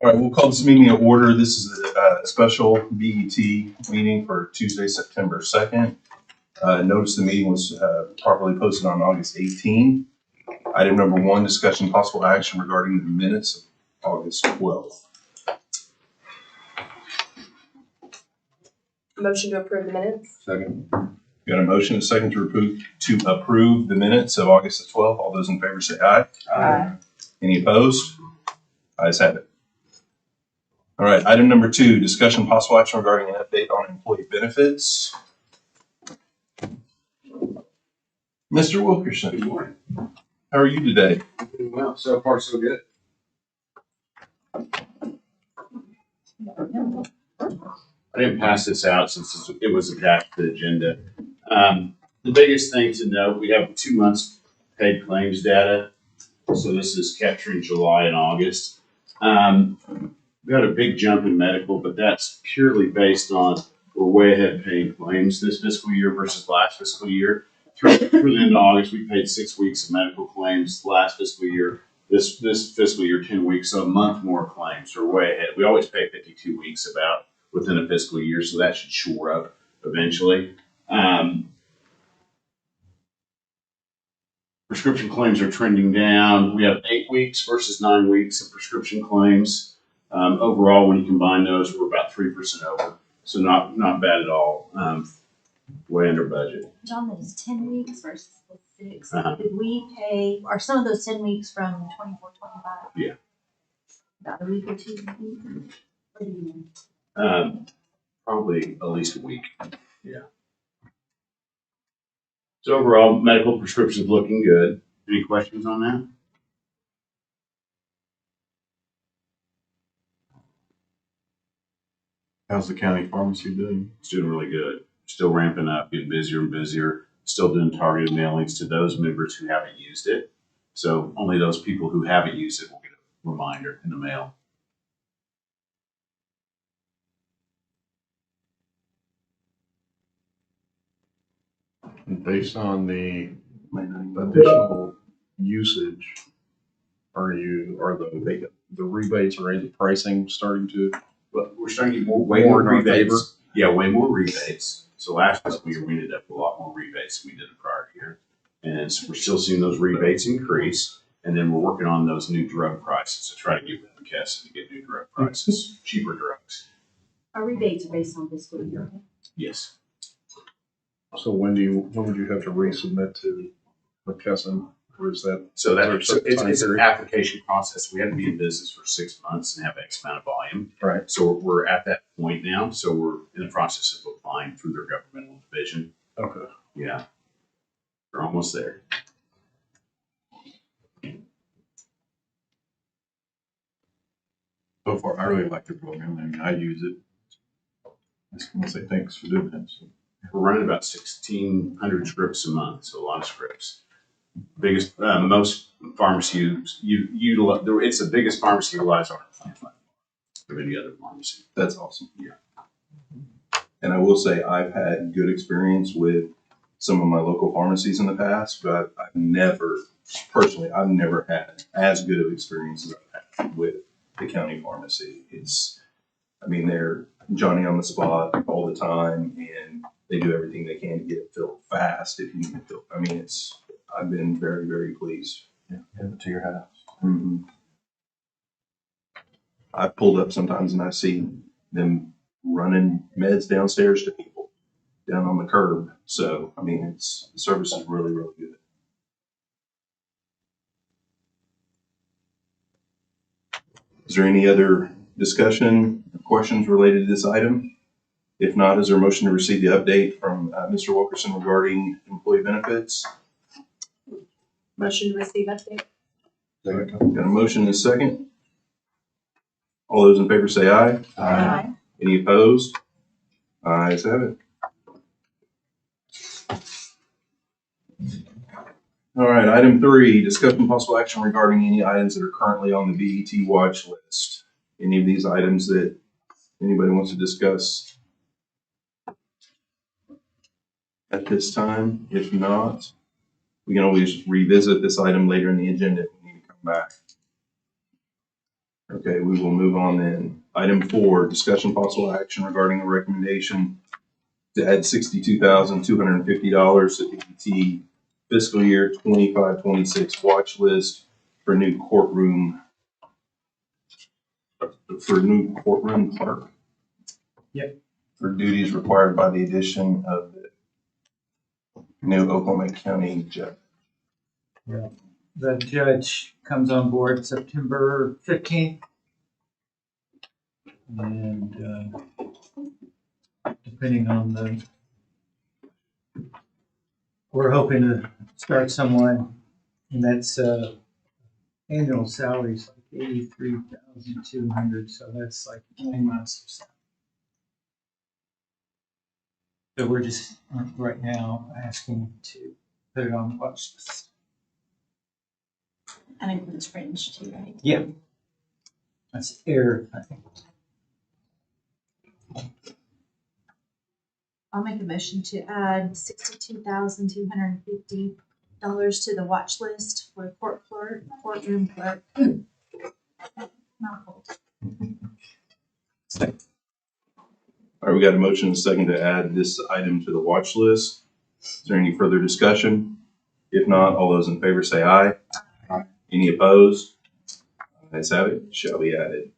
All right, we'll call this meeting to order. This is a special BET meeting for Tuesday, September 2nd. Notice the meeting was properly posted on August 18. Item number 1, discussion possible action regarding the minutes of August 12th. Motion to approve the minutes. Second. Got a motion, a second to approve the minutes of August the 12th. All those in favor say aye. Aye. Any opposed? Ayes have it. All right, item number 2, discussion possible action regarding an update on employee benefits. Mr. Wilkerson, Good morning. how are you today? Doing well. So far, so good. I didn't pass this out since it was attached to the agenda. The biggest thing to note, we have 2 months paid claims data. So this is capturing July and August. We had a big jump in medical, but that's purely based on we're way ahead paying claims this fiscal year versus last fiscal year. Through the end of August, we paid 6 weeks of medical claims. Last fiscal year, this fiscal year, 10 weeks, so a month more claims. We're way ahead. We always pay 52 weeks about within a fiscal year, so that should shore up eventually. Prescription claims are trending down. We have 8 weeks versus 9 weeks of prescription claims. Overall, when you combine those, we're about 3% over, so not bad at all. Way under budget. John, that is 10 weeks versus the 6. Uh-huh. Did we pay, are some of those 10 weeks from 24, 25? Yeah. About a week or 2? What do you mean? Probably at least a week. Yeah. So overall, medical prescriptions looking good. Any questions on that? How's the county pharmacy doing? It's doing really good. Still ramping up, getting busier and busier. Still doing targeted mailings to those members who haven't used it. So only those people who haven't used it will get a reminder in the mail. And based on the additional usage, are the rebates or the pricing starting to? But we're starting to get way more More in our favor? rebates. Yeah, way more rebates. So last fiscal year, we ended up with a lot more rebates than we did the prior year. And so we're still seeing those rebates increase. And then we're working on those new drug prices to try to get McKesson to get new drug prices, cheaper drugs. Our rebates are based on fiscal year. Yes. So when would you have to resubmit to McKesson? Or is that? So is there a it's time an period? application process. We had to be in business for 6 months and have X amount of volume. Right. So we're at that point now. So we're in the process of applying through their governmental division. Okay. Yeah. We're almost there. So far, I really like the program. I mean, I use it. I just want to say thanks for doing that. So, We're running about 1,600 scripts a month, so a lot of scripts. Biggest, most pharmacies utilize. It's the biggest pharmacy utilized on our plan of any other pharmacy. That's awesome. Yeah. And I will say I've had good experience with some of my local pharmacies in the past, but I've never had as good of experience as I've had with the county pharmacy. They're Johnny on the spot all the time, and they do everything they can to get it filled fast if you need it filled. I've been very, very pleased. yeah, have it to your house. Mm-hmm. I've pulled up sometimes and I see them running meds downstairs to people down on the curb. So, the service is really, really good. Is there any other discussion or questions related to this item? If not, is there a motion to receive the update from Mr. Wilkerson regarding employee benefits? Motion to receive update. Got a motion and a second. All those in favor say aye. Aye. Any opposed? Ayes have it. All right, item 3, discussion possible action regarding any items that are currently on the BET watch list. Any of these items that anybody wants to discuss at this time? If not, we can always revisit this item later in the agenda if we need to come back. Okay, we will move on then. Item 4, discussion possible action regarding a recommendation to add $62,250 to APT fiscal year 25-26 watch list for new courtroom clerk. Yep. For duties required by the addition of the new Oklahoma County judge. The judge comes on board September 15th. And depending on we're hoping to start someone, and that's annual salaries like 83,200, so that's like 9 months of salary. So we're just right now asking to put it on the watch list. That includes fringe too, right? Yeah. That's air, I think. I'll make a motion to add $62,250 to the watch list for courtroom clerk. Mouthful. All right, we got a motion and a second to add this item to the watch list. Is there any further discussion? If not, all those in favor say aye. Aye. Any opposed? Ayes have it, shall be added.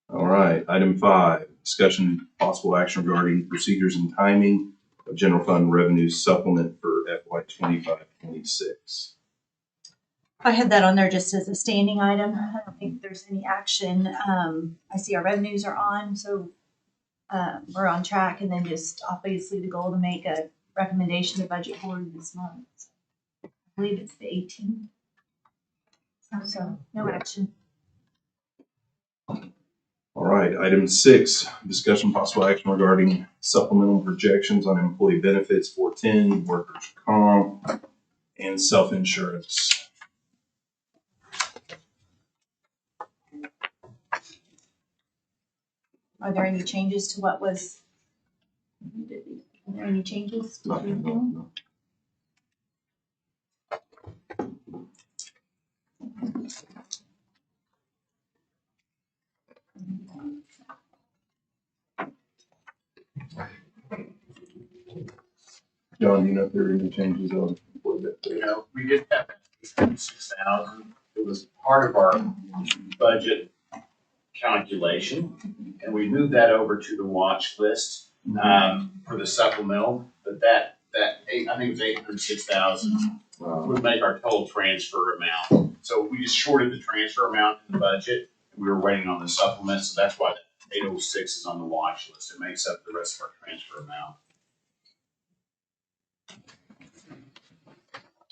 All right, item 5, discussion possible action regarding procedures and timing of general fund revenue supplement for FY 25-26. I had that on there just as a standing item. I don't think there's any action. I see our revenues are on, so we're on track. And then just obviously the goal to make a recommendation to budget board this month. I believe it's the 18th. So no action. All right, item 6, discussion possible action regarding supplemental projections on employee benefits 410, workers' comp, and self-insurance. Are there any changes to what was? Are there any changes? to anything? John, do you know if there are any changes on employee benefits? You know, we did have 6,000. It was part of our budget calculation, and we moved that over to the watch list for the supplemental. But that I think it was 806,000 would make our total transfer amount. So we just shorted the transfer amount in the budget, and we were waiting on the supplement. So that's why the 806 is on the watch list. It makes up the rest of our transfer amount.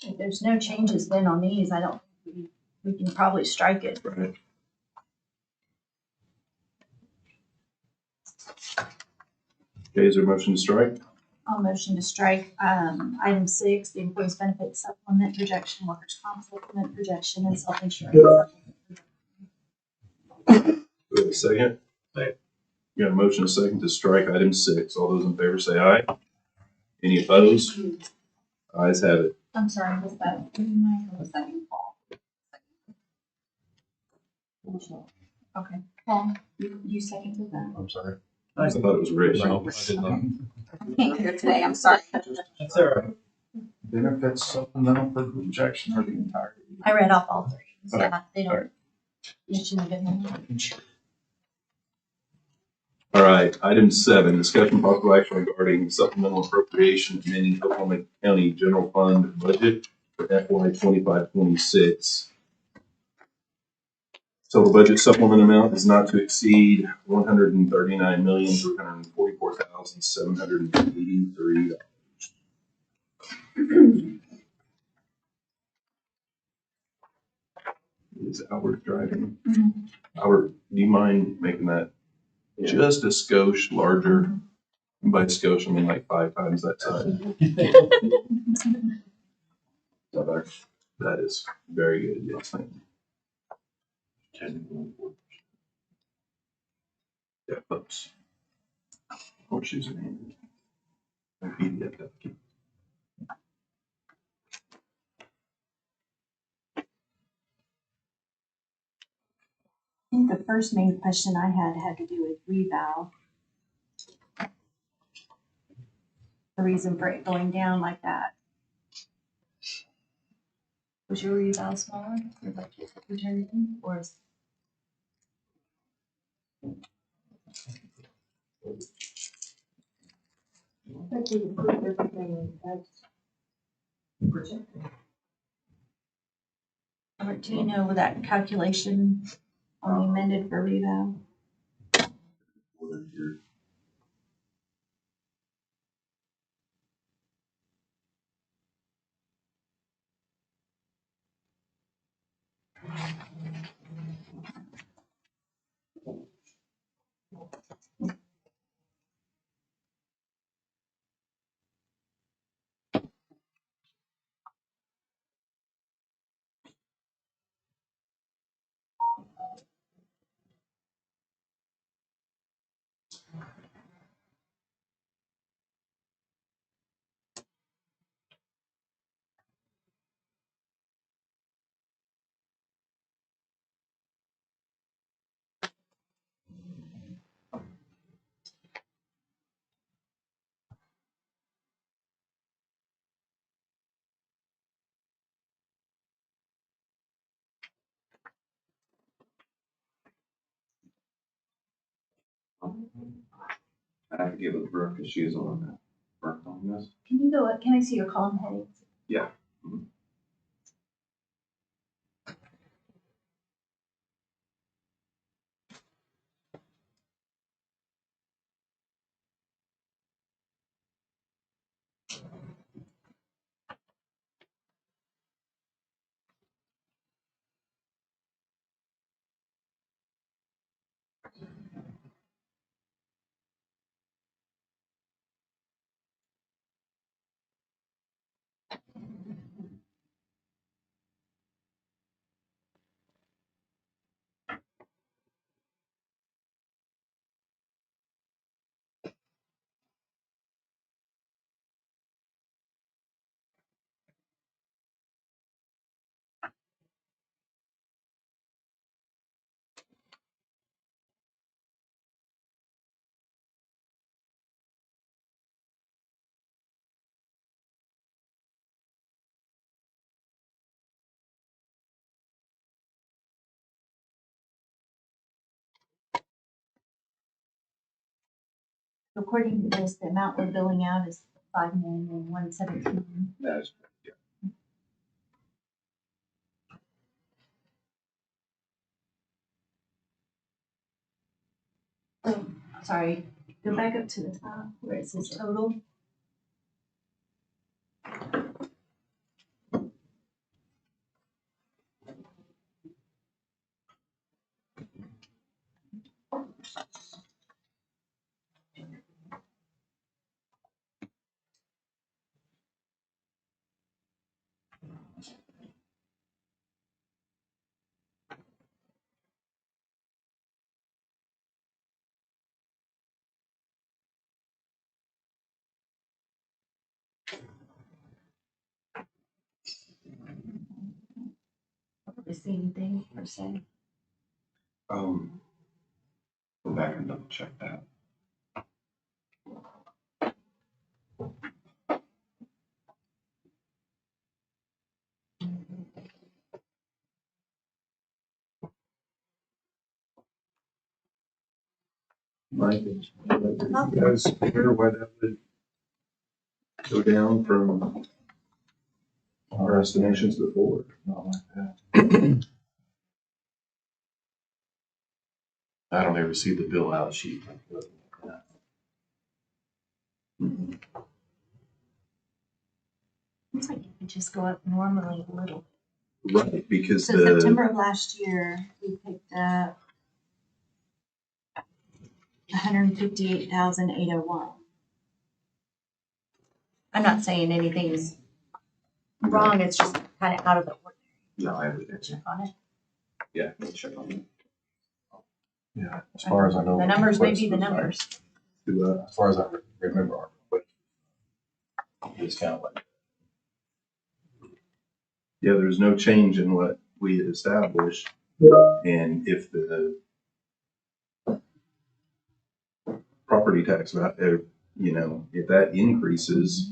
If there's no changes then on these, I don't, we can probably strike it. Right. Okay, is there a motion to strike? I'll motion to strike, item 6, the employees benefit supplement projection, workers' comp supplement projection, and self-insurance. Do we have a second? You got a motion and a second to strike item 6. All those in favor say aye. Any opposed? Ayes have it. I'm sorry, was that Mike or was that you, Paul? Okay, Paul, you seconded that. I'm sorry. I thought it was Rich. No, I did not. I can't hear today, I'm sorry. That's all right. Benefits supplemental for projection or the entire? I read off all 3. So Okay. yeah, they don't, you shouldn't have been there. All right, item 7, discussion possible action regarding supplemental appropriation amending Oklahoma County General Fund budget for FY 25-26. Total budget supplement amount is not to exceed $139,344,783. Is Albert driving? Albert, do you mind making that just a skosh larger? And by skosh, I mean like 5 times that size. That is very good, yes, thank you. Yeah, folks. Horseshoes in hand. And PDF document. think the first main question I had to do with reval. The reason for it going down like that. Was your reval smaller, your budget that you turned in, or is? Robert, do you know that calculation on the amended for reval? I have to give it to Brooke because she's on that. Work on this. Can you go up, can I see your column headings? Yeah. According to this, the amount we're billing out is 5,117,000. That is, yeah. Oh, sorry, go back up to the top where it says total. The same thing per se. Go back and double check that. Mike, you guys aware why that would go down from our estimations before? Not like that. I don't ever see the bill out sheet. Looks like it could just go up normally a little. Right, because So the, September of last year, we picked up 158,801. I'm not saying anything's wrong, it's just kind of out of the ordinary. no, I understand. Check on it. Yeah, check on it. Yeah, as far as I know. The numbers may be the numbers. As far as I remember, our request is kind of like. Yeah, there's no change in what we had established. And if the property tax, you know, if that increases,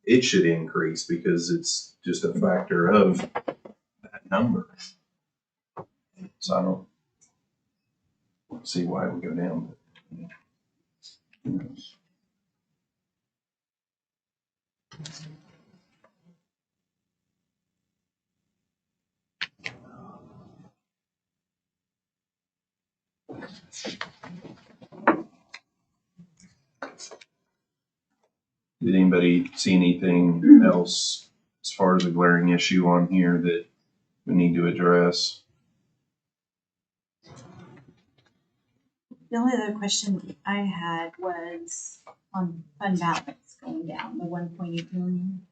it should increase because it's just a factor of that number. So I don't see why it would go down. Did anybody see anything else as far as a glaring issue on here that we need to address? The only other question I had was on fund balance going down, the 1.8 million.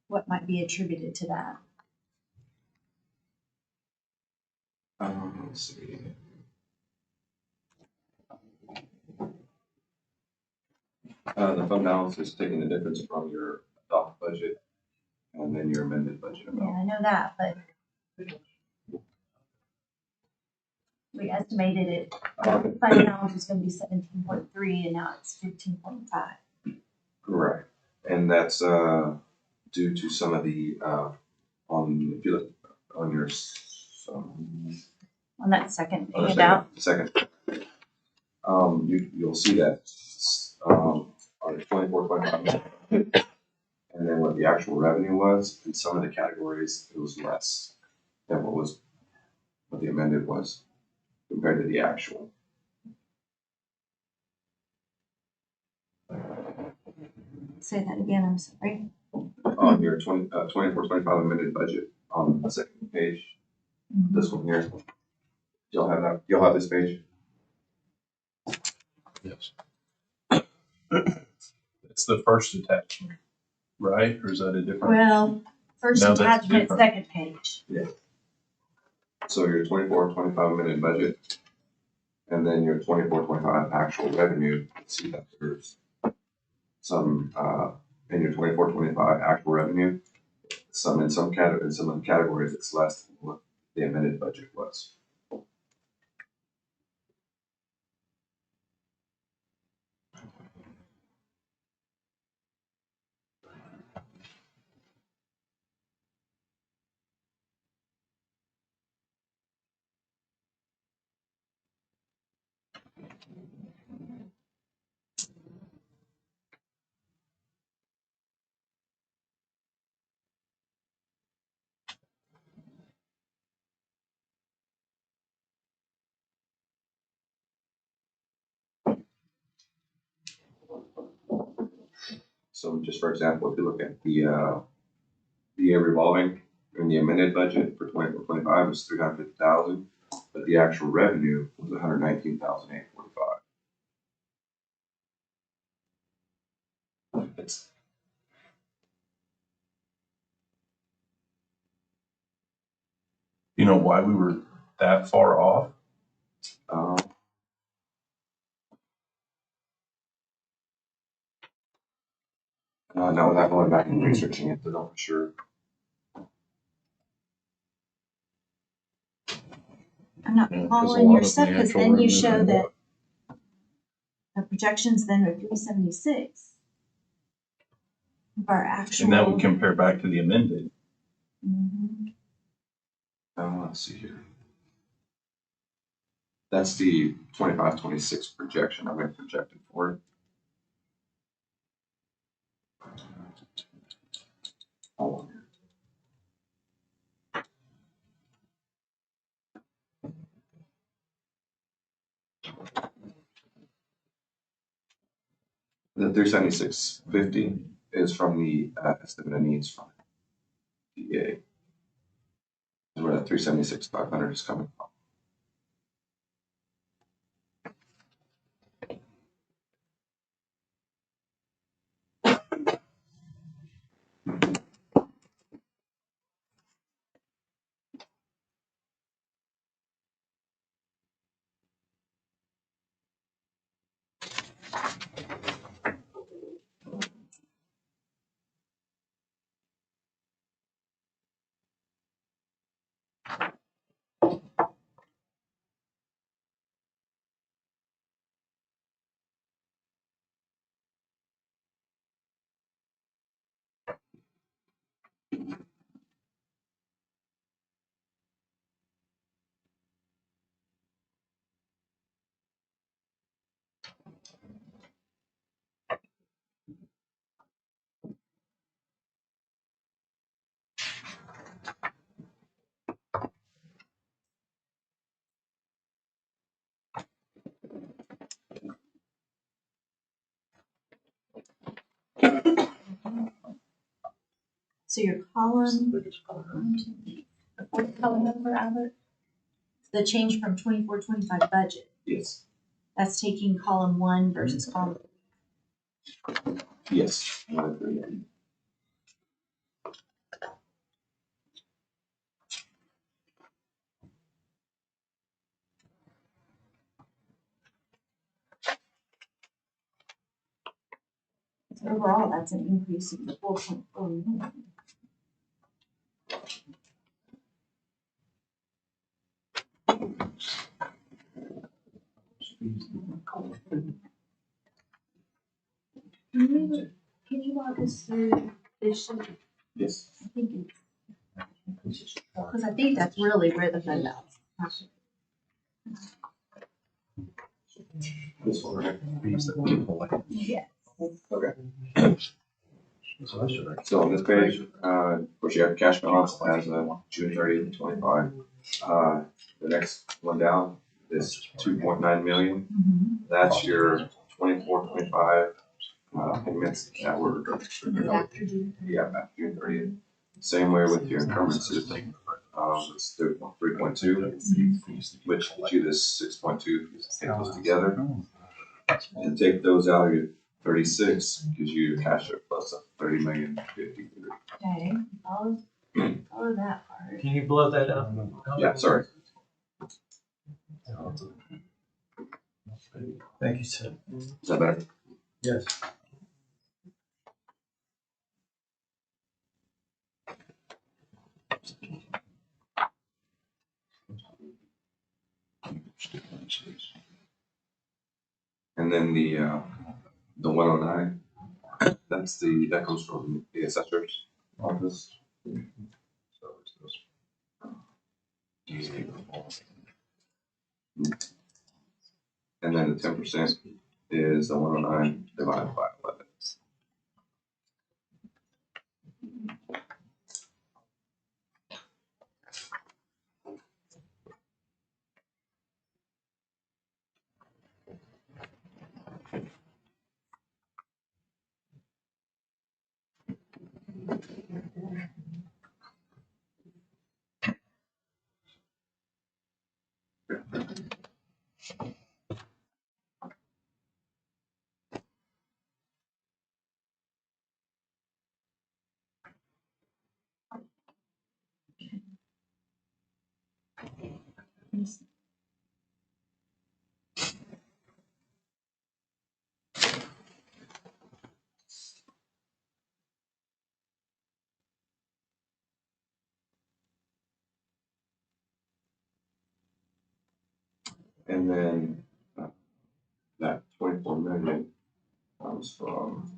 What might be attributed to that? Let's see. The fund balance is taking the difference from your adopt budget and then your amended budget Yeah, amount. I know that, but we estimated it, fund balance was gonna be 17.3 and now it's 15.5. Correct. And that's, due to some of the, if you look on your, On that second on the handout, second, you'll see that, on the 24-25, and then what the actual revenue was, in some of the categories, it was less than what the amended was compared to the actual. say that again, I'm sorry. On your 24-25 amended budget, on the second page, this one here. You'll have that, you'll have this page. Yes. It's the first attachment, right? Or is that a different? Well, first No, that's attachment, different. second page. So your 24-25 amended budget, and then your 24-25 actual revenue. See that there's some, in your 24-25 actual revenue, in some of the categories, it's less than what the amended budget was. So just for example, if you look at the year revolving in the amended budget for 24-25 was 350,000, but the actual revenue was 119,845. It's, You know why we were that far off? no, without going back and researching it to know for sure. I'm not Yeah, 'cause a following lot your of the stuff, because actual then you revenue show and that what- the projections then are 376. Of our actual. And that would compare back to the amended. Mhm. Let's see here. That's the 25-26 projection I've been projected for it. Hold on. The 376.50 is from the estimate of needs from DA. Is where that 376,500 is coming from. So your column, the fourth column number, Albert, the change from 24-25 budget, Yes. that's taking column 1 versus column. Yes. So overall, that's an increase of 4.4 million. Can you walk us through this? Yes. I think it's, because I think that's really where the fund balance. This one, right? Yes. Okay. So on this page, of course, you have cash balance as of June 30th, 25. The next one down is 2.9 million. That's your 24-25 payments that were After June. yeah, after June 30th. Same way with your encumbrances. It's 3.2, which gives you this 6.2. Take those together and take those out of your 36, gives you your cash surplus of 30,053,000. Okay, all of that part. Can you blow that up? Yeah, sorry. Thank you, sir. Is that better? Yes. And then the 109, that comes from the assessor's office. And then the 10% is the 109 divided by 11. And then that 24 million comes from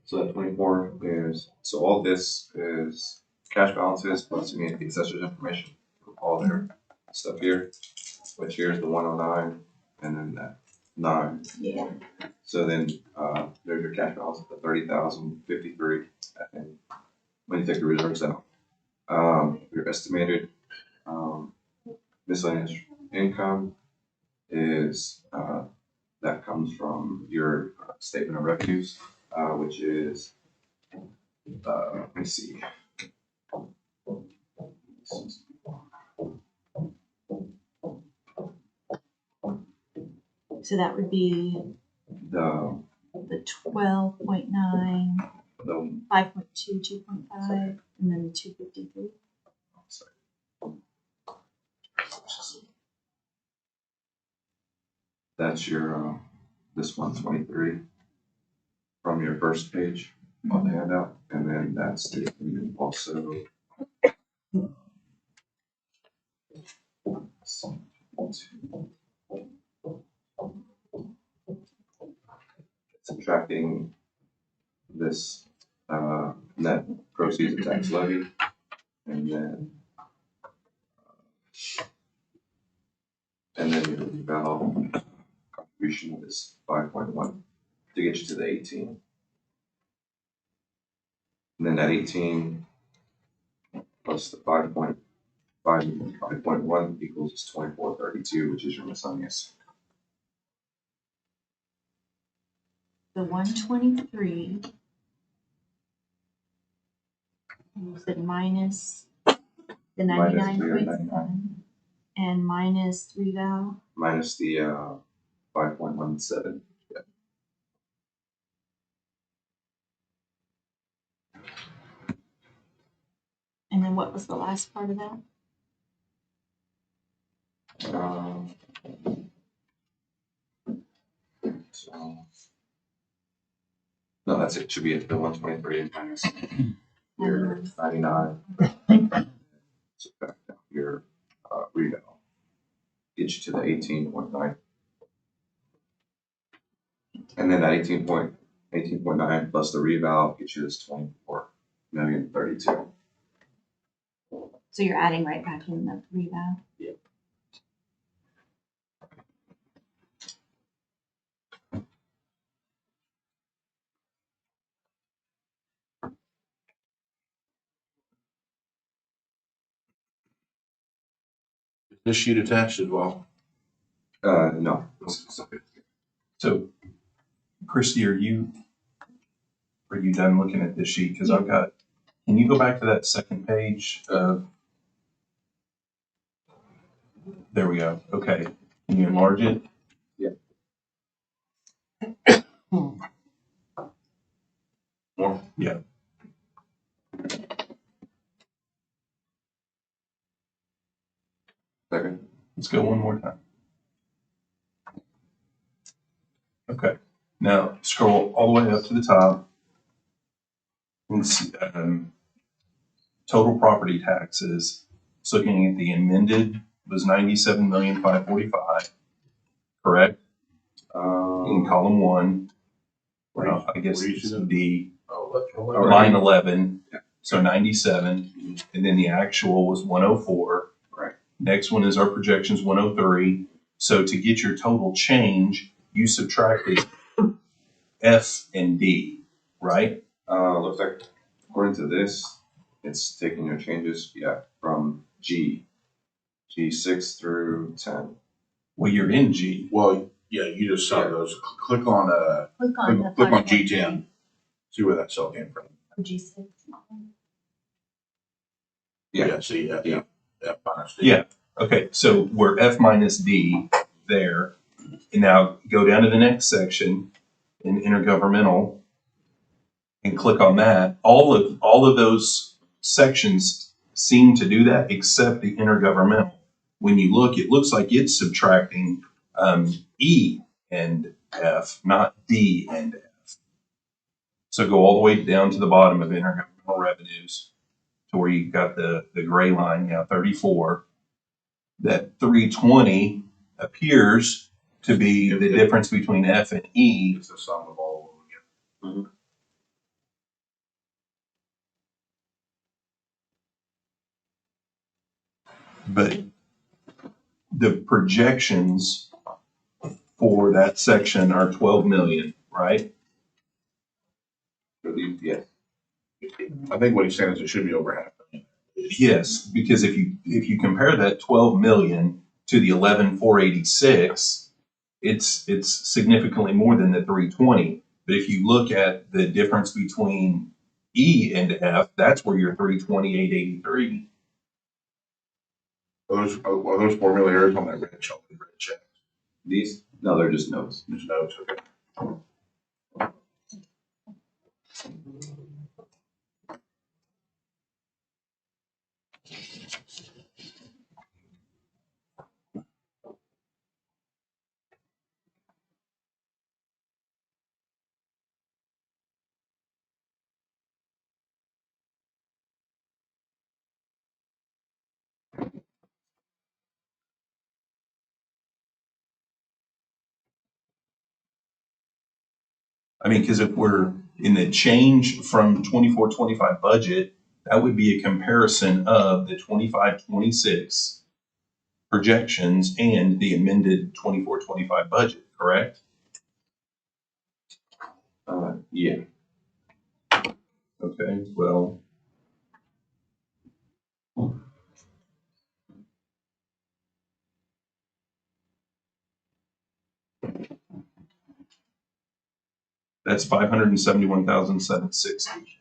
so that 24 is so all this is cash balances plus any of the assessor's information, all their stuff here, which here's the 109 and then that 9. Yeah. So then there's your cash balance at the 30,053. And when you take the reserves out, your estimated miscellaneous income is that comes from your statement of revenues, which is let me see. So that would be The 12.9, the 5.2, 2.5, and then the 253. that's your this 123. from your first page on the handout, and then that's the also. Subtracting this net proceeds of tax levy, and then your reval contribution is 5.1 to get you to the 18. And then that 18 plus the 5.1 equals 2432, which is your miscellaneous. The 123. You said minus the Minus 99.7 and minus reval. Minus the 5.17. And then what was the last part of that? So, no, that's it. Should be at the 123 minus your 99. Subtract out your reval. Get you to the 18.9. And then that 18.9 plus the reval gets you this 24,032,000. So you're adding right back in the reval? Yep. This sheet attached as well. No. So, Christie, are you done looking at this sheet? Because I've got, can you go back to that second page of, there we go. Okay. Can you enlarge it? Yeah. More? Yeah. Second. Let's go one more time. Okay. Now scroll all the way up to the top. And see, total property taxes. So looking at the amended was 97,545,000, correct? In column 1. Well, I guess it's D. Line 11. So 97, and then the actual was 104. Right. Next one is our projections 103. So to get your total change, you subtracted F and D, right? Looks like according to this, it's taking your changes, from G6 through 10. Well, you're in G. Well, yeah, you just saw those. Click on Click on the click on 5.3. G10. See where that cell came from. Or G6. Yeah. See, Yeah. F minus D. Yeah. Okay, so we're F minus D there. And now go down to the next section in intergovernmental and click on that. All of those sections seem to do that except the intergovernmental. When you look, it looks like it's subtracting E and F, not D and F. So go all the way down to the bottom of intergovernmental revenues to where you've got the gray line, 34. That 320 appears to be the difference between F and E. It's the sum of all of them again. But the projections for that section are 12 million, right? Yes. I think what he's saying is it should be over half. Yes, because if you compare that 12 million to the 11,486, it's significantly more than the 320. But if you look at the difference between E and F, that's where your 328.83. Are those formula errors on that red check? These? No, they're just notes. Just notes, okay. I mean, because if we're in the change from 24-25 budget, that would be a comparison of the 25-26 projections and the amended 24-25 budget, correct? Yeah, Okay, well. That's 571,760.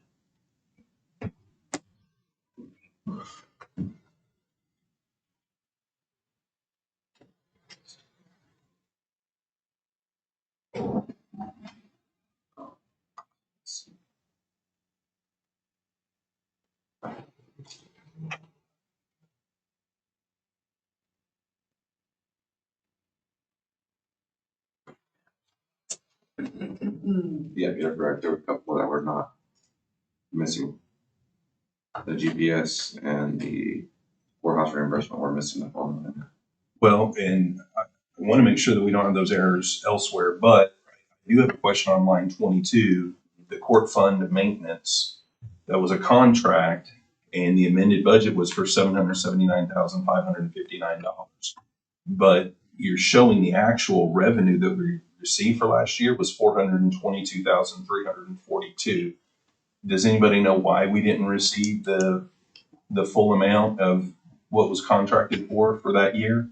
yeah, you're correct. There were a couple that were not missing. The GPS and the warehouse reimbursement were missing the phone. Well, and I want to make sure that we don't have those errors elsewhere, but I do have a question on line 22, the court fund maintenance. That was a contract and the amended budget was for $779,559. But you're showing the actual revenue that we received for last year was 422,342. Does anybody know why we didn't receive the full amount of what was contracted for that year?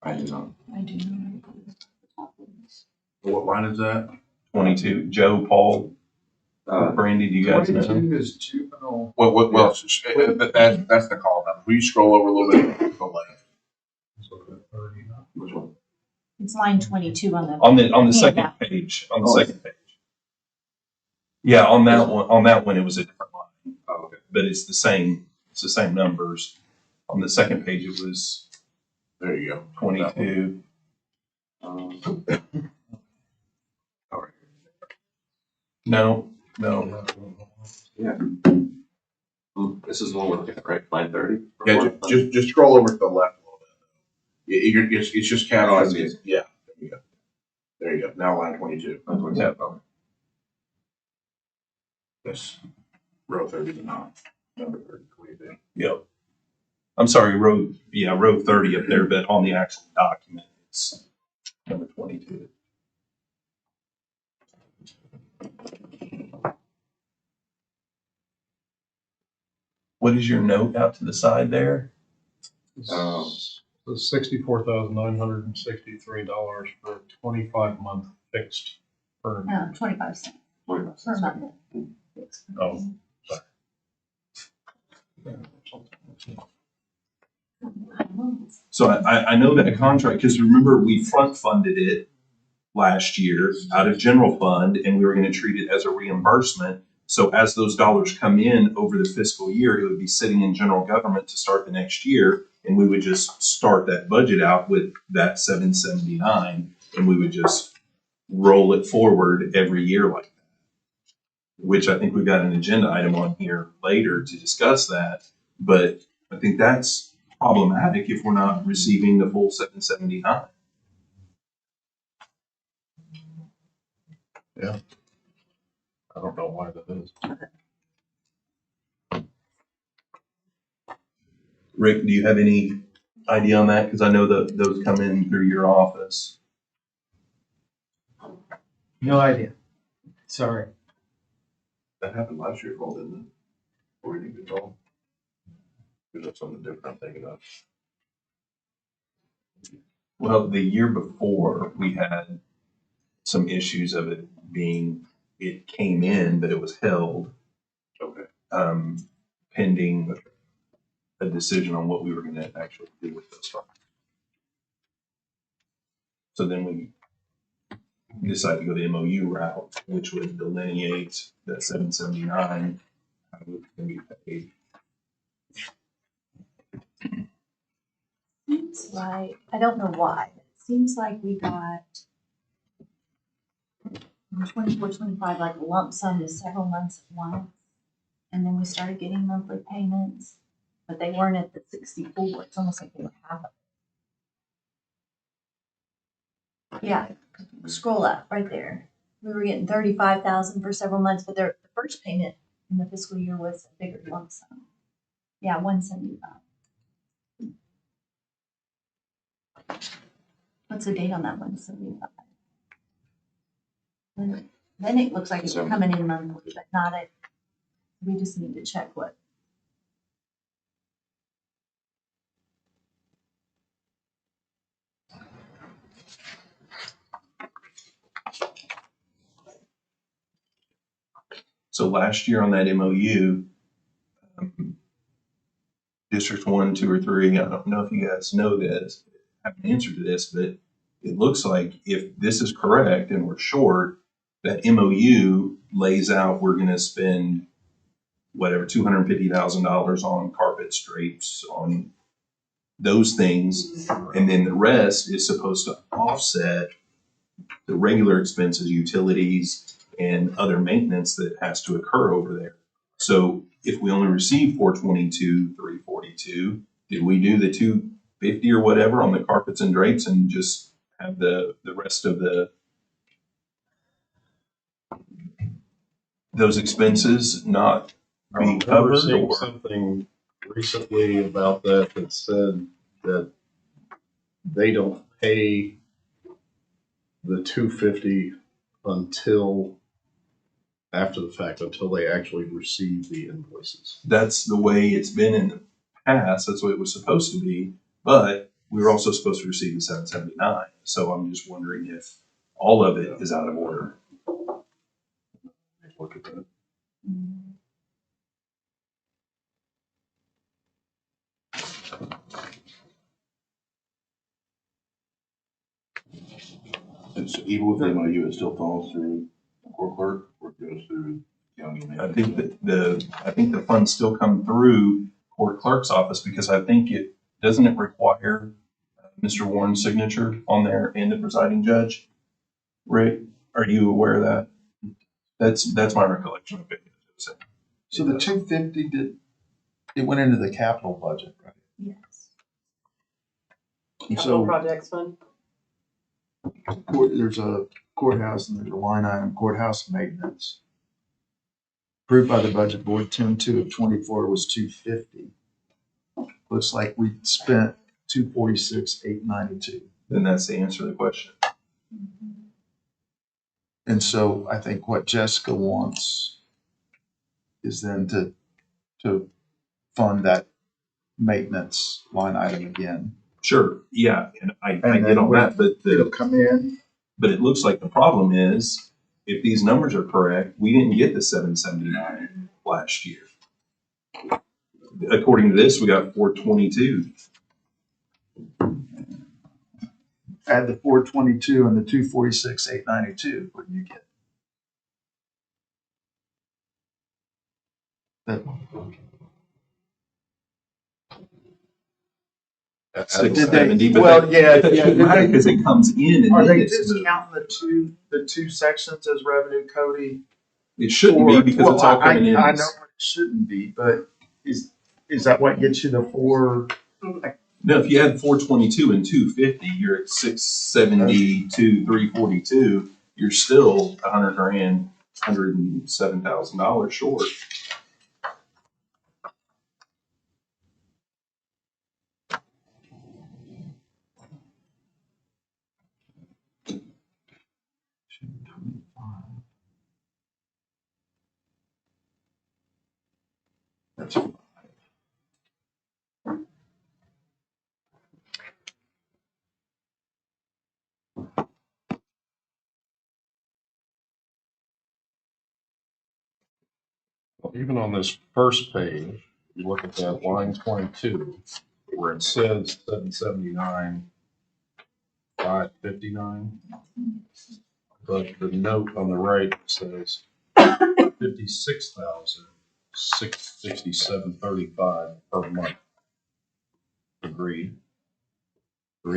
I do not. I do know. What line is that? 22. Joe, Paul, Brandy, do you guys know? 22 is juvenile. Well, that's the call number. Will you scroll over a little bit to the left? Which one? It's line 22 on the. On the second handout. page. On the second page. Yeah, on that one it was a different line, Oh, okay. but it's the same numbers. On the second page it was There you go. 22. All right. No. Yeah. This is the one we're looking at, right? Line 30? Yeah, just scroll over to the left a little bit. It's just captured. Oh, I see. Yeah, there you go. There you go. Now line 22. Line 27. Okay. Yes. Row 30 is not. Number 30, 22. Yep. I'm sorry, row 30 up there, but on the actual document it's number 22. What is your note out to the side there? Um, It's $64,963 for a 25-month fixed per. 25 cents 25 per cents. month. Oh, So I know that contract, because remember, we front funded it last year out of general fund, and we were gonna treat it as a reimbursement. So as those dollars come in over the fiscal year, it would be sitting in general government to start the next year, and we would just start that budget out with that 779, and we would just roll it forward every year like that. Which I think we've got an agenda item on here later to discuss that, but I think that's problematic if we're not receiving the full 779. I don't know why that is. Rick, do you have any idea on that? Because I know that those come in through your office. No idea. Sorry. That happened last year, Paul, didn't it? Or we didn't get told? Because that's something different I'm thinking of. Well, the year before, we had some issues of it being, it came in, but it was held Okay. pending a decision on what we were going to actually do with those funds. So then we decided to go the MOU route, which would delineate that 779 how it was going to be paid. Seems like, I don't know why, but it seems like we got in 24, 25, like a lump sum to several months at once. And then we started getting monthly payments, but they weren't at the 64. It's almost like they were half of it. Yeah, scroll up right there. We were getting 35,000 for several months, but the first payment in the fiscal year was a bigger lump sum. Yeah, 175. What's the date on that 175? Then it looks like it's coming in monthly, but not at, we just need to check what. So last year on that MOU, Districts 1, 2, or 3, I don't know if you guys know this, have an answer to this, but it looks like if this is correct and we're short, that MOU lays out we're gonna spend whatever, $250,000 on carpet drapes, on those things, and then the rest is supposed to offset the regular expenses, utilities, and other maintenance that has to occur over there. So if we only receive 422, 342, did we do the 250 or whatever on the carpets and drapes and just have the rest of those expenses not I be remember covered? seeing Or something recently about that said that they don't pay the 250 until after the fact, until they actually receive the invoices. that's the way it's been in the past. That's what it was supposed to be. But we were also supposed to receive the 779. So I'm just wondering if all of it is out of order. Look at that. So even with the MOU, it still falls through court clerk or it goes through county? I think that the funds still come through court clerk's office because I think doesn't it require Mr. Warren's signature on there and the presiding judge? Rick, are you aware of that? That's my recollection of it. So the 250 it went into the capital budget, right? Yes. And Capital so projects fund. there's a courthouse and there's a line item, courthouse maintenance. Approved by the budget board, 10/2 of 24 was 250. Looks like we spent 246,892. Then that's the answer to the question. And so I think what Jessica wants is then to fund that maintenance line item again. Sure, yeah, and I And get all then that, but It'll come in. but it looks like the problem is if these numbers are correct, we didn't get the 779 last year. According to this, we got 422. Add the 422 and the 246,892. What do you get? That, 670, but well, that- yeah, that yeah. shouldn't matter because it comes in and Are then they it's just moved. counting the two sections as revenue, Cody? It shouldn't be because it's all coming in. I know it shouldn't be, but is that what gets you the four? No, if you add 422 and 250, you're at 672, 342. You're still $100,000, $107,000 short. That's fine. Even on this first page, you look at that line 22, where it says 779, 559. But the note on the right says 56,667.35 per month. Agreed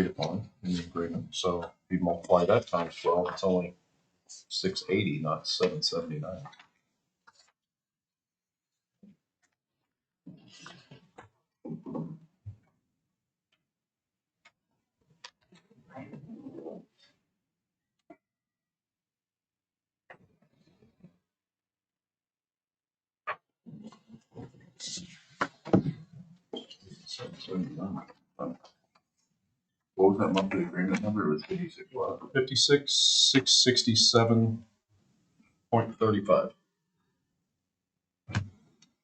upon in the agreement. So if you multiply that times 12, it's only 680, not 779. What was that monthly agreement number? It was 56 what? 56,667.35.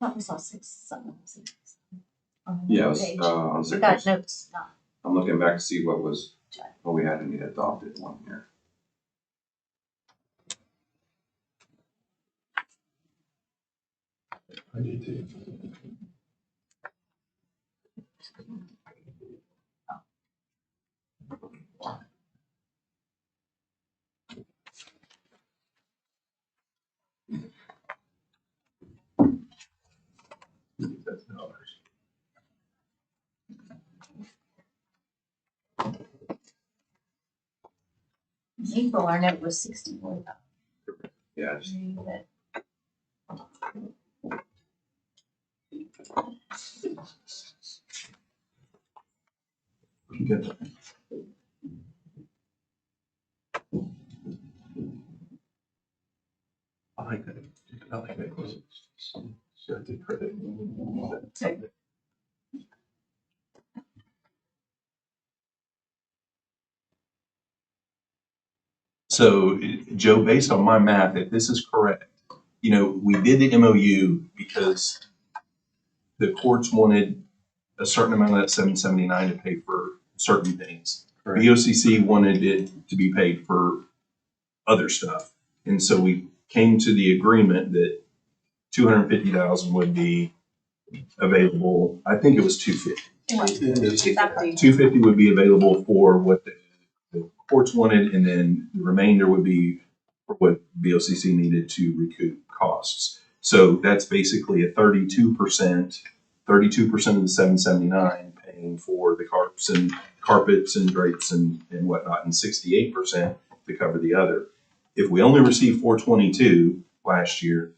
Thought we saw 6 something. On the Yeah, it next was, page. on We six. got notes, not. I'm looking back to see what we had to need adopted one year. I did too. That's dollars. April, our note was 64. Yeah, just But Good. I like that. I like that. Should I take credit? So, Joe, based on my math, if this is correct, we did the MOU because the courts wanted a certain amount of that 779 to pay for certain things. Correct. BOCC wanted it to be paid for other stuff. And so we came to the agreement that 250,000 would be available. I think it was 250. exactly. 250 would be available for what the courts wanted, and then the remainder would be for what BOCC needed to recoup costs. So that's basically a 32% of the 779 paying for the carpets and drapes and whatnot, and 68% to cover the other. If we only received 422 last year,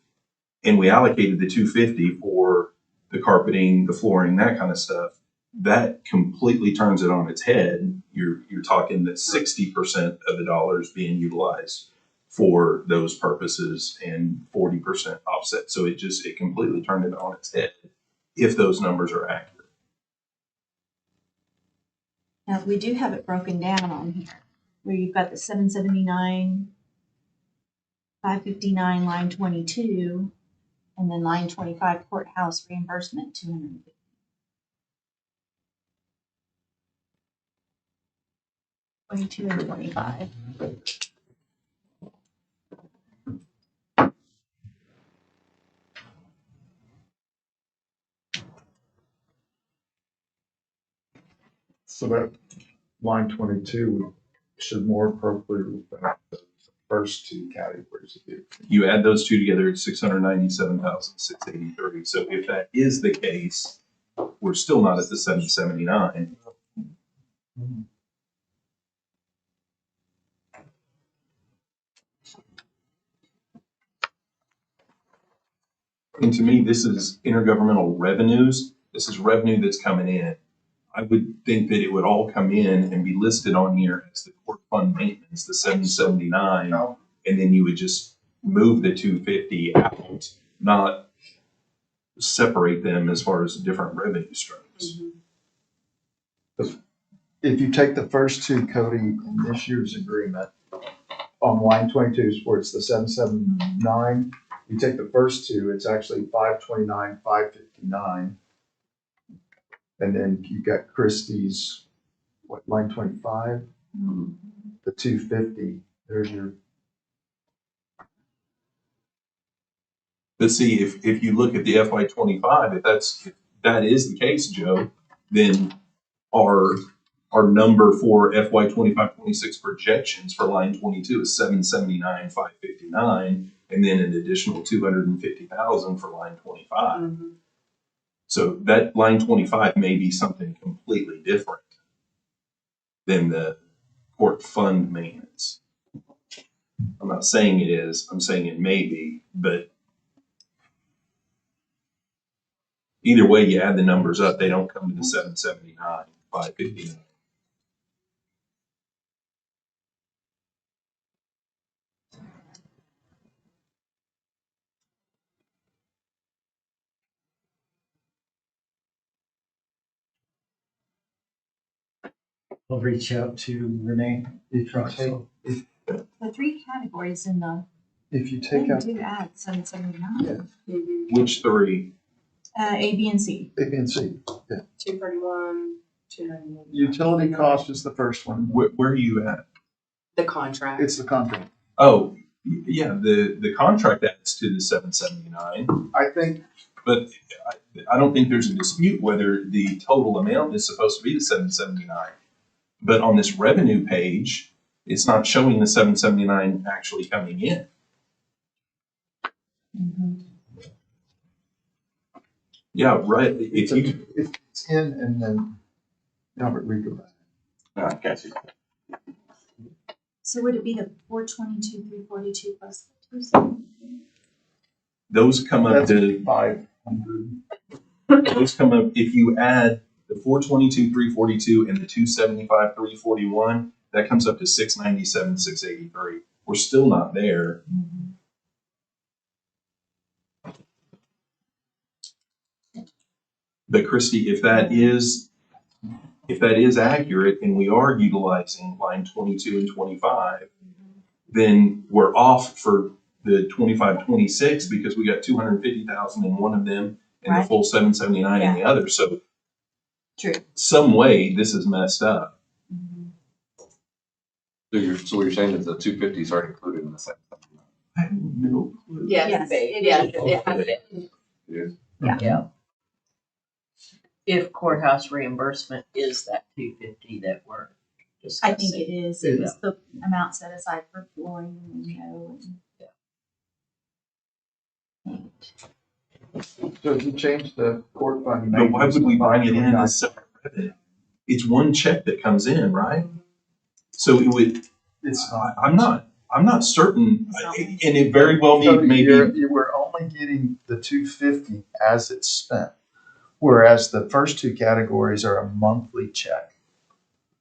and we allocated the 250 for the carpeting, the flooring, that kind of stuff, that completely turns it on its head. You're talking that 60% of the dollars being utilized for those purposes and 40% offset. So it completely turned it on its head if those numbers are accurate. Now, we do have it broken down on here, where you've got the 779, 559, line 22, and then line 25 courthouse reimbursement, 250. $22 and $25. So that line 22 should more appropriately reflect the first two categories of the agreement. You add those two together, it's 697,683. So if that is the case, we're still not at the 779. And to me, this is intergovernmental revenues. This is revenue that's coming in. I would think that it would all come in and be listed on here as the court fund maintenance, the 779, and then you would just move the 250 out, not separate them as far as different revenue streams. If you take the first two, Cody, in this year's agreement, on line 22, where it's the 779, you take the first two, it's actually 529, 559. And then you got Christie's, line 25, the 250, there's your. But see, if you look at the FY25, if that is the case, Joe, then our number for FY25-26 projections for line 22 is 779, 559, and then an additional 250,000 for line 25. So that line 25 may be something completely different than the court fund maintenance. I'm not saying it is, I'm saying it may be, but either way, you add the numbers up, they don't come to the 779, 559. I'll reach out to Renee. If you take, Troxel. The three categories in the, if you they take out do add 779. Which three? A, B, and C. A, B, and C, 231, 291. utility cost is the first one. Where are you at? The contract. It's the contract. Oh, yeah, the contract adds to the 779, I think, but I don't think there's a dispute whether the total amount is supposed to be the 779. But on this revenue page, it's not showing the 779 actually coming in. Yeah, right. If you, it's in and then, Albert, read it back. Gotcha. So would it be the 422, 342 plus the 270? those come up That's to 500. those come up if you add the 422, 342 and the 275, 341, that comes up to 697, 683. We're still not there. But Christy, if that is accurate and we are utilizing line 22 and 25, then we're off for the 25, 26 because we got 250,000 in one of them and the Right. full 779 in the other. So True. some way this is messed up. So what you're saying is the 250s aren't included in the second. I have no clue. Yes, Yes, it it is. is. Yeah. If courthouse reimbursement is that 250 that we're I discussing. think it is. It was the amount set aside for flooring and window. So if you change the court fund. But why would we bring it in maintenance as separate revenue? It's one check that comes in, right? So it would, It's not. I'm not certain, and it very well So maybe. you were only getting the 250 as it's spent, whereas the first two categories are a monthly check.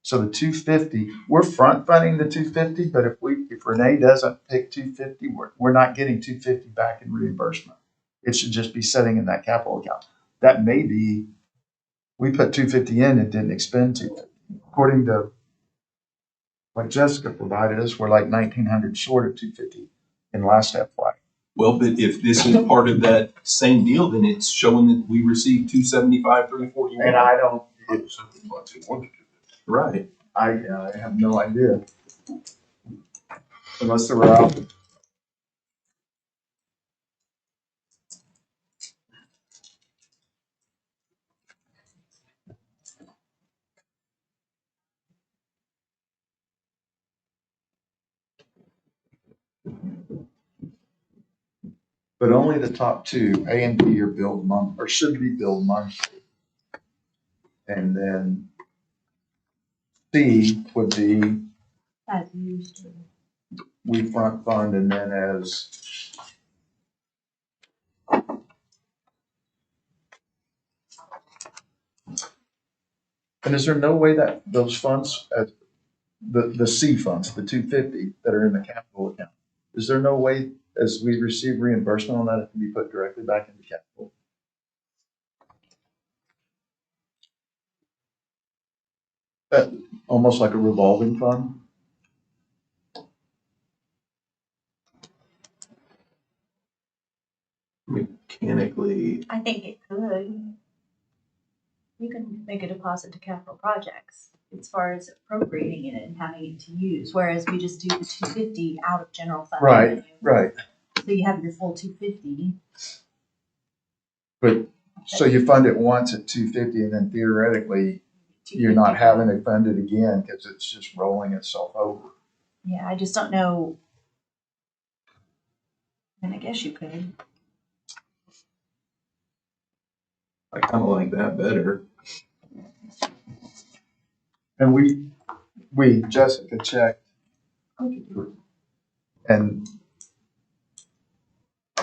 So the 250, we're front funding the 250, but if Renee doesn't pick 250, we're not getting 250 back in reimbursement. It should just be sitting in that capital account. That may be, we put 250 in and didn't expend 250. According to what Jessica provided us, we're like 1,900 short of 250 in last FY. Well, but if this is part of that same deal, then it's showing that we received 275, 341. And I don't, Right. I have no idea. Unless they were out. But only the top two, A and B, are billed month, or should be billed monthly. And then C would be, As used. we front fund and then as. And is there no way that those funds, the C funds, the 250 that are in the capital account, is there no way as we receive reimbursement on that, it can be put directly back into capital? Almost like a revolving fund? Mechanically, I think it could. You can make a deposit to capital projects as far as appropriating it and having it to use, whereas we just do the 250 out of general fund. Right, revenue. right. So you have your full 250. But, so you fund it once at 250 and then theoretically, you're not having it funded again because it's just rolling itself over. Yeah, I just don't know. And I guess you could. I kind of like that better. And we, Jessica checked. And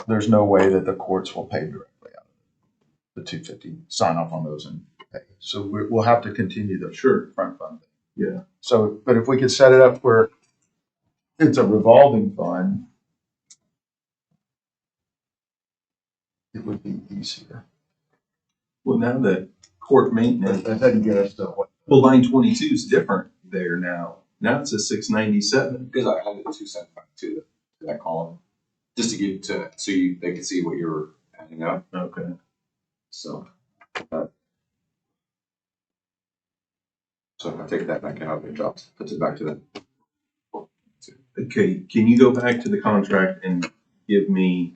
there's no way that the courts will pay directly out of the 250, sign off on those and pay. So we'll have to continue the front funding. Yeah. So, but if we could set it up where it's a revolving fund, it would be easier. Well, now that court maintenance, That doesn't get us to what? well, line 22 is different. there now. Now it says 697. Because I added 275 to that column, just to give they can see what you're adding up. Okay. So, so if I take that back out, it drops, puts it back to that. Okay, can you go back to the contract and give me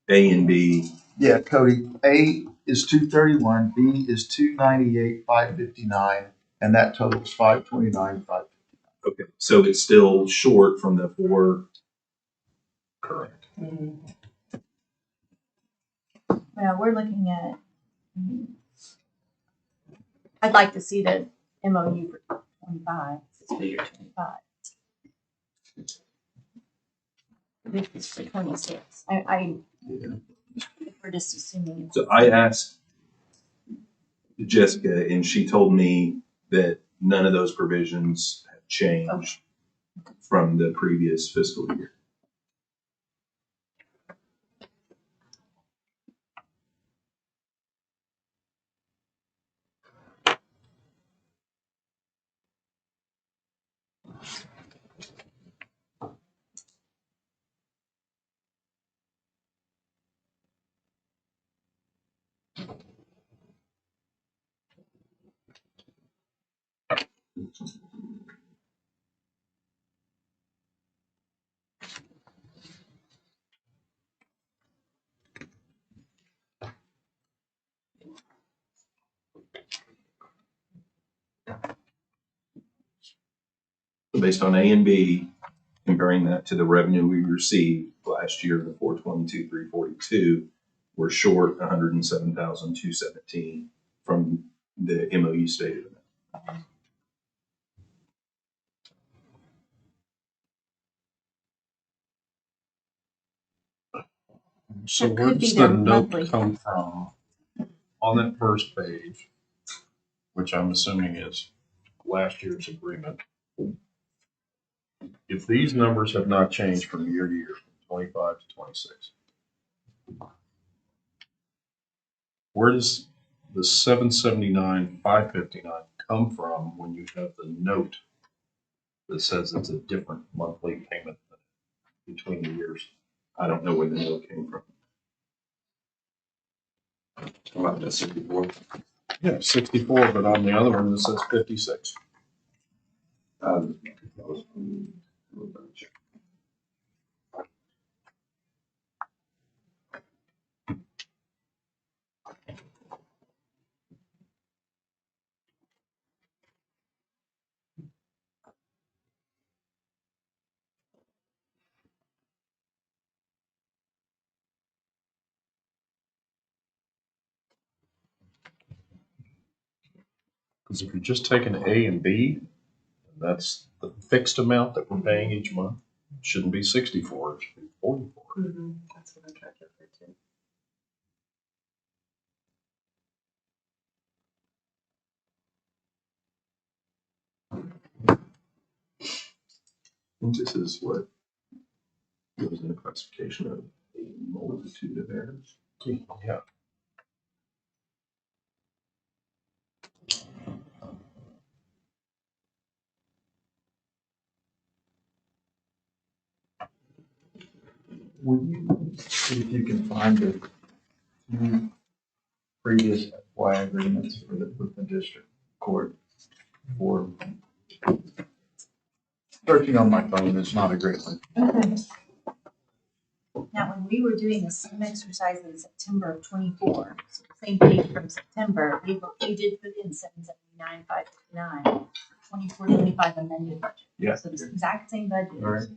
A and B? Yeah, Cody, A is 231, B is 298, 559, and that totals 529, 5. Okay, so it's still short from the 4. Correct. Well, we're looking at, I'd like to see the MOU for 25, fiscal year 25. This is for 26. We're just assuming. So I asked Jessica, and she told me that none of those provisions have changed from the previous fiscal year. So based on A and B, comparing that to the revenue we received last year, the 422, 342, we're short 107,217 from the MOU stated amount. So That where could be does their the note monthly. come from on that first page, which I'm assuming is last year's agreement? If these numbers have not changed from year to year, from 25 to 26, where does the 779, 559 come from when you have the note that says it's a different monthly payment between the years? I don't know where the note came from. About that 64. Yeah, 64, but on the other one it says 56. That was, Because if you're just taking A and B, and that's the fixed amount that we're paying each month, it shouldn't be 64, it should be 44. That's what I'm trying to refer to. And this is what goes in the classification of a multitude of errors. Yeah. Would you see if you can find the two previous FY agreements for with the district court for searching on my phone is not a great one. Now, when we were doing the same exercise in September of 24, so the same page from September, we did put in 779, 559, 24, 25 amended budget. Yeah. So it's the exact same budget. Right.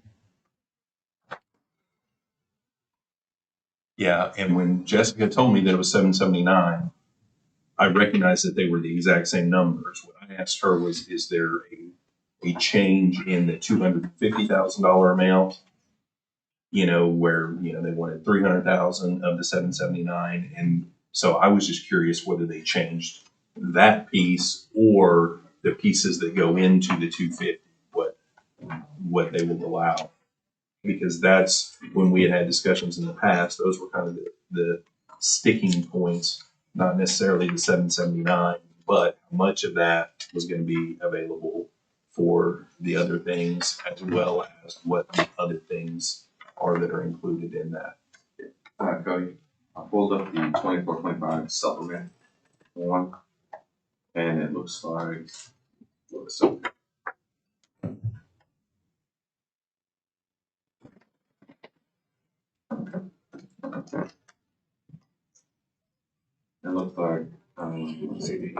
Yeah, and when Jessica told me that it was 779, I recognized that they were the exact same numbers. What I asked her was, is there a change in the $250,000 amount? You know, where, you know, they wanted 300,000 of the 779. And so I was just curious whether they changed that piece or the pieces that go into the 250, what they will allow. Because that's when we had discussions in the past, those were kind of the sticking points, not necessarily the 779, but how much of that was going to be available for the other things, as well as what the other things are that are included in that. Cody, I pulled up the 24-25 supplement one, and it looks like, so it looks like, let's see,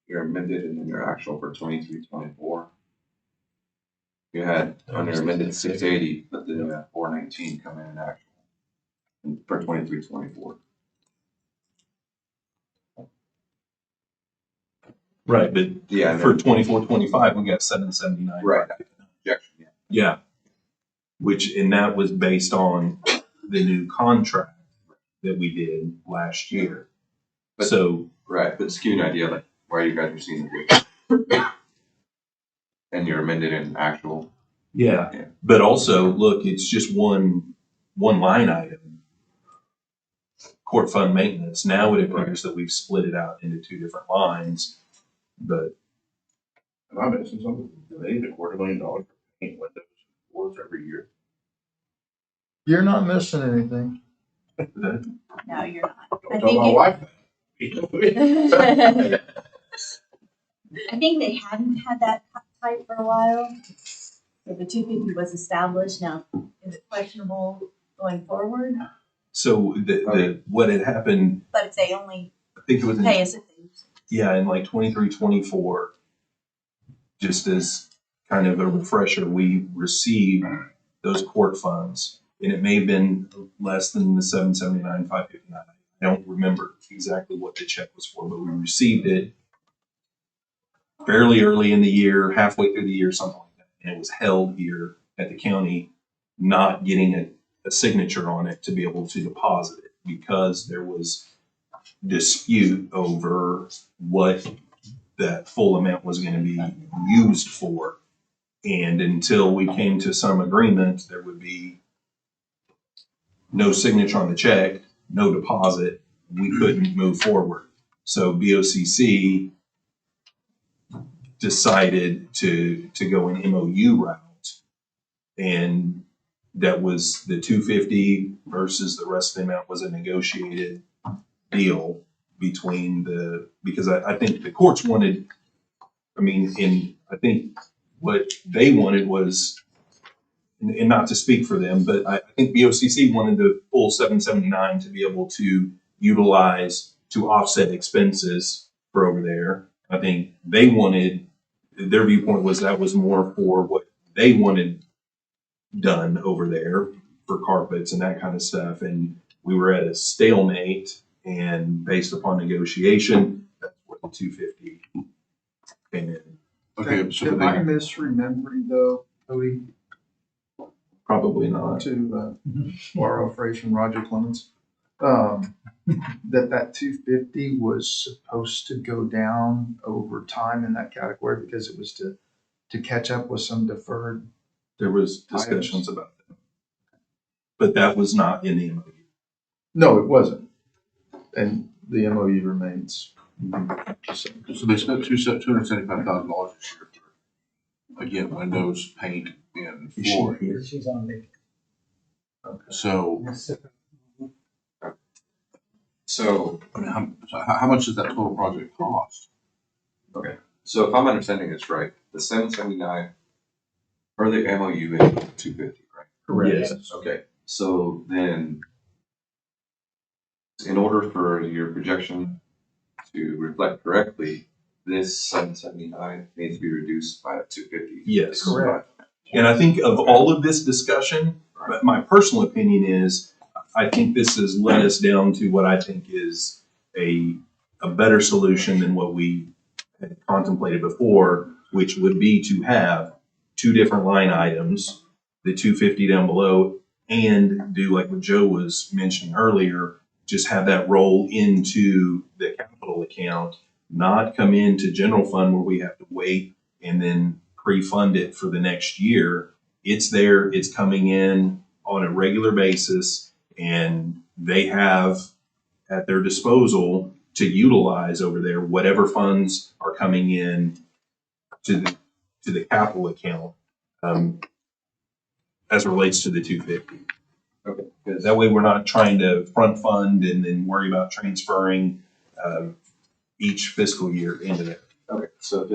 your amended and then your actual for 23-24. You had on your amended 680, but then you had 419 come in actual for 23-24. Right, but Yeah, and for then 24-25, we got 779. Right. projection, yeah. Yeah. And that was based on the new contract that we did last year. But- So, Right, but just give you an idea like where you guys are seeing the and your amended and actual. yeah, Yeah. but also, look, it's just one line item. Court fund maintenance. Now it appears that we've split it out into two different lines, but Am I missing something? Do they need $250,000 for paint windows and doors every year? You're not missing anything. No, you're not. Don't I tell think my it- wife. I think they hadn't had that type for a while. So the 250 was established. Now, is it questionable going forward? so what had happened, But if they only I think it was in pay us if they use it. yeah, in like 23-24, just as kind of a refresher, we received those court funds, and it may have been less than the 779,559. I don't remember exactly what the check was for, but we received it fairly early in the year, halfway through the year, something like that, and it was held here at the county, not getting a signature on it to be able to deposit it because there was dispute over what that full amount was going to be used for. And until we came to some agreement, there would be no signature on the check, no deposit, we couldn't move forward. So BOCC decided to go an MOU route. And that was the 250 versus the rest of the amount was a negotiated deal between because I think the courts wanted, I think what they wanted was, and not to speak for them, but I think BOCC wanted the full 779 to be able to utilize to offset expenses for over there. I think they wanted, their viewpoint was that was more for what they wanted done over there for carpets and that kind of stuff. And we were at a stalemate, and based upon negotiation, that's where the 250 came in. Okay, so Am I misremembering though, Cody, Probably not. to borrow a phrase from Roger Clemens? That 250 was supposed to go down over time in that category because it was to catch up with some deferred. There was discussions about that. But that was not in the MOU. No, it wasn't. And the MOU remains the same. So they spent $275,000 this year for, again, windows, paint, and Is she flooring. here? She's on vacation. So, So, I mean, how much does that total project cost? so if I'm understanding this right, the 779 per the MOU is 250, right? Correct. Yes. Okay, so then in order for your projection to reflect correctly, this 779 needs to be reduced by 250. Yes. Correct. And I think of all of this discussion, my personal opinion is, I think this has led us down to what I think is a better solution than what we had contemplated before, which would be to have two different line items, the 250 down below, and do like what Joe was mentioning earlier, just have that roll into the capital account, not come into general fund where we have to wait and then pre-fund it for the next year. It's there, it's coming in on a regular basis, and they have at their disposal to utilize over there whatever funds are coming in to to the capital account, as it relates to the 250. Okay, good. That way we're not trying to front fund and then worry about transferring, each fiscal year into there. Okay, so if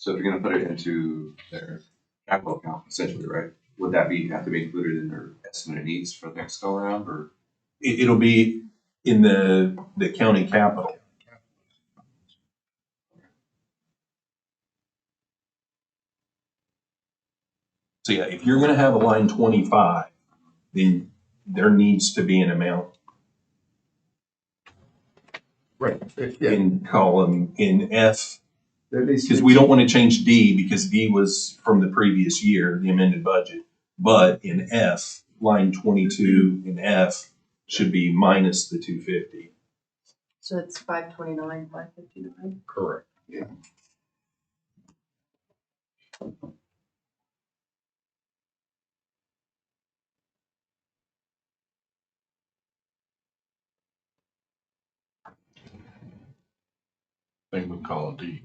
you're gonna put it into their capital account essentially, right? Would that have to be included in their estimated needs for the next go around, or? It'll be in the county capital. So yeah, if you're gonna have a line 25, then there needs to be an amount Right. Yeah. in column, in F, There needs to because be- we don't want to change D, because D was from the previous year, the amended budget. But in F, line 22 in F should be minus the 250. So it's 529, 559. Correct. Same with column D.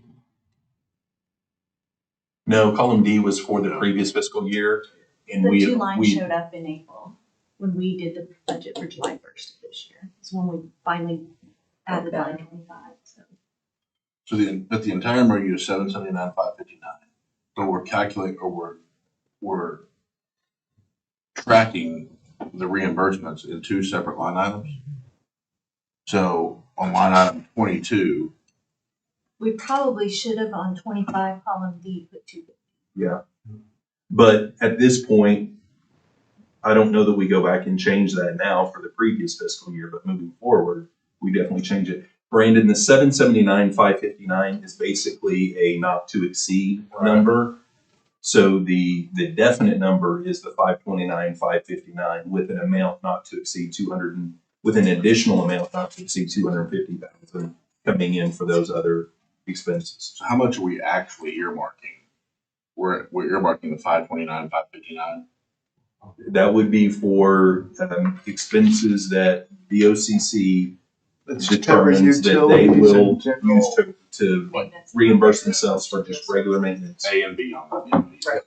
No, column D was for the previous fiscal year, and The two lines we showed up in April when we did the budget for July 1st of this year. It's when we finally added Okay. line 25, so. So but the entire number is 779, 559. So we're calculating, or we're tracking the reimbursements in two separate line items. So on line item 22, We probably should have on 25 column D put 250. yeah. But at this point, I don't know that we go back and change that now for the previous fiscal year, but moving forward, we definitely change it. Brandon, the 779, 559 is basically a not to exceed number. So the definite number is the 529, 559 with an amount not to exceed 200 with an additional amount not to exceed 250,000 coming in for those other expenses. so how much are we actually earmarking? We're earmarking the 529, 559. That would be for expenses that BOCC It's determines that they utilities will and general- use to reimburse themselves for just regular maintenance. A and B on that.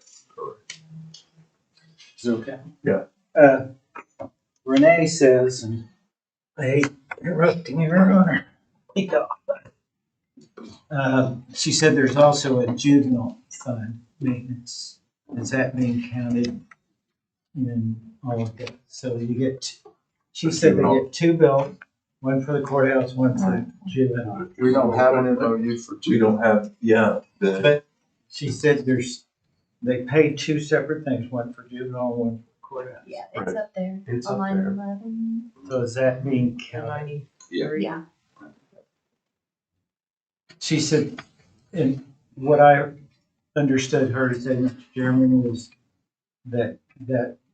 Is it okay? Yeah. Renee says, and I hate interrupting your honor. She said there's also a juvenile fund maintenance. Is that being counted in all of that? So you get, she said they get two bills, one for the courthouse, one for juvenile. We don't have an MOU for We don't have, the, But she said they pay two separate things, one for juvenile, one for courthouse. Yeah, it's up there It's on up line there. 11. So is that being counted? Yeah. She said, and what I understood her to say, Mr. Chairman, was that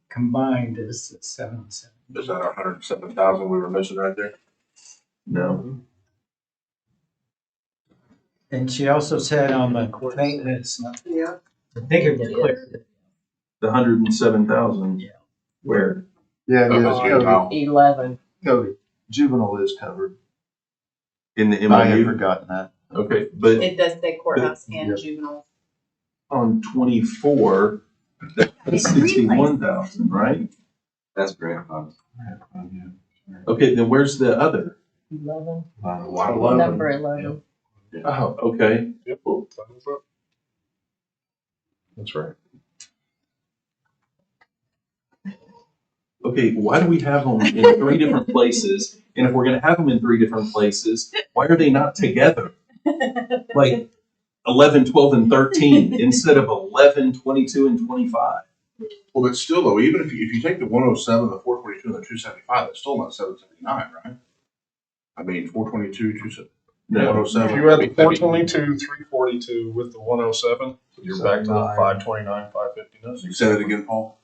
combined is 770. Is that our 107,000 we were missing right there? no, And she also said on the maintenance, Yeah. I think it was clear. the 107,000. Yeah. Where? Yeah, it is Because covered. 11. Covered. Juvenile is covered. In the I had MOU? forgotten that. Okay, but It does say courthouse Yep. and juvenile. on 24, that's It's 61,000, right? That's grant funds. Okay, then where's the other? 11. Line Number 11. Oh, okay. Yep. That's right. Okay, why do we have them in three different places? And if we're gonna have them in three different places, why are they not together? Like 11, 12, and 13 instead of 11, 22, and 25? Well, but still though, even if you take the 107, the 422, and the 275, that's still not 779, right? I mean, 422, 270. No, 107. If you add the 422, 342 with the 107, you're back to the 529, 559. Say that again, Paul.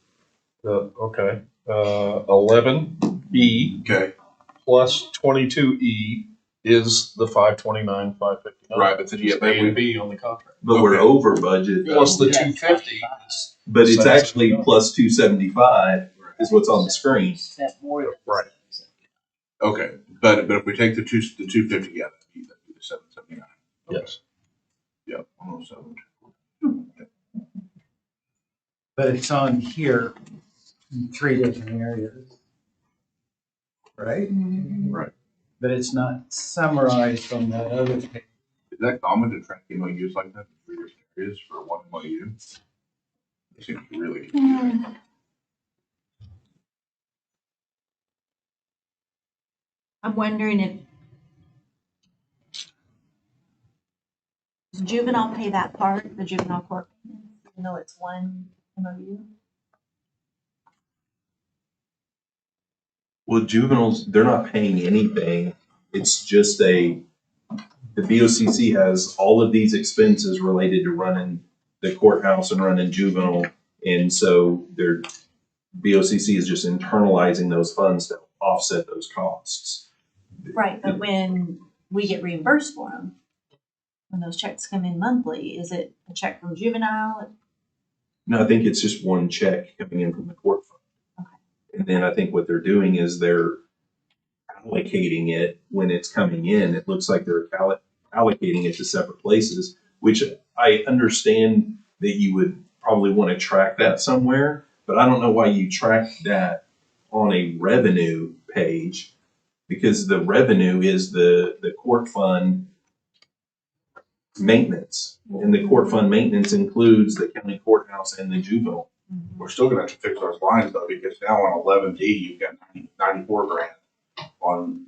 Okay, 11B Okay. plus 22E is the 529, 559. Right, but then you have A and B on the contract. but we're Okay. over budget. though. Plus the 250 is, But it's actually plus 275 is what's on the screen. That more. Right. Okay, but if we take the 250, yeah, that'd be the 779. yes. Yep, 107. but it's on here in 3 different areas. Right? Right. But it's not summarized on that other page. Is that common to track MOUs like that in 3 different areas for one MOU? It seems really confusing. I'm wondering if does juvenile pay that part, the juvenile court, even though it's one MOU? Well, juveniles, they're not paying anything. It's just the BOCC has all of these expenses related to running the courthouse and running juvenile. And so their BOCC is just internalizing those funds to offset those costs. Right, but when we get reimbursed for them, when those checks come in monthly, is it a check from juvenile? No, I think it's just one check coming in from the court fund. Okay. And then I think what they're doing is they're allocating it when it's coming in. It looks like they're allocating it to separate places, which I understand that you would probably want to track that somewhere, but I don't know why you track that on a revenue page, because the revenue is the court fund maintenance. And the court fund maintenance includes the county courthouse and the juvenile. We're still gonna have to fix those lines though, because now on 11D, you've got 94 grand. On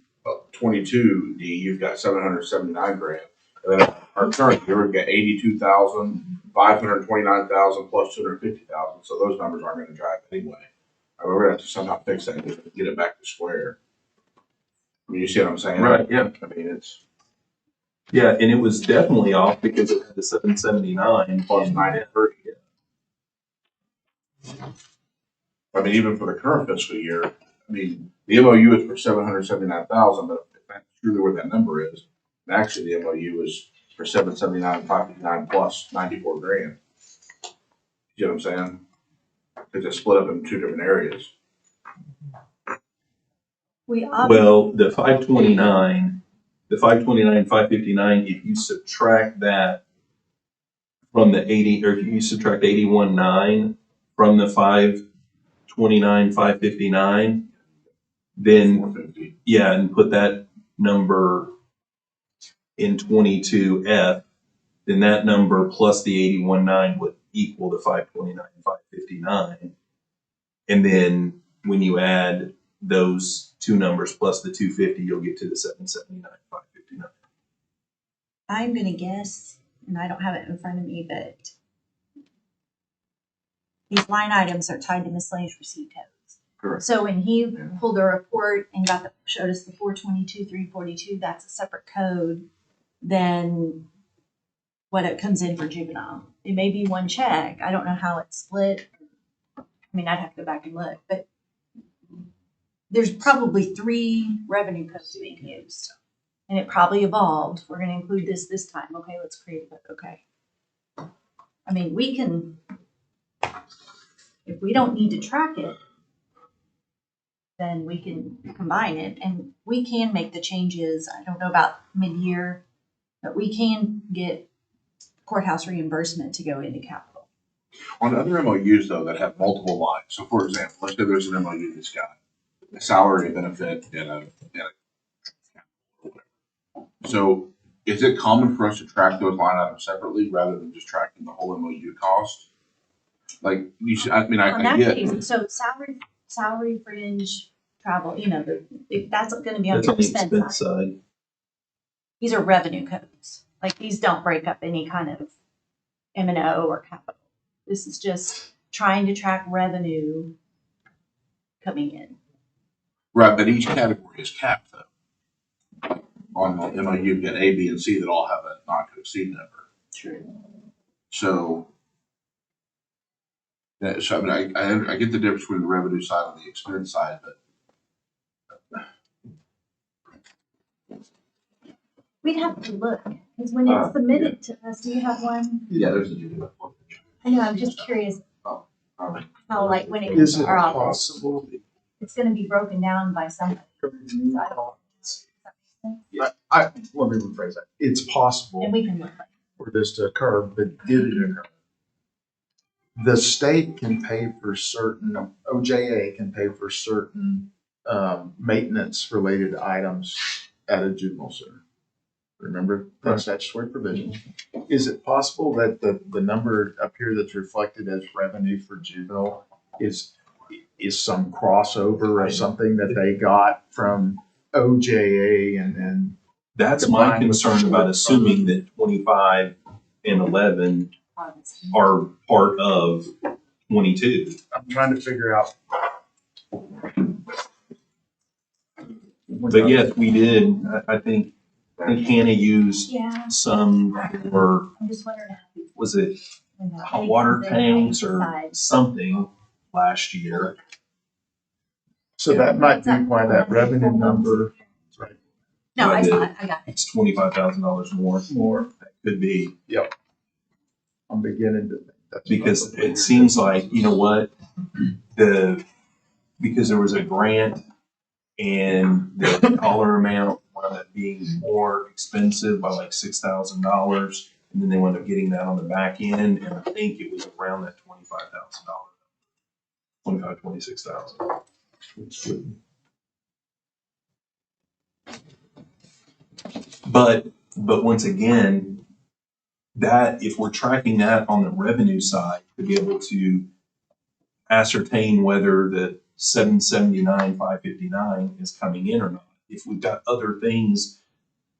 22D, you've got 779 grand. And then our current year, we've got 82,000, 529,000 plus 250,000. So those numbers aren't gonna drive anyway. I mean, we're gonna have to somehow fix that and get it back to square. I mean, you see what I'm saying? Right, yeah. I mean, it's Yeah, and it was definitely off because it had the 779 plus and 90/30. I mean, even for the current fiscal year, I mean, the MOU is for 779,000, but if that's truly where that number is, and actually the MOU is for 779, 559 plus 94 grand. You know what I'm saying? Because it's split up in 2 different areas. We well, the 529, 559, if you subtract that from the 80, or if you subtract 81.9 from the 529, 559, then 450. yeah, and put that number in 22F, then that number plus the 81.9 would equal the 529, 559. And then when you add those two numbers plus the 250, you'll get to the 779, 559. I'm gonna guess, and I don't have it in front of me, but these line items are tied to miscellaneous receipt codes. Correct. So when he pulled a report and showed us the 422, 342, that's a separate code than what it comes in for juvenile. It may be one check. I don't know how it's split. I mean, I'd have to go back and look, but there's probably 3 revenue codes being used. And it probably evolved. We're gonna include this time. Okay, let's create it. Okay. I mean, we can, if we don't need to track it, then we can combine it and we can make the changes. I don't know about mid-year, but we can get courthouse reimbursement to go into capital. On other MOUs though that have multiple lines, so for example, let's say there's an MOU that's got a salary, a benefit, and a so is it common for us to track those line items separately rather than just tracking the whole MOU cost? Like you should, I mean, On I that get, case, so salary, fringe, travel, if that's gonna be on That's the on the expense expense side. side. These are revenue codes. Like these don't break up any kind of M&O or capital. This is just trying to track revenue coming in. right, but each category is capped though. On the MOU, you've got A, B, and C that all have a not to exceed number. True. So, I mean, I get the difference between the revenue side and the expense side, but We'd have to look, because when it's submitted to us, do you have one? Yeah, there's a juvenile. I know, I'm just curious how, like, when it Is comes to it our office, possible? it's gonna be broken down by somebody. Let me rephrase that. It's possible And we can look. for this to occur, but did it occur? the state can pay for certain, OJA can pay for certain, maintenance related items at a juvenile center. Remember, that's statutory provision. Is it possible that the number up here that's reflected as revenue for juvenile is some crossover or something that they got from OJA and That's my Combined with concern about assuming that 25 and 11 are part of 22. I'm trying to figure out. But yes, we did. I think Hannah used Yeah, some for, I'm just wondering how people. was it hot water tanks or something last year? So that might be why that revenue number. No, I Right. saw it, I got it. It's $25,000 more. That could be. I'm beginning to think that's. Because probably it seems like, you know what, because there was a grant and the dollar amount wound up being more expensive by like $6,000. And then they wound up getting that on the back end, and I think it was around that $25,000. 25, 26,000. But once again, that if we're tracking that on the revenue side to be able to ascertain whether the 779, 559 is coming in or not. If we've got other things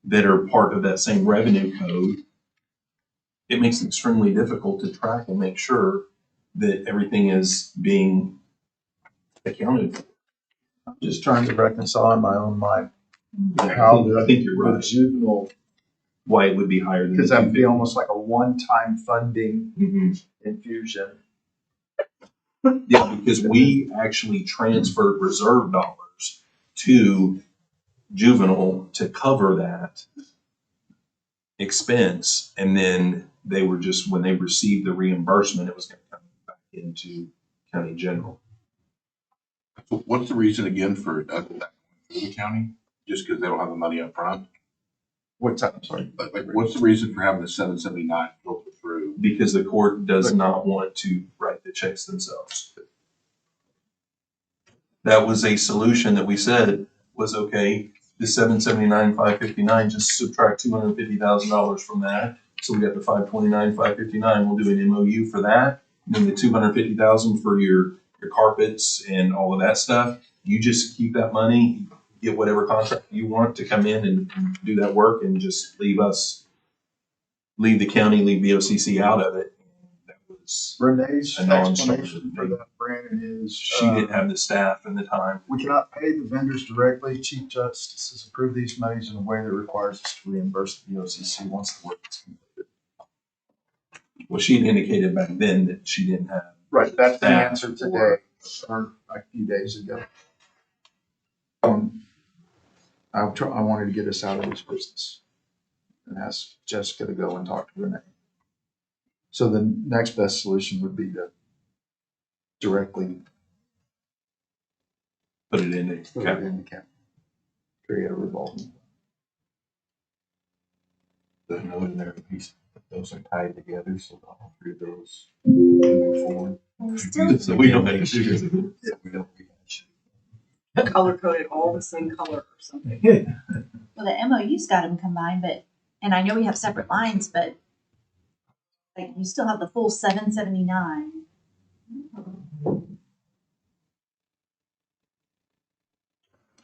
that are part of that same revenue code, it makes it extremely difficult to track and make sure that everything is being accounted for. I'm just trying to reconcile in my own mind I how think you're the right. juvenile, Why it would be higher than because the that would be 250. almost like a one-time funding Mhm. infusion. Yeah, because we actually transferred reserve dollars to juvenile to cover that expense. And then they were just, when they received the reimbursement, it was going to come back into county general. So what's the reason again for the county? Just because they don't have the money up front? What's that? I'm sorry. Like, what's the reason for having the 779 filter through? Because the court does not want to write the checks themselves. That was a solution that we said was okay. The 779, 559, just subtract $250,000 from that. So we got the 529, 559. We'll do an MOU for that. And then the 250,000 for your carpets and all of that stuff. You just keep that money, get whatever contract you want to come in and do that work, and just leave the county, leave BOCC out of it. That was, Renee's A non-starter. explanation for that, Brandon, is. she didn't have the staff and the time. We cannot pay the vendors directly. Chief Justice has approved these monies in a way that requires us to reimburse the BOCC once the work is completed. Well, she had indicated back then that she didn't have. Right, that's the Staff answer today, or- or a few days ago. I wanted to get us out of this business and ask Jessica to go and talk to Renee. So the next best solution would be to directly Put it in the put it in the account, create a revolving. The note in there, those are tied together, so all three of those moving forward. We still, So we don't make sure. Yeah, we don't rehash. Color coded all the same color or something. well, the MOU's got them combined, but, and I know we have separate lines, but like, you still have the full 779.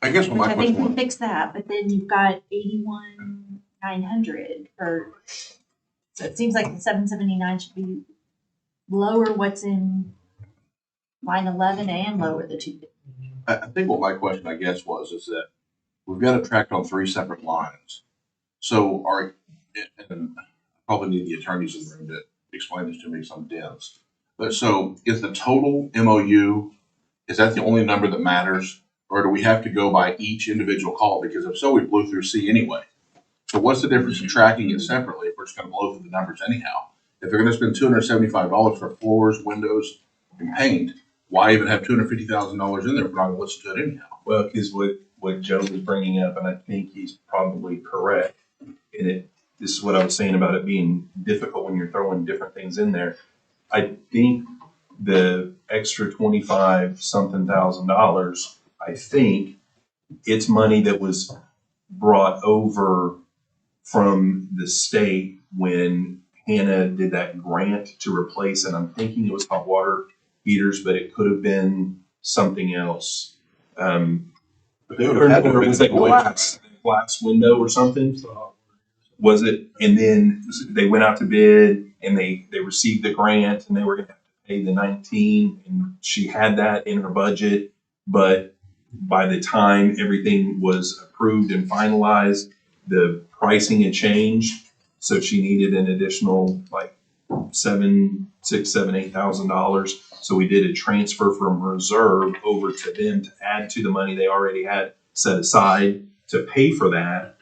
I guess Which my I think question we was, fixed that, but then you've got 81,900 for, so it seems like the 779 should be lower what's in line 11 and lower the 250. I think what my question, I guess, is that we've got it tracked on three separate lines. So and I probably need the attorneys in the room to explain this to me, some dense. But so is the total MOU, is that the only number that matters? Or do we have to go by each individual call? Because if so, we blew through C anyway. So what's the difference in tracking it separately if we're just gonna blow through the numbers anyhow? If they're gonna spend $275 for floors, windows, and paint, why even have $250,000 in there if we're not gonna listen to it anyhow? Well, because what Joe was bringing up, and I think he's probably correct, this is what I was saying about it being difficult when you're throwing different things in there. I think the extra 25 something $1,000, I think it's money that was brought over from the state when Hannah did that grant to replace, and I'm thinking it was hot water heaters, but it could have been something else. But they would have had to Or have was been that glass window or something? Was it? And then they went out to bid and they received the grant and they were gonna have to pay the 19, and she had that in her budget. But by the time everything was approved and finalized, the pricing had changed. So she needed an additional like $8,000. So we did a transfer from reserve over to them to add to the money they already had set aside to pay for that.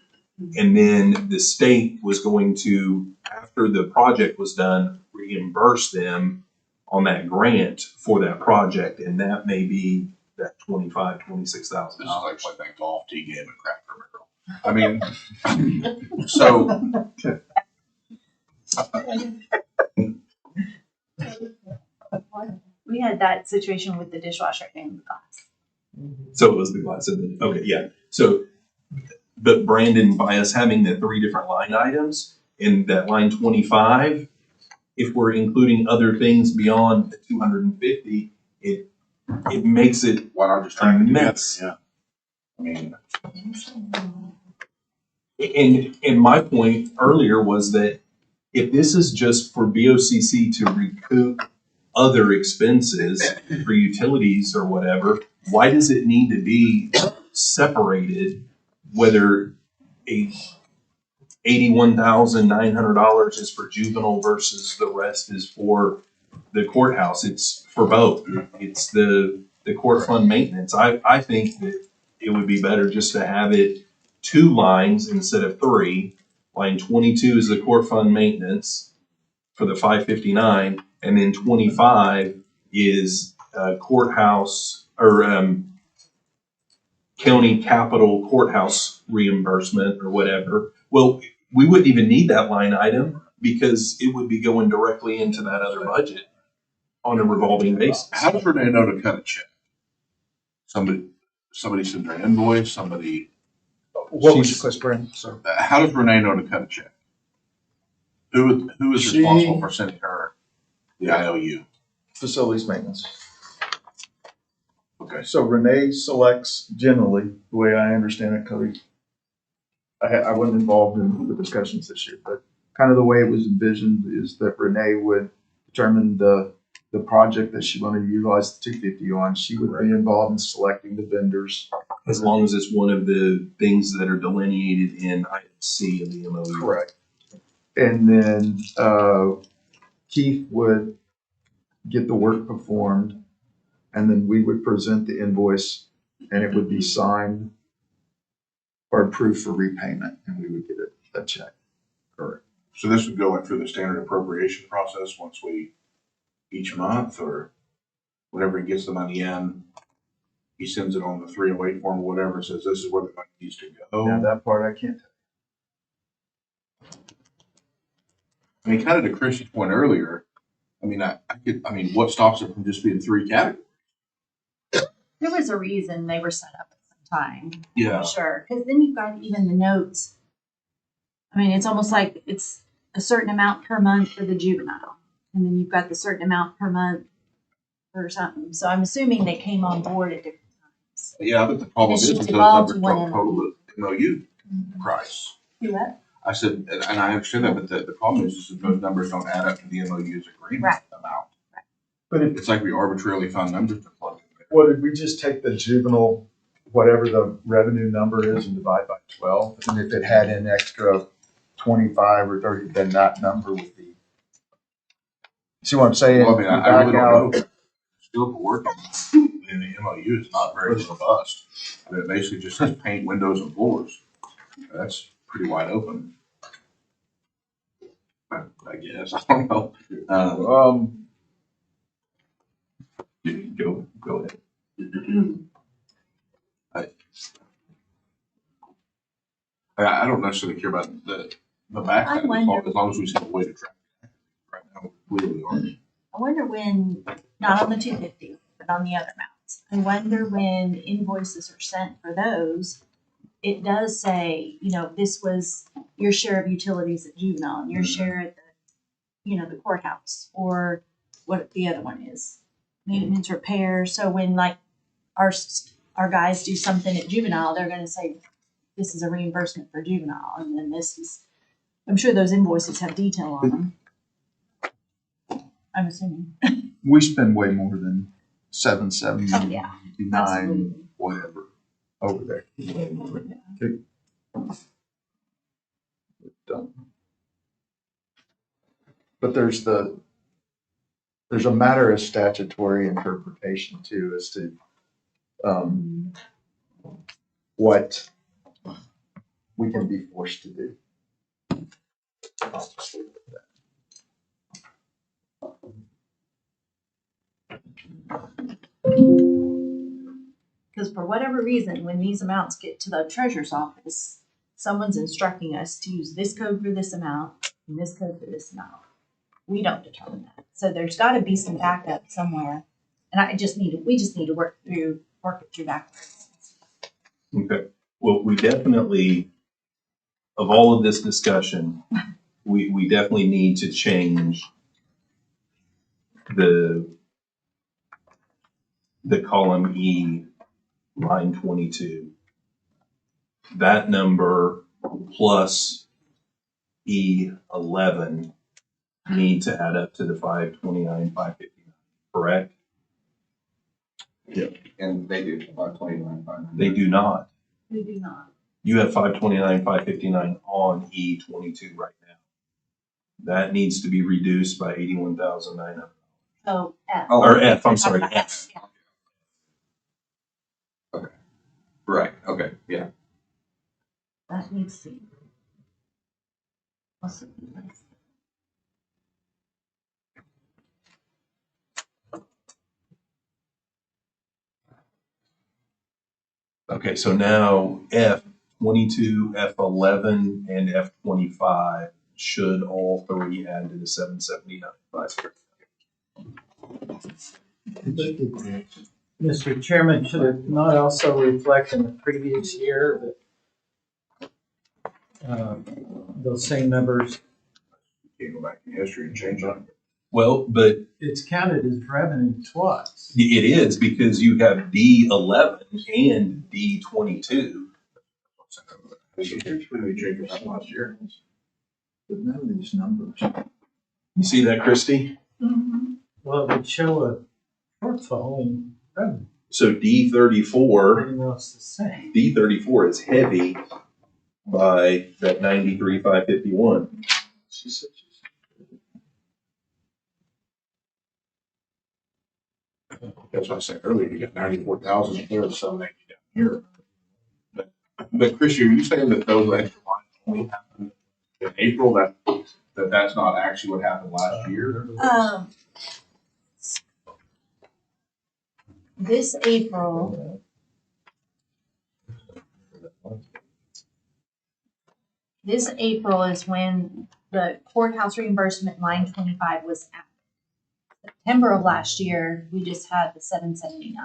And then the state was going to, after the project was done, reimburse them on that grant for that project. And that may be that $26,000. This is like playing that golf tee game at Cracker Barrel. I mean, so We had that situation with the dishwasher and the glass. So it was the glass. And then, okay, yeah. So, but Brandon, by us having the 3 different line items in that line 25, if we're including other things beyond the 250, it makes it why not just a try to do that? mess. Yeah. I mean, And my point earlier was that if this is just for BOCC to recoup other expenses for utilities or whatever, why does it need to be separated? Whether $81,900 is for juvenile versus the rest is for the courthouse. It's for both. It's the court fund maintenance. I think that it would be better just to have it 2 lines instead of 3. Line 22 is the court fund maintenance for the 559, and then 25 is courthouse or county capital courthouse reimbursement or whatever. Well, we wouldn't even need that line item because it would be going directly into that other budget on a revolving basis. how does Renee know to cut a check? Somebody sends her an invoice, somebody, What was your question, Brandon? Sorry. how does Renee know to cut a check? Who is She- responsible for sending her the IOU? Facilities maintenance. Okay. So Renee selects generally, the way I understand it, Cody. I wasn't involved in the discussions this year, but kind of the way it was envisioned is that Renee would determine the project that she wanted to utilize the 250 on. She would be involved in selecting the vendors. As long as it's one of the things that are delineated in item C of the MOU. Correct. And then Keith would get the work performed, and then we would present the invoice, and it would be signed or approved for repayment, and we would get a check. Correct. So this would go through the standard appropriation process once each month, or whenever he gets the money in, he sends it on the 308 form or whatever, says this is where the money needs to Now, go. that part I can't tell. I mean, kind of to Chris's point earlier, I mean, what stops it from just being 3 categories? There was a reason they were set up at some time. Yeah. For sure, because then you've got even the notes. I mean, it's almost like it's a certain amount per month for the juvenile, and then you've got the certain amount per month for something. So I'm assuming they came on board at different times. Yeah, but the problem And is she's those evolved numbers one don't total the MOU price. Do what? I said, and I understand that, but the problem is that those numbers don't add up to the MOU's agreement Right. amount. But if, It's like we arbitrarily found numbers to plug in there. what, did we just take the juvenile, whatever the revenue number is, and divide by 12? And if it had an extra 25 or 30, then that number would be. See what I'm saying? Well, I mean, I Back really out. don't know. Still working in the MOU is not very robust. I mean, it basically just says paint windows and floors. That's pretty wide open. I guess, I don't know. Go ahead. I don't necessarily care about the back I end, wonder- as long as we have a way to track it. Right now, we really are. I wonder when, not on the 250, but on the other amounts. I wonder when invoices are sent for those, it does say, you know, this was your share of utilities at juvenile and your share at the, you know, the courthouse, or what the other one is, maintenance repair. So when like our guys do something at juvenile, they're gonna say, this is a reimbursement for juvenile, and then this is, I'm sure those invoices have detail on them. I'm assuming. We spend way more than 779, Oh, yeah, absolutely. whatever, over there. But there's a matter of statutory interpretation too, as to what we can be forced to do. I'll just leave it at Because for whatever reason, when these amounts get to the treasurer's office, someone's instructing us to use this code for this amount and this code for this amount. We don't determine that. So there's gotta be some backup somewhere. And we just need to work it through backwards. Okay, well, we definitely, of all of this discussion, we definitely need to change the column E, line 22. That number plus E11 need to add up to the 529, 559, correct? And they do, 529, 500. They do not. We do not. You have 529, 559 on E22 right now. That needs to be reduced by 81,900. Oh, F. Oh. Or F, I'm sorry, F. Yeah, Right, okay, yeah. that needs to be. Okay, so now F22, F11, and F25 should all three add to the 779. Mr. Chairman, should it not also reflect in the previous year that those same numbers, You can go back in history and change it. Well, but it's counted as revenue twice? it is because you have D11 and D22. We changed it back last year. But none of these numbers. You see that, Christie? Well, it would show a shortfall in revenue. So D34 Even though it's the same. D34 is heavy by that 93,551. That's what I said earlier, you got 94,000 there, 780 down here. But Christian, are you saying that those extra lines only happened in April, that's not actually what happened last year? This April, is when the courthouse reimbursement line 25 was out. September of last year, we just had the 779.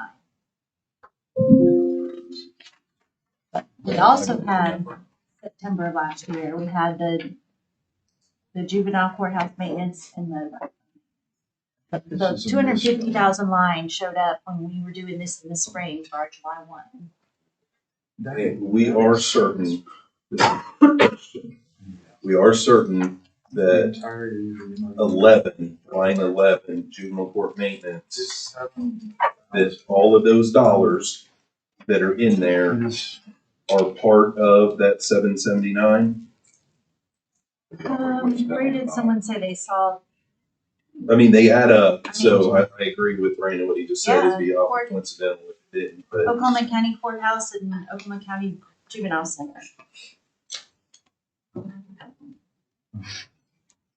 We also had September of last year, we had the juvenile courthouse maintenance and the 250,000 line showed up when we were doing this in the spring for our July 1. And we are certain that 11, line 11, juvenile court maintenance, that all of those dollars that are in there are part of that 779. Where did someone say they saw? I mean, they add up, so I agree with Raina, what he just said, it'd be Yeah, awful coincidental if it didn't, but. Oklahoma County Courthouse and Oklahoma County Juvenile Center.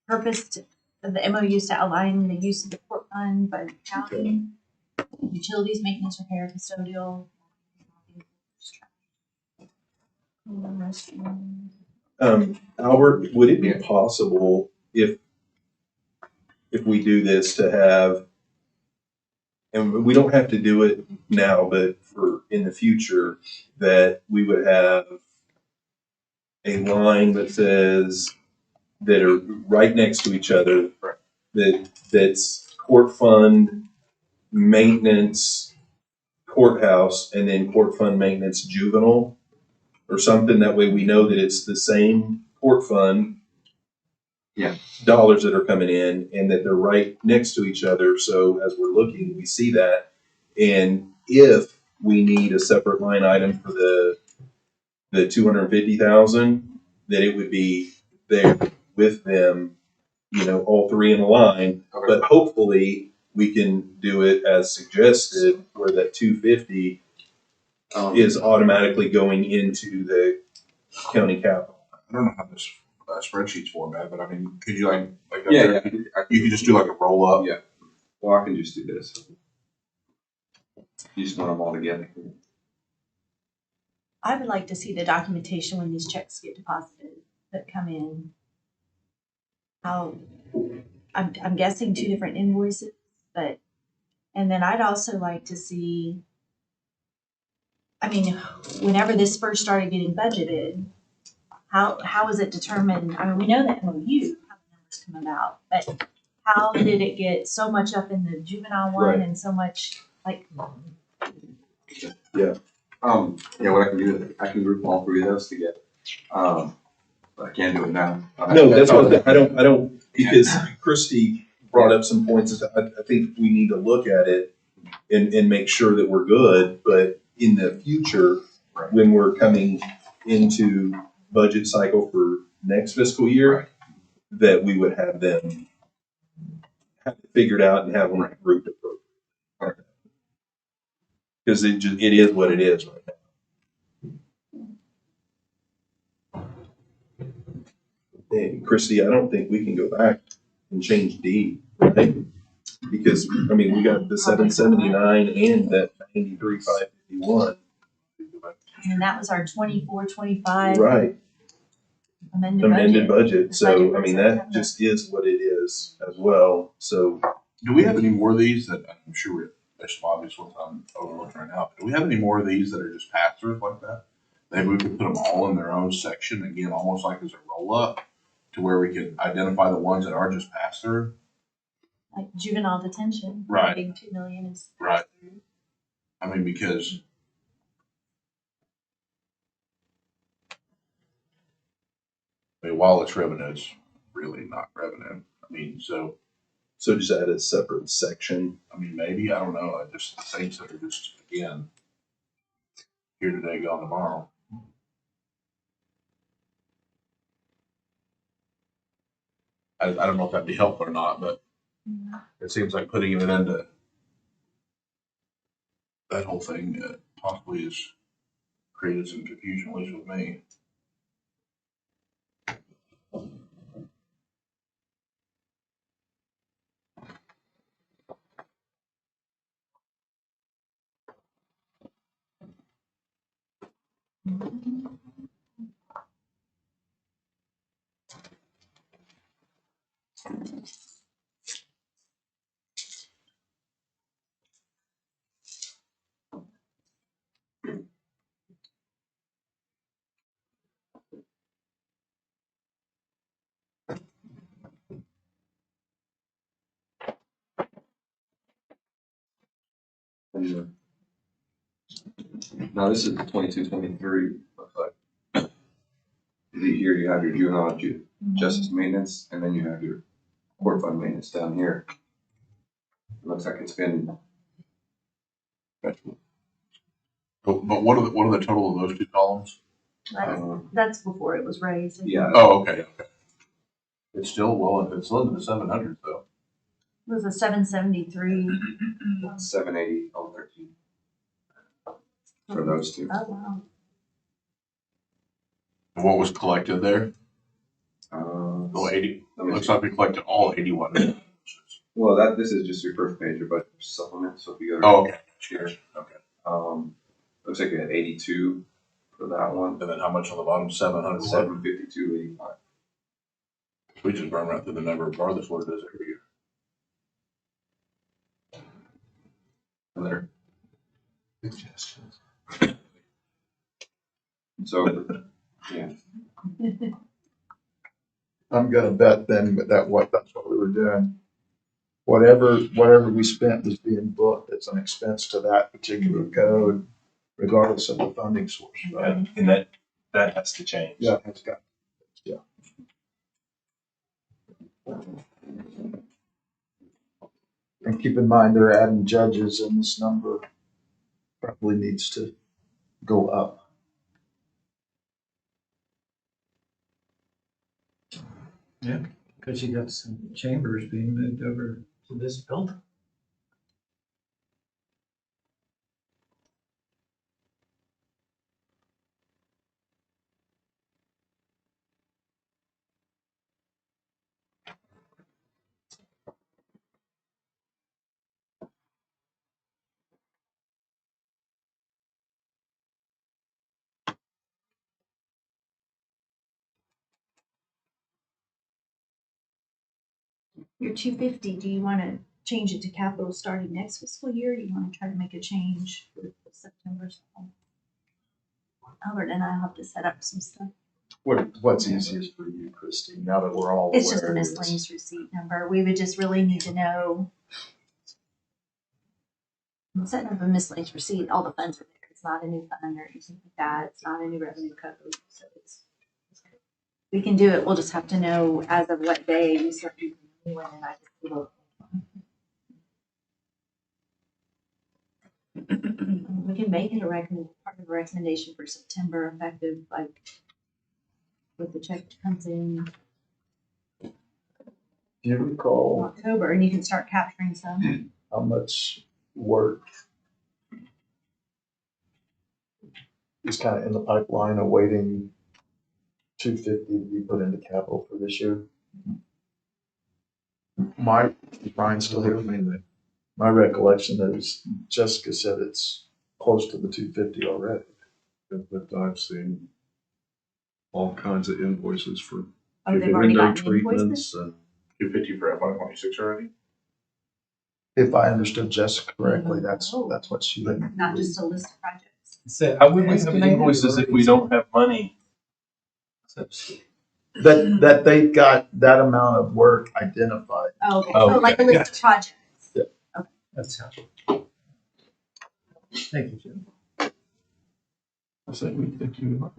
Purpose of the MOU is to outline the use of the court fund by the county, utilities, maintenance, repair, custodial. Albert, would it be possible if if we do this to have, and we don't have to do it now, but for in the future, that we would have a line that says, that are right next to each other, that's court fund, maintenance, courthouse, and then court fund, maintenance, juvenile, or something. That way we know that it's the same court fund. Yeah. Dollars that are coming in, and that they're right next to each other. So as we're looking, we see that. And if we need a separate line item for the 250,000, that it would be there with them, you know, all three in a line. Okay. But hopefully we can do it as suggested, where that 250 is automatically going into the county capital. I don't know how this spreadsheet's formatted, but I mean, could you like up Yeah, there, you could just do like a roll up? Yeah. Well, I can just do this. You just want them all together. I would like to see the documentation when these checks get deposited that come in. How, I'm guessing 2 different invoices, but, and then I'd also like to see, I mean, whenever this first started getting budgeted, how was it determined? I mean, we know that MOU, how the numbers come about, but how did it get so much up in the juvenile one Right. and so much, like, Yeah, what I can do is I can group all three of those together. But I can't do it now. No, that's what, I don't, because Christie brought up some points. I think we need to look at it and make sure that we're good, but in the future, when we're coming into budget cycle for next fiscal year, that we would have them have it figured out and have them grouped appropriately. Because it is what it is right now. And Christie, I don't think we can go back and change D, right? Because, I mean, we got the 779 and that 93,551. and that was our 24-25 Right, amended budget. The So, budget I mean, for that September. just is what it is as well. So, Do we have any more of these that, I'm sure there's some obvious ones I'm overlooking right now, but do we have any more of these that are just pass-throughs like that? Maybe we could put them all in their own section, again, almost like as a roll-up, to where we could identify the ones that are just pass-through. like juvenile detention. Right. Big 2 million is. Right. I mean, because I mean, while it's revenue, it's really not revenue. I mean, so, just add a separate section. I mean, maybe, I don't know, I just, things that are just, again, here today, gone tomorrow. I don't know if that'd be helpful or not, but it seems like putting it into that whole thing possibly has created some confusion, at least with me. Now, this is 22-23. Here you have your juvenile justice maintenance, and then you have your court fund maintenance down here. It looks like it's been, But what are the total of those two columns? That's before it was raised. I think. yeah, Oh, okay. It's still, well, it's still into the 700s though. It was a 773. 780, 13 for those two. Oh, wow. And what was collected there? Uh, 80. let me Looks see. like we collected all 81. Well, this is just your first page, your budget supplement, so if you go to. Oh, okay. Sure. Okay. Looks like you had 82 for that one, And then how much on the bottom? 700. 752.85. We just burn right through the number regardless what it is every year. Other suggestions? So, yeah, I'm gonna bet then that's what we were doing. Whatever we spent was being booked as an expense to that particular code, regardless of the funding source, right? And that has to change. Yeah, it's got, yeah. And keep in mind, they're adding judges and this number probably needs to go up. Because you got some chambers being moved over to this building. Your 250, do you want to change it to capital starting next fiscal year? Do you want to try to make a change for September? Albert and I'll have to set up some stuff. What's easiest for you, Christine, now that we're all aware? It's just a of this? miscellaneous receipt number. We would just really need to know. Setting up a miscellaneous receipt, all the funds are there. It's not a new fund or anything like that. It's not a new revenue code. So we can do it. We'll just have to know as of what day we start doing the new one, and I just will. We can make it a part of a recommendation for September, effective like with the check that comes in Do you recall October, and you can start capturing some. how much work is kind of in the pipeline awaiting 250 to be put into capital for this year? Is Brian still here? My recollection is Jessica said it's close to the 250 already. But I've seen all kinds of invoices for Oh, they've already window gotten invoices? treatments and 250 for FY 26 already? If I understood Jessica correctly, that's what she had. Not just a list of projects. So How would we have estimated invoices or if we don't have money? That they've got that amount of work identified. Oh, okay. Oh, So like a okay. list of projects. That's how. Thank you, Jim. I said we think you.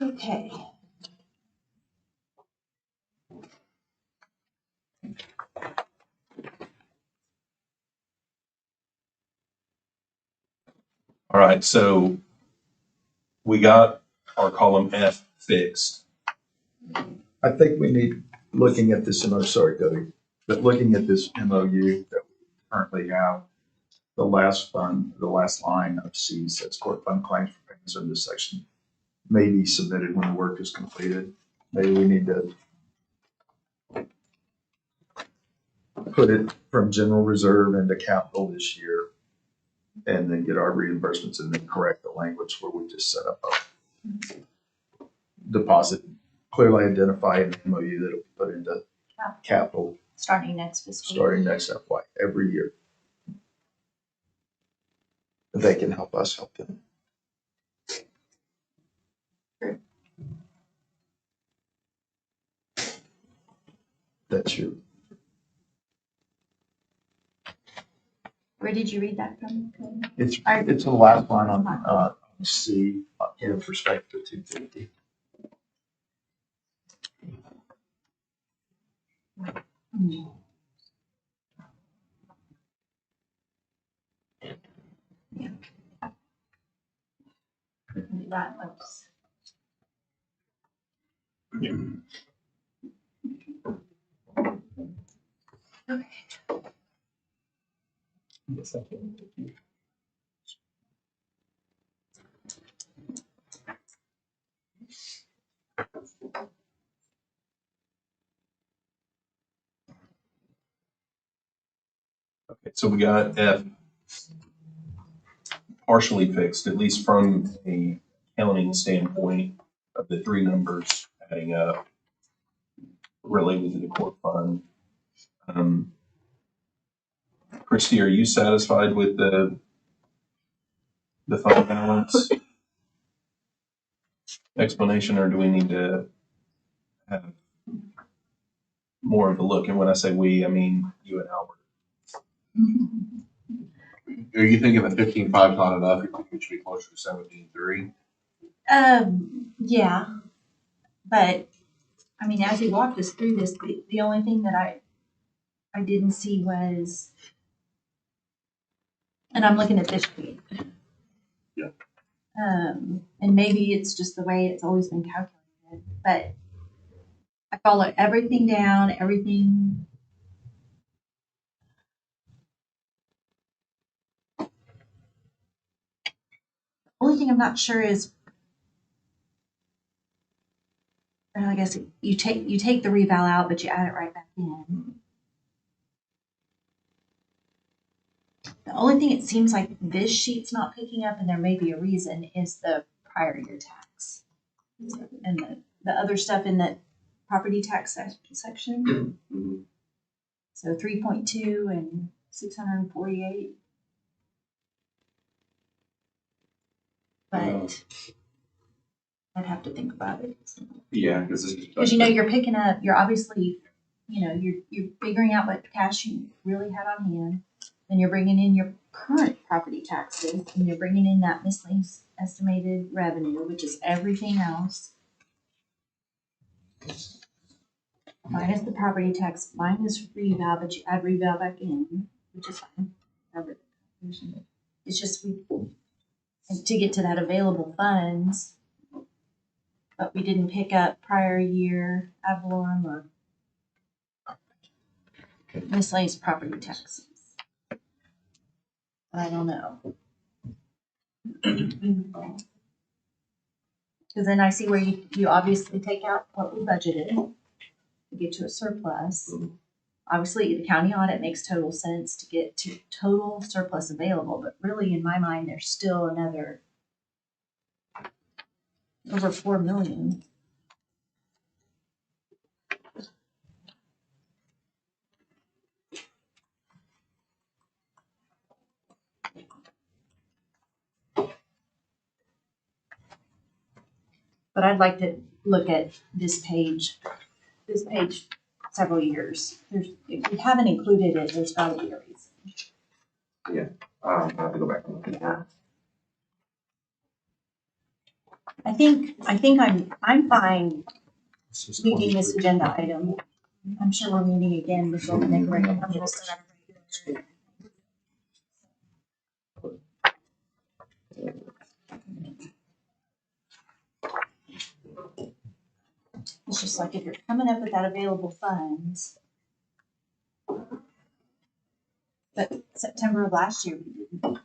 Okay. All right, so we got our column F fixed. I think we need, looking at this sorry, Cody, but looking at this MOU that we currently have, the last line of C says court fund claims for payments in this section may be submitted when the work is completed. Maybe we need to put it from general reserve into capital this year and then get our reimbursements and then correct the language where we just set up a deposit, clearly identify an MOU that'll be put into capital Starting next fiscal year. starting next FY every year. They can help us help them. Sure. That's your, Where did you read that from? it's the last line on C with respect to 250. That looks. Okay. Okay, so we got F partially fixed, at least from a counting standpoint of the three numbers adding up related to the court fund. Christie, are you satisfied with the fund balance explanation, or do we need to have more of a look? And when I say we, I mean you and Albert. Are you thinking the 15.5 is not enough? You think it should be closer to 17.3? Yeah, but, I mean, as he walked us through this, the only thing that I didn't see was, and I'm looking at this sheet. Yeah. And maybe it's just the way it's always been calculated, but I followed everything down, everything. Only thing I'm not sure is, well, I guess you take the reval out, but you add it right back in. The only thing it seems like this sheet's not picking up, and there may be a reason, is the prior year tax. And the other stuff in that property tax section. So 3.2 and 648. But I'd have to think about it. Yeah, because You're picking up, you're obviously, you're figuring out what cash you really had on hand. Then you're bringing in your current property taxes, and you're bringing in that miscellaneous estimated revenue, which is everything else. Minus the property tax, minus reval, but you add reval back in, which is fine. It's just and to get to that available funds, but we didn't pick up prior year ad valorem or miscellaneous property taxes. I don't know. Because then I see where you obviously take out what we budgeted to get to a surplus. Obviously, the county audit makes total sense to get to total surplus available, but really, in my mind, there's still another over 4 million. But I'd like to look at this page several years. If we haven't included it, there's got to be a reason. I have to go back and look at that. I think I'm fine leaving this agenda item. I'm sure we're meeting again before we make a regular. It's just like if you're coming up with that available funds. But September of last year, we didn't.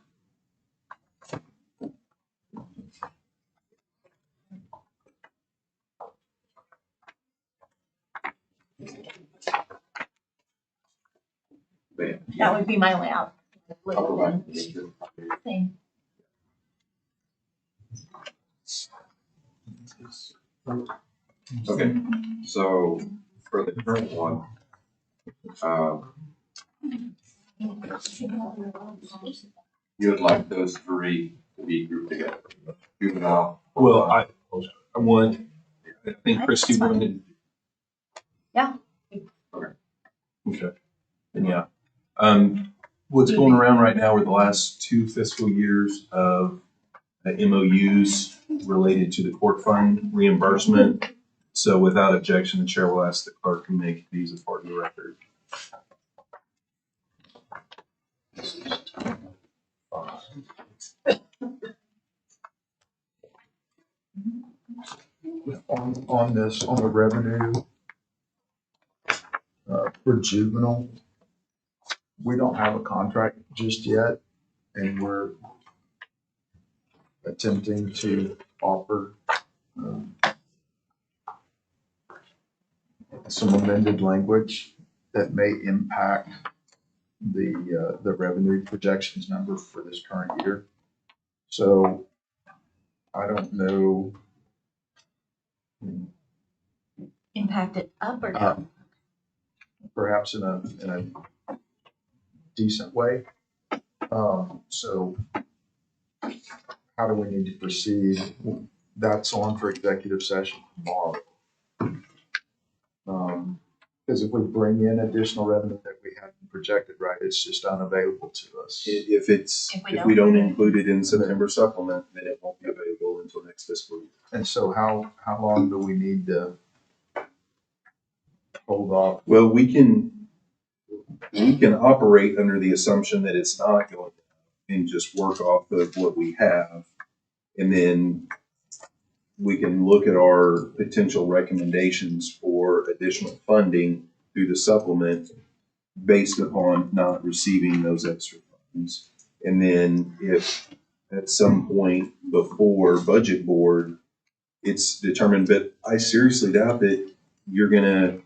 But That would be my only out. I'll go back and get your- Thing. Okay, so for the current one, you would like those three to be grouped together, juvenile. Well, I think Christie wanted. Yeah. Okay. And yeah. What's going around right now are the last 2 fiscal years of MOUs related to the court fund reimbursement. So without objection, the chair will ask the clerk to make these a part of the record. On this, on the revenue, for juvenile, we don't have a contract just yet, and we're attempting to offer some amended language that may impact the revenue projections number for this current year. So I don't know. Impact it up or down? perhaps in a decent way. So how do we need to proceed? That's on for executive session tomorrow. Because if we bring in additional revenue that we haven't projected right, it's just unavailable to us. If we don't include it in September supplement, then it won't be available until next fiscal year. And so how long do we need to hold off? Well, we can operate under the assumption that it's not going to, and just work off of what we have. And then we can look at our potential recommendations for additional funding through the supplement based upon not receiving those extra funds. And then if at some point before budget board, it's determined, but I seriously doubt that you're gonna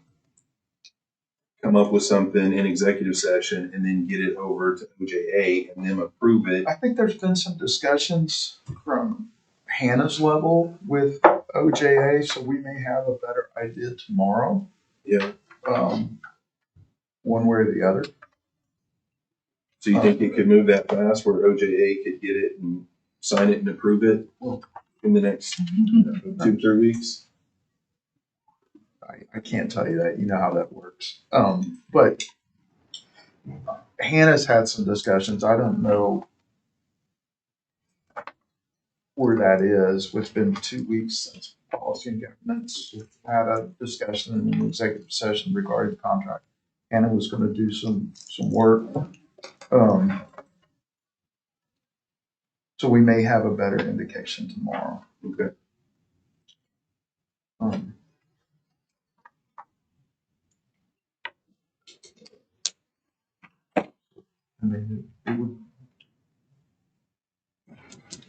come up with something in executive session and then get it over to OJA and them approve it. I think there's been some discussions from Hannah's level with OJA, so we may have a better idea tomorrow. Yeah. One way or the other. So you think it could move that fast where OJA could get it and sign it and approve it in the next 2-3 weeks? I can't tell you that. You know how that works. But Hannah's had some discussions. I don't know where that is. It's been 2 weeks since policy and governance had a discussion in an executive session regarding the contract. Hannah was going to do some work. So we may have a better indication tomorrow. Okay. I mean,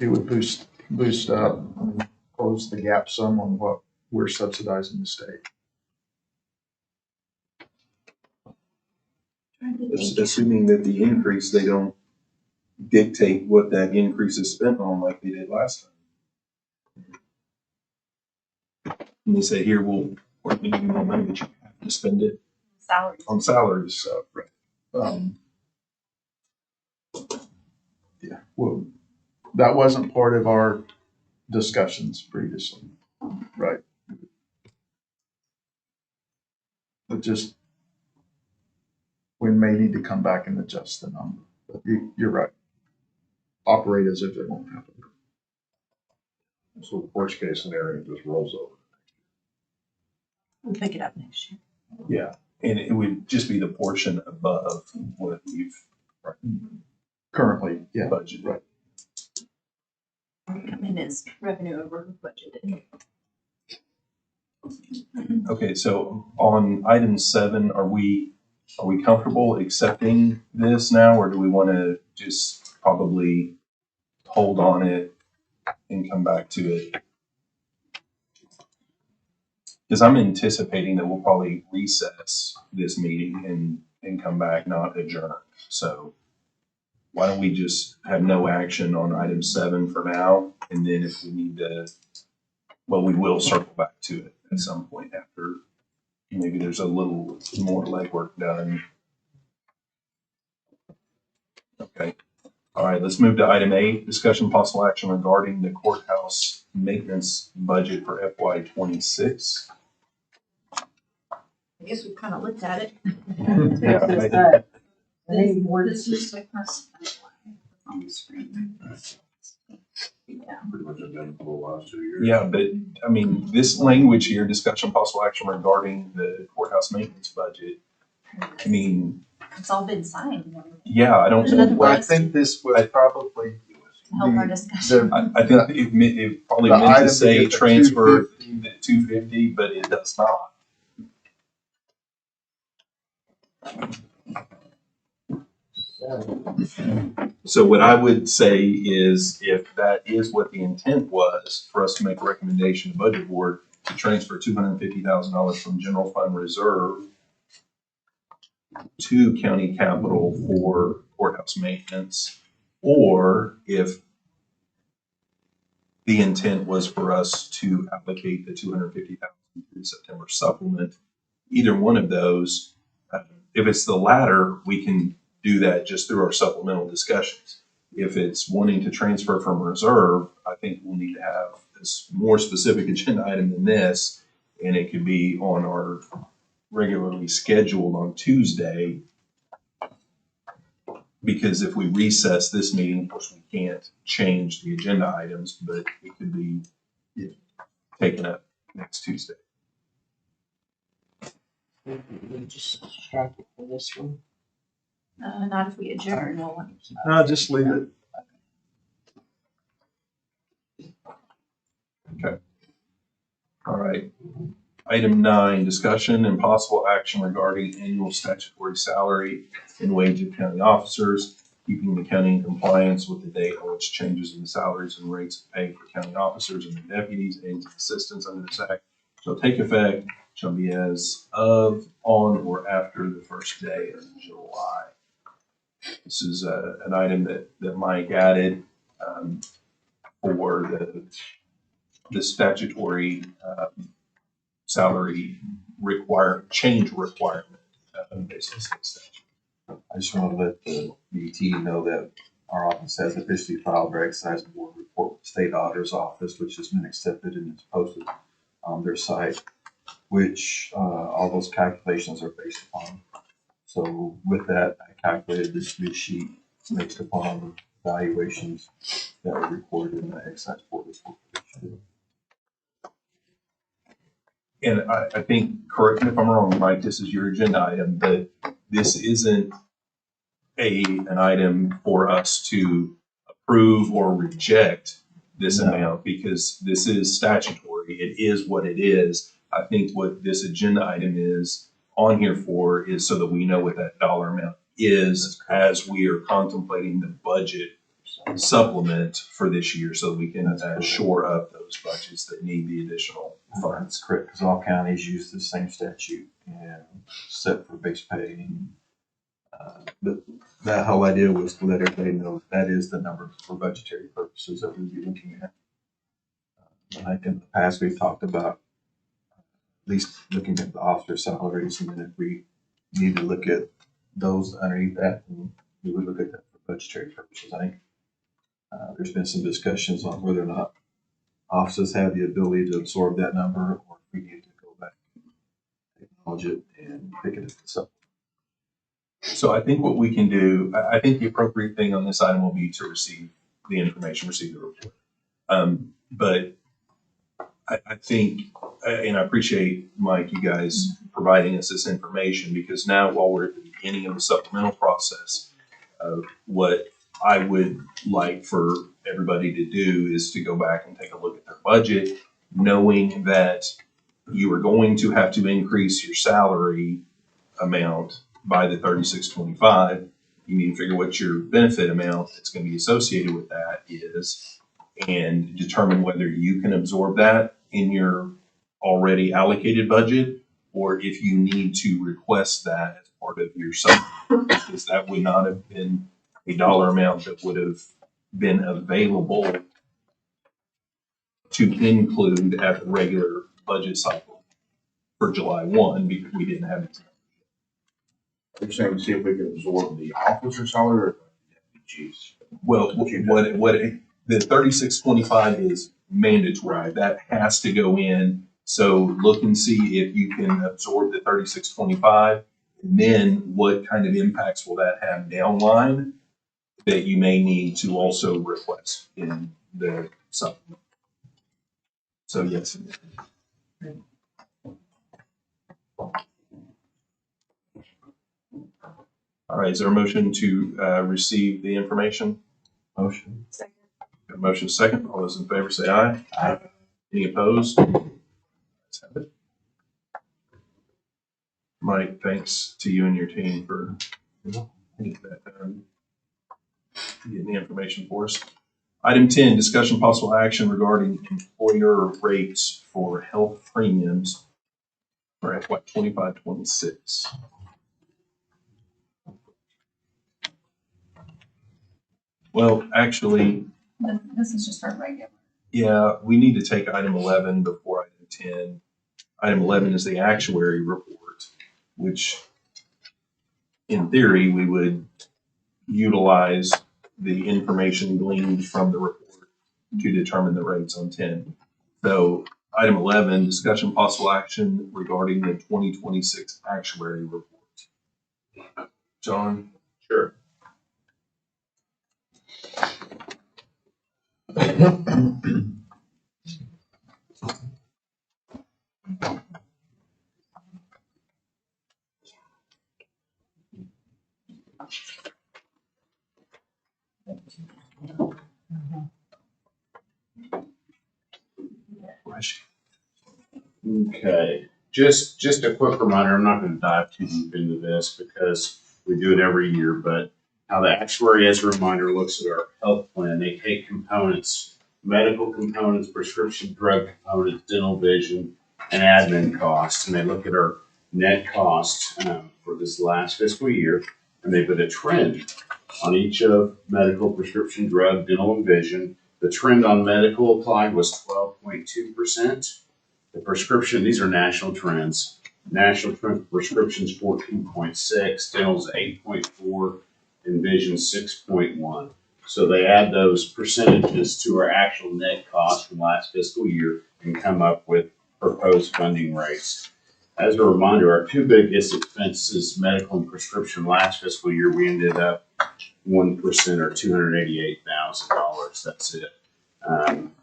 it would boost up, and close the gap some on what we're subsidizing the state. Assuming that the increase, they don't dictate what that increase is spent on like they did last time. And they say, here, we're giving you more money, but you have to spend it Salaries. on salaries, so. Yeah, well, that wasn't part of our discussions previously, right? But just, we may need to come back and adjust the number. But you're right. Operate as if it won't happen. So the worst case scenario just rolls over. We'll pick it up next year. Yeah, and it would just be the portion above what we've Currently, yeah. budgeted. Right. Come in as revenue over budgeted. Okay, so on item 7, are we comfortable accepting this now, or do we want to just probably hold on it and come back to it? Because I'm anticipating that we'll probably recess this meeting and come back, not adjourn. So why don't we just have no action on item 7 for now, and then if we need to, well, we will circle back to it at some point after maybe there's a little more legwork done. Okay. All right, let's move to item 8, discussion possible action regarding the courthouse maintenance budget for FY '26. I guess we kind of looked at it. This is like this on the screen. Yeah. Pretty much identical to the last 2 years. Yeah, but I mean, this language here, discussion possible action regarding the courthouse maintenance budget. I mean, It's all been signed. yeah, I don't. There's another Well, I place think this was probably Help our discussion. I think it probably The meant item to to say get the transfer the 250, but it does not. So what I would say is, if that is what the intent was, for us to make a recommendation to budget board to transfer $250,000 from general fund reserve to county capital for courthouse maintenance, or if the intent was for us to allocate the $250,000 to the September supplement, either one of those, If it's the latter, we can do that just through our supplemental discussions. If it's wanting to transfer from reserve, I think we'll need to have this more specific agenda item than this, and it could be on our regularly scheduled on Tuesday. Because if we recess this meeting, of course, we can't change the agenda items, but it could be taken up next Tuesday. We just strike it for this one. Not if we adjourn, we'll want to keep. No, just leave it. All right. Item 9, discussion and possible action regarding annual statutory salary and wage of county officers, keeping the county in compliance with the date on which changes in the salaries and rates of pay for county officers and their deputies, aides, and assistants under this act shall take effect, shall be as of, on, or after the first day of July. This is an item that Mike added for the statutory salary change requirement basis. I just want to let the BT know that our office has officially filed our excise board report with the state auditor's office, which has been accepted and it's posted on their site, which all those calculations are based upon. So with that, I calculated this new sheet based upon the valuations that were recorded in the excise board report. And I think, correct me if I'm wrong, Mike, this is your agenda item, but this isn't an item for us to approve or reject this No. amount, because this is statutory. It is what it is. I think what this agenda item is on here for is so that we know what that dollar amount is as we are contemplating the budget supplement for this year, so we can shore up those budgets that need the additional funds. That's correct, because all counties use the same statute and set for base pay. But that whole idea was to let everybody know that is the number for budgetary purposes that we'll be looking at. Like in the past, we've talked about at least looking at the officer salaries, and then if we need to look at those underneath that, we would look at that for budgetary purposes. I think there's been some discussions on whether or not officers have the ability to absorb that number, or if we need to go back and acknowledge it and pick it up. So I think what we can do, I think the appropriate thing on this item will be to receive the information, receive the report. But I think, and I appreciate, Mike, you guys providing us this information, because now while we're at the beginning of the supplemental process, what I would like for everybody to do is to go back and take a look at their budget, knowing that you are going to have to increase your salary amount by the 3625. You need to figure what your benefit amount that's going to be associated with that is, and determine whether you can absorb that in your already allocated budget, or if you need to request that as part of your supplement, because that would not have been a dollar amount that would have been available to include at the regular budget cycle for July 1, because we didn't have it. You're saying see if we can absorb the officer salary or the deputy chiefs? Well, the 3625 is mandatory. That has to go in. So look and see if you can absorb the 3625, and then what kind of impacts will that have downline that you may need to also request in the supplement. So yes. All right, is there a motion to receive the information? Motion. Got a motion second. All those in favor say aye. Aye. Any opposed? Let's have it. Mike, thanks to you and your team for getting that done, getting the information for us. Item 10, discussion possible action regarding employer rates for health premiums for FY 25-26. Well, actually, This is just our regular. yeah, we need to take item 11 before item 10. Item 11 is the actuary report, which in theory, we would utilize the information gleaned from the report to determine the rates on 10. So item 11, discussion possible action regarding the 2026 actuary report. John? Sure. Okay, just a quick reminder, I'm not gonna dive too deep into this because we do it every year, but how the actuary, as a reminder, looks at our health plan, they take components, medical components, prescription drug components, dental vision, and admin costs, and they look at our net costs for this last fiscal year, and they put a trend on each of medical, prescription drug, dental, and vision. The trend on medical applied was 12.2%. The prescription, these are national trends. National trend for prescriptions 14.6, dental's 8.4, and vision 6.1. So they add those percentages to our actual net cost from last fiscal year and come up with proposed funding rates. As a reminder, our two biggest expenses, medical and prescription, last fiscal year, we ended up 1% or $288,000. That's it.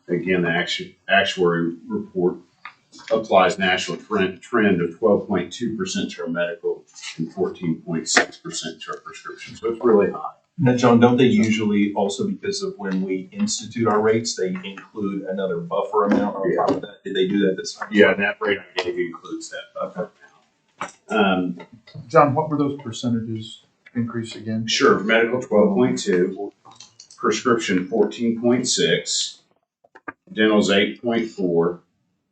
Again, the actuary report applies national trend of 12.2% to our medical and 14.6% to our prescription. So it's really high. Now, John, don't they usually also, because of when we institute our rates, they include another buffer amount on top of that? Did they do that this time? Yeah, and that rate I gave you includes that buffer amount. John, what were those percentages increase again? Sure, medical 12.2, prescription 14.6, dental's 8.4,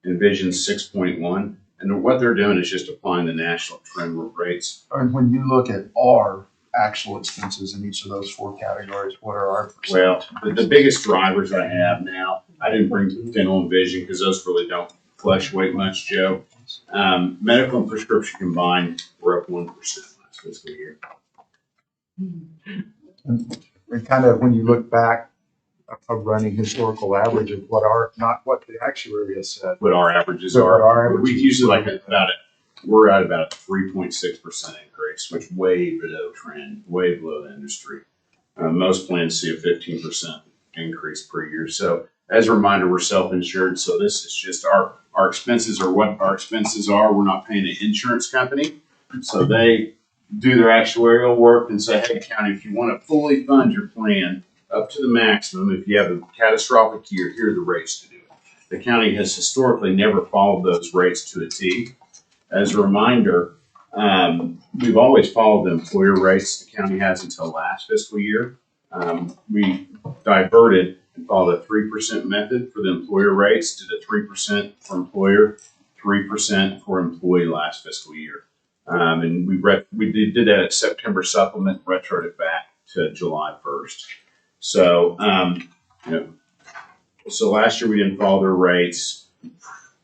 and vision 6.1. And what they're doing is just applying the national trend rates. And when you look at our actual expenses in each of those four categories, what are our percentages? Well, the biggest drivers I have now, I didn't bring dental and vision because those really don't fluctuate much, Joe. Medical and prescription combined, we're up 1% last fiscal year. And kind of when you look back, a running historical average of what our, not what the actuary has said. What our averages But what our are. We averages usually are. like we're at about a 3.6% increase, which way below trend, way below the industry. Most plans see a 15% increase per year. So as a reminder, we're self-insured. So this is just our expenses are what our expenses are. We're not paying an insurance company. So they do their actuarial work and say, hey, county, if you want to fully fund your plan up to the maximum, if you have a catastrophic year, here are the rates to do it. The county has historically never followed those rates to a T. As a reminder, we've always followed the employer rates. The county has until last fiscal year. We diverted and followed a 3% method for the employer rates, did a 3% for employer, 3% for employee last fiscal year. And we did that at September supplement, retroed it back to July 1st. So, so last year we didn't follow their rates.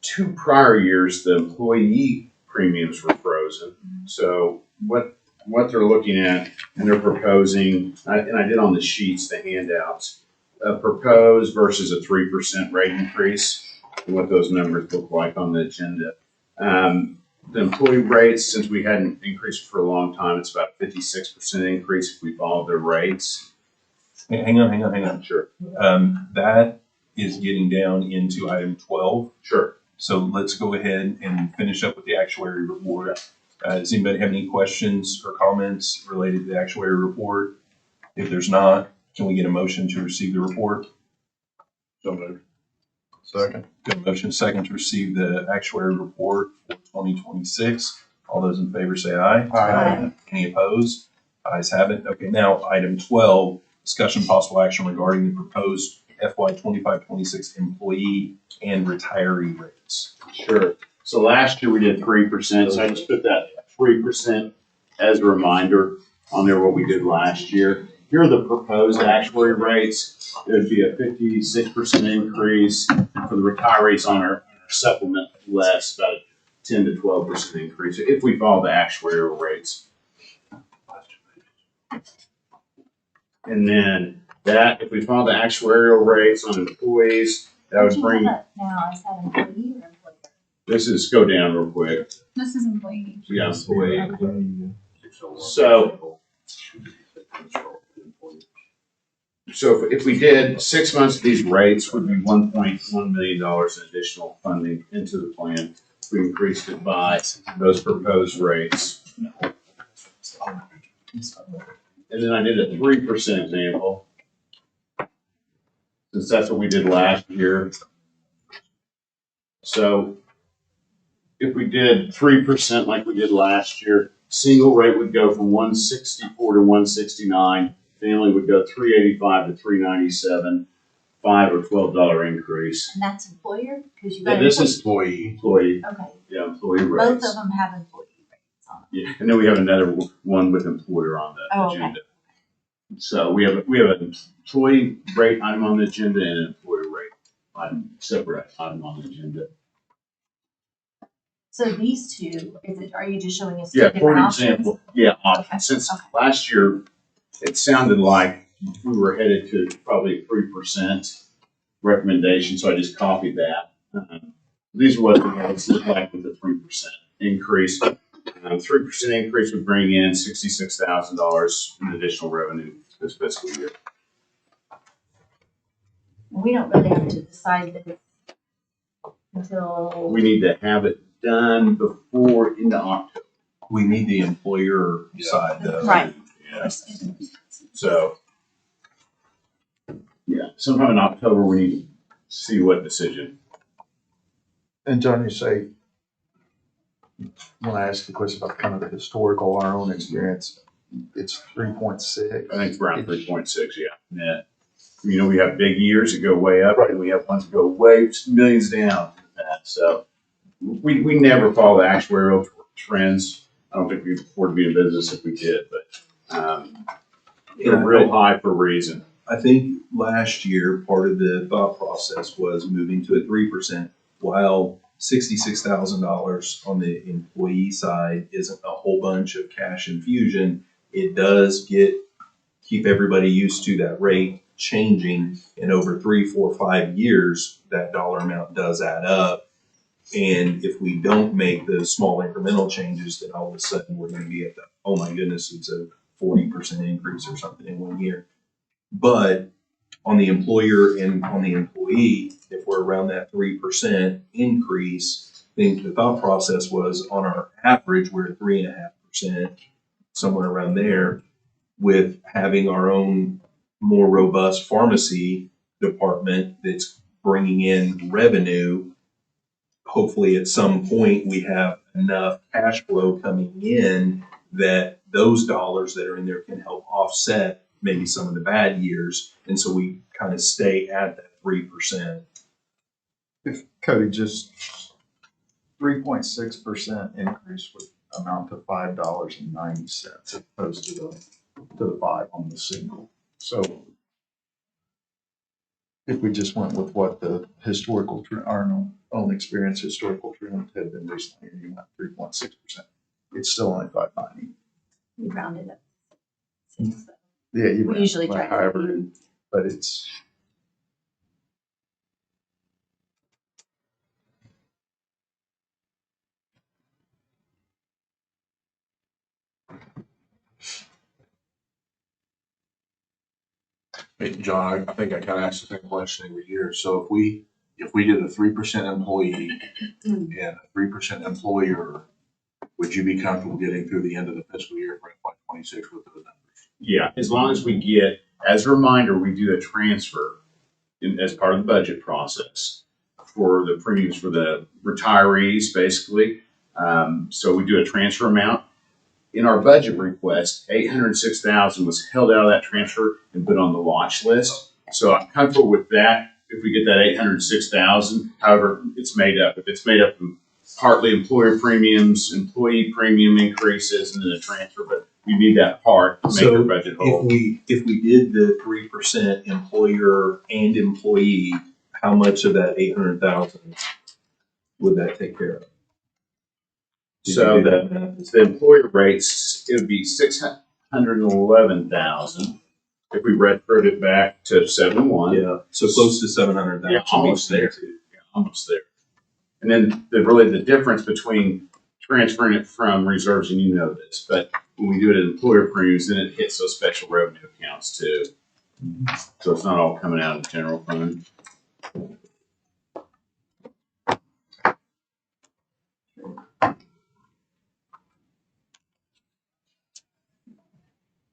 2 prior years, the employee premiums were frozen. So what they're looking at, and they're proposing, and I did on the sheets, the handouts, a proposed versus a 3% rate increase, and what those numbers look like on the agenda. The employee rates, since we hadn't increased for a long time, it's about a 56% increase if we follow their rates. Hang on. Sure. That is getting down into item 12. Sure. So let's go ahead and finish up with the actuary report. Does anybody have any questions or comments related to the actuary report? If there's not, can we get a motion to receive the report? So moved. Second. Good motion, second to receive the actuary report for 2026. All those in favor say aye. Aye. Any opposed? Ayes have it. Okay, now item 12, discussion possible action regarding the proposed FY 25-26 employee and retiree rates. Sure. So last year we did 3%. So I just put that 3% as a reminder on there what we did last year. Here are the proposed actuary rates. It would be a 56% increase for the retirees on our supplement, less about a 10 to 12% increase if we follow the actuarial rates. And then that, if we follow the actuarial rates on employees, that would Don't you bring, have that now, is that employee or employer? this is, go down real quick. This is employee. Yeah, employee. So. So if we did 6 months of these rates, would be $1.1 million in additional funding into the plan. If we increased it by those proposed rates. And then I did a 3% example. Since that's what we did last year. So if we did 3% like we did last year, single rate would go from 164 to 169. Family would go 385 to 397, $5 or $12 increase. And that's employer, because you Yeah, got. this is Employee. employee, Okay, yeah, employee both rates. of them have employee rates on them. Yeah, and then we have another one with employer on the Oh, okay. agenda. So we have an employee rate item on the agenda and an employer rate item, separate item on the agenda. So these two, are you just showing us two Yeah, for different an options? example, yeah, Okay, options. Since okay. last year, it sounded like we were headed to probably 3% recommendation, so I just copied that. These are what the rates look like with the 3% increase. 3% increase would bring in $66,000 in additional revenue this fiscal year. We don't really have to decide this until. We need to have it done before into October. We need the employer side though. Right. Yeah. So, yeah, sometime in October, we need to see what decision. And John, you say, when I asked the question about kind of the historical, our own experience, it's 3.6. I think it's around 3.6, yeah. Yeah. You know, we have big years that go way up, and we have ones that go way millions down. So we never follow the actuarial trends. I don't think we'd afford to be in business if we did, but they're real high for a reason. I think last year, part of the thought process was moving to a 3%, while $66,000 on the employee side isn't a whole bunch of cash infusion. It does keep everybody used to that rate changing, and over 3, 4, 5 years, that dollar amount does add up. And if we don't make those small incremental changes, then all of a sudden we're going to be at the, oh my goodness, it's a 40% increase or something in 1 year. But on the employer and on the employee, if we're around that 3% increase, then the thought process was on our average, we're at 3.5%, somewhere around there, with having our own more robust pharmacy department that's bringing in revenue. Hopefully at some point we have enough cash flow coming in that those dollars that are in there can help offset maybe some of the bad years. And so we kind of stay at that 3%. If Cody, just 3.6% increase would amount to $5.90 as opposed to the 5 on the single. So if we just went with what the historical, our own experience, historical trend had been recently, and you went 3.6%, it's still only $5.90. We rounded up. Yeah, you We went, usually try to however, do. but it's. Hey, John, I think I kind of ask the same question every year. So if we did a 3% employee and a 3% employer, would you be comfortable getting through the end of the fiscal year for FY26 with those numbers? Yeah, as long as we get, as a reminder, we do a transfer as part of the budget process for the premiums for the retirees, basically. So we do a transfer amount. In our budget request, $806,000 was held out of that transfer and put on the watch list. So I'm comfortable with that. If we get that $806,000, however, it's made up. If it's made up of partly employer premiums, employee premium increases, and then a transfer, but we need that part to make our budget whole. If we did the 3% employer and employee, how much of that 800,000 would that take care of? So the employer rates, it would be $600,000 611,000. If we retro it back to 71. Yeah, so close to 700,000. Yeah, almost there. Yeah, almost there. And then the difference between transferring it from reserves, and you know this, but when we do it in employer premiums, then it hits those special revenue accounts too. So it's not all coming out of the general fund.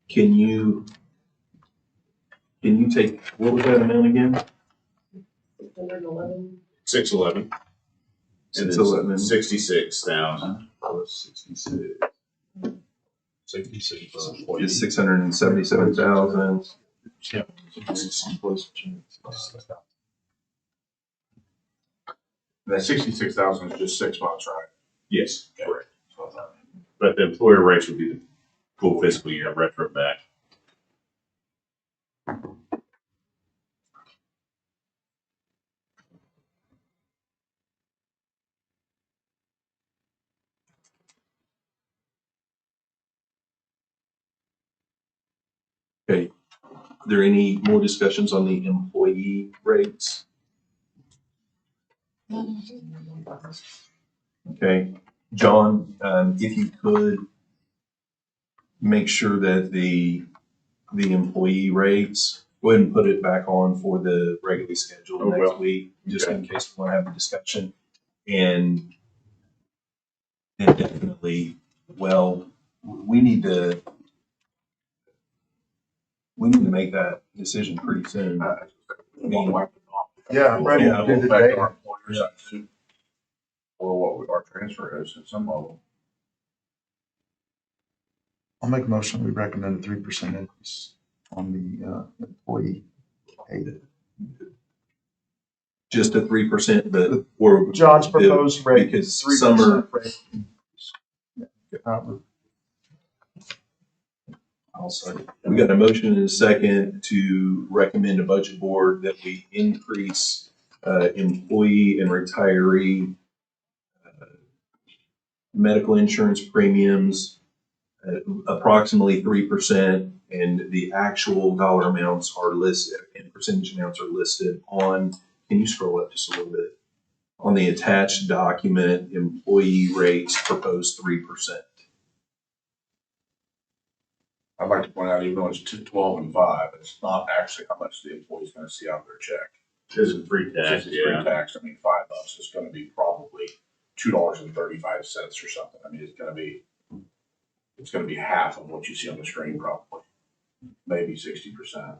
Can you take, what was that amount again? 611. And then 611. 66,000. Plus 66. 66 for Is employees. 677,000. Yeah. That 66,000 is just 6 months, right? Yes, Okay. correct. So I thought- But the employer rates would be the full fiscal year retro back. Okay. Are there any more discussions on the employee rates? Okay, John, if you could make sure that the employee rates, go ahead and put it back on for the regularly scheduled Oh, next well. week, just in case we want to have a discussion. And definitely, well, we need to make that decision pretty soon. Yeah, I'm ready to do the Back to data. our employers, I assume, or what our transfer is at some level. I'll make a motion, we recommend a 3% increase on the employee aid. Just a 3%, but or John's proposed rate because is 3% summer. rate. I'll start. We got a motion and a second to recommend a budget board that we increase employee and retiree medical insurance premiums approximately 3%, and the actual dollar amounts are listed and percentage amounts are listed on. Can you scroll up just a little bit? On the attached document, employee rates proposed 3%. I'd like to point out, even though it's 12 and 5, it's not actually how much the employee's gonna see out of their check. This is pre-tax, Since it's yeah. pre-tax, I mean, $5 is gonna be probably $2.35 or something. I mean, it's gonna be half of what you see on the screen probably, maybe 60%.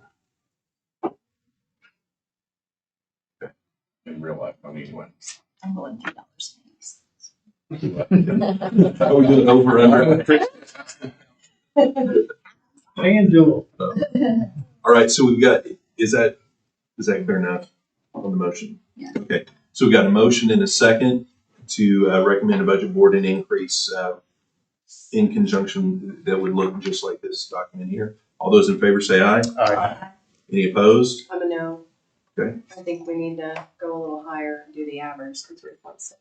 In real life, I mean, when. I'm going $2. How are we doing over under? FanDuel. All right, so we've got, is that clear enough on the motion? Yeah. Okay, so we've got a motion and a second to recommend a budget board and increase in conjunction that would look just like this document here. All those in favor say aye. Aye. Any opposed? I'm a no. Okay. I think we need to go a little higher and do the average to 3.6.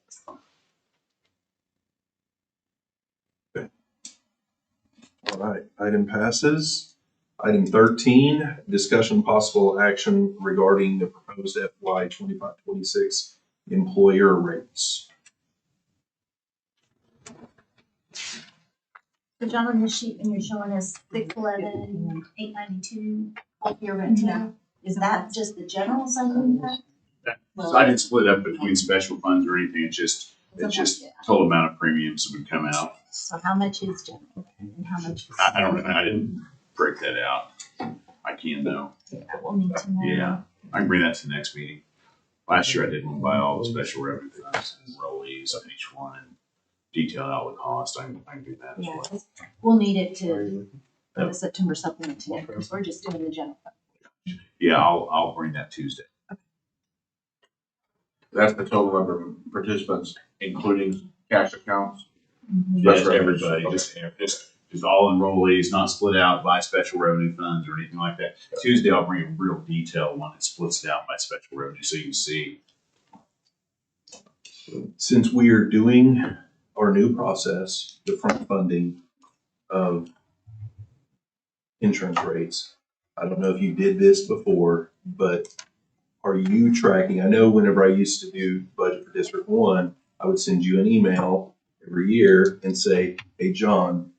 All right, item passes. Item 13, discussion possible action regarding the proposed FY 25-26 employer rates. So John, on this sheet, when you're showing us 611, 892, what you're renting, is that just the general side of that? So I didn't split up between special funds or anything. It's just total amount of premiums that would come out. So how much is general and how much is? I don't know. I didn't break that out. I can though. Yeah, we'll need to know. Yeah. I can bring that to the next meeting. Last year I did one by all the special revenue funds and rollies on each one and detail out the cost. I can do that as Yeah, well. 'cause we'll need it to, for the September supplement too, because we're just doing the general. Yeah, I'll bring that Tuesday. That's the total number of participants, including cash accounts. Yes, right. everybody, just all enrollees, not split out by special revenue funds or anything like that. Tuesday, I'll bring a real detailed one that splits it out by special revenue so you can see. Since we are doing our new process, the front funding of insurance rates. I don't know if you did this before, but are you tracking? I know whenever I used to do budget for District 1, I would send you an email every year and say, hey, John,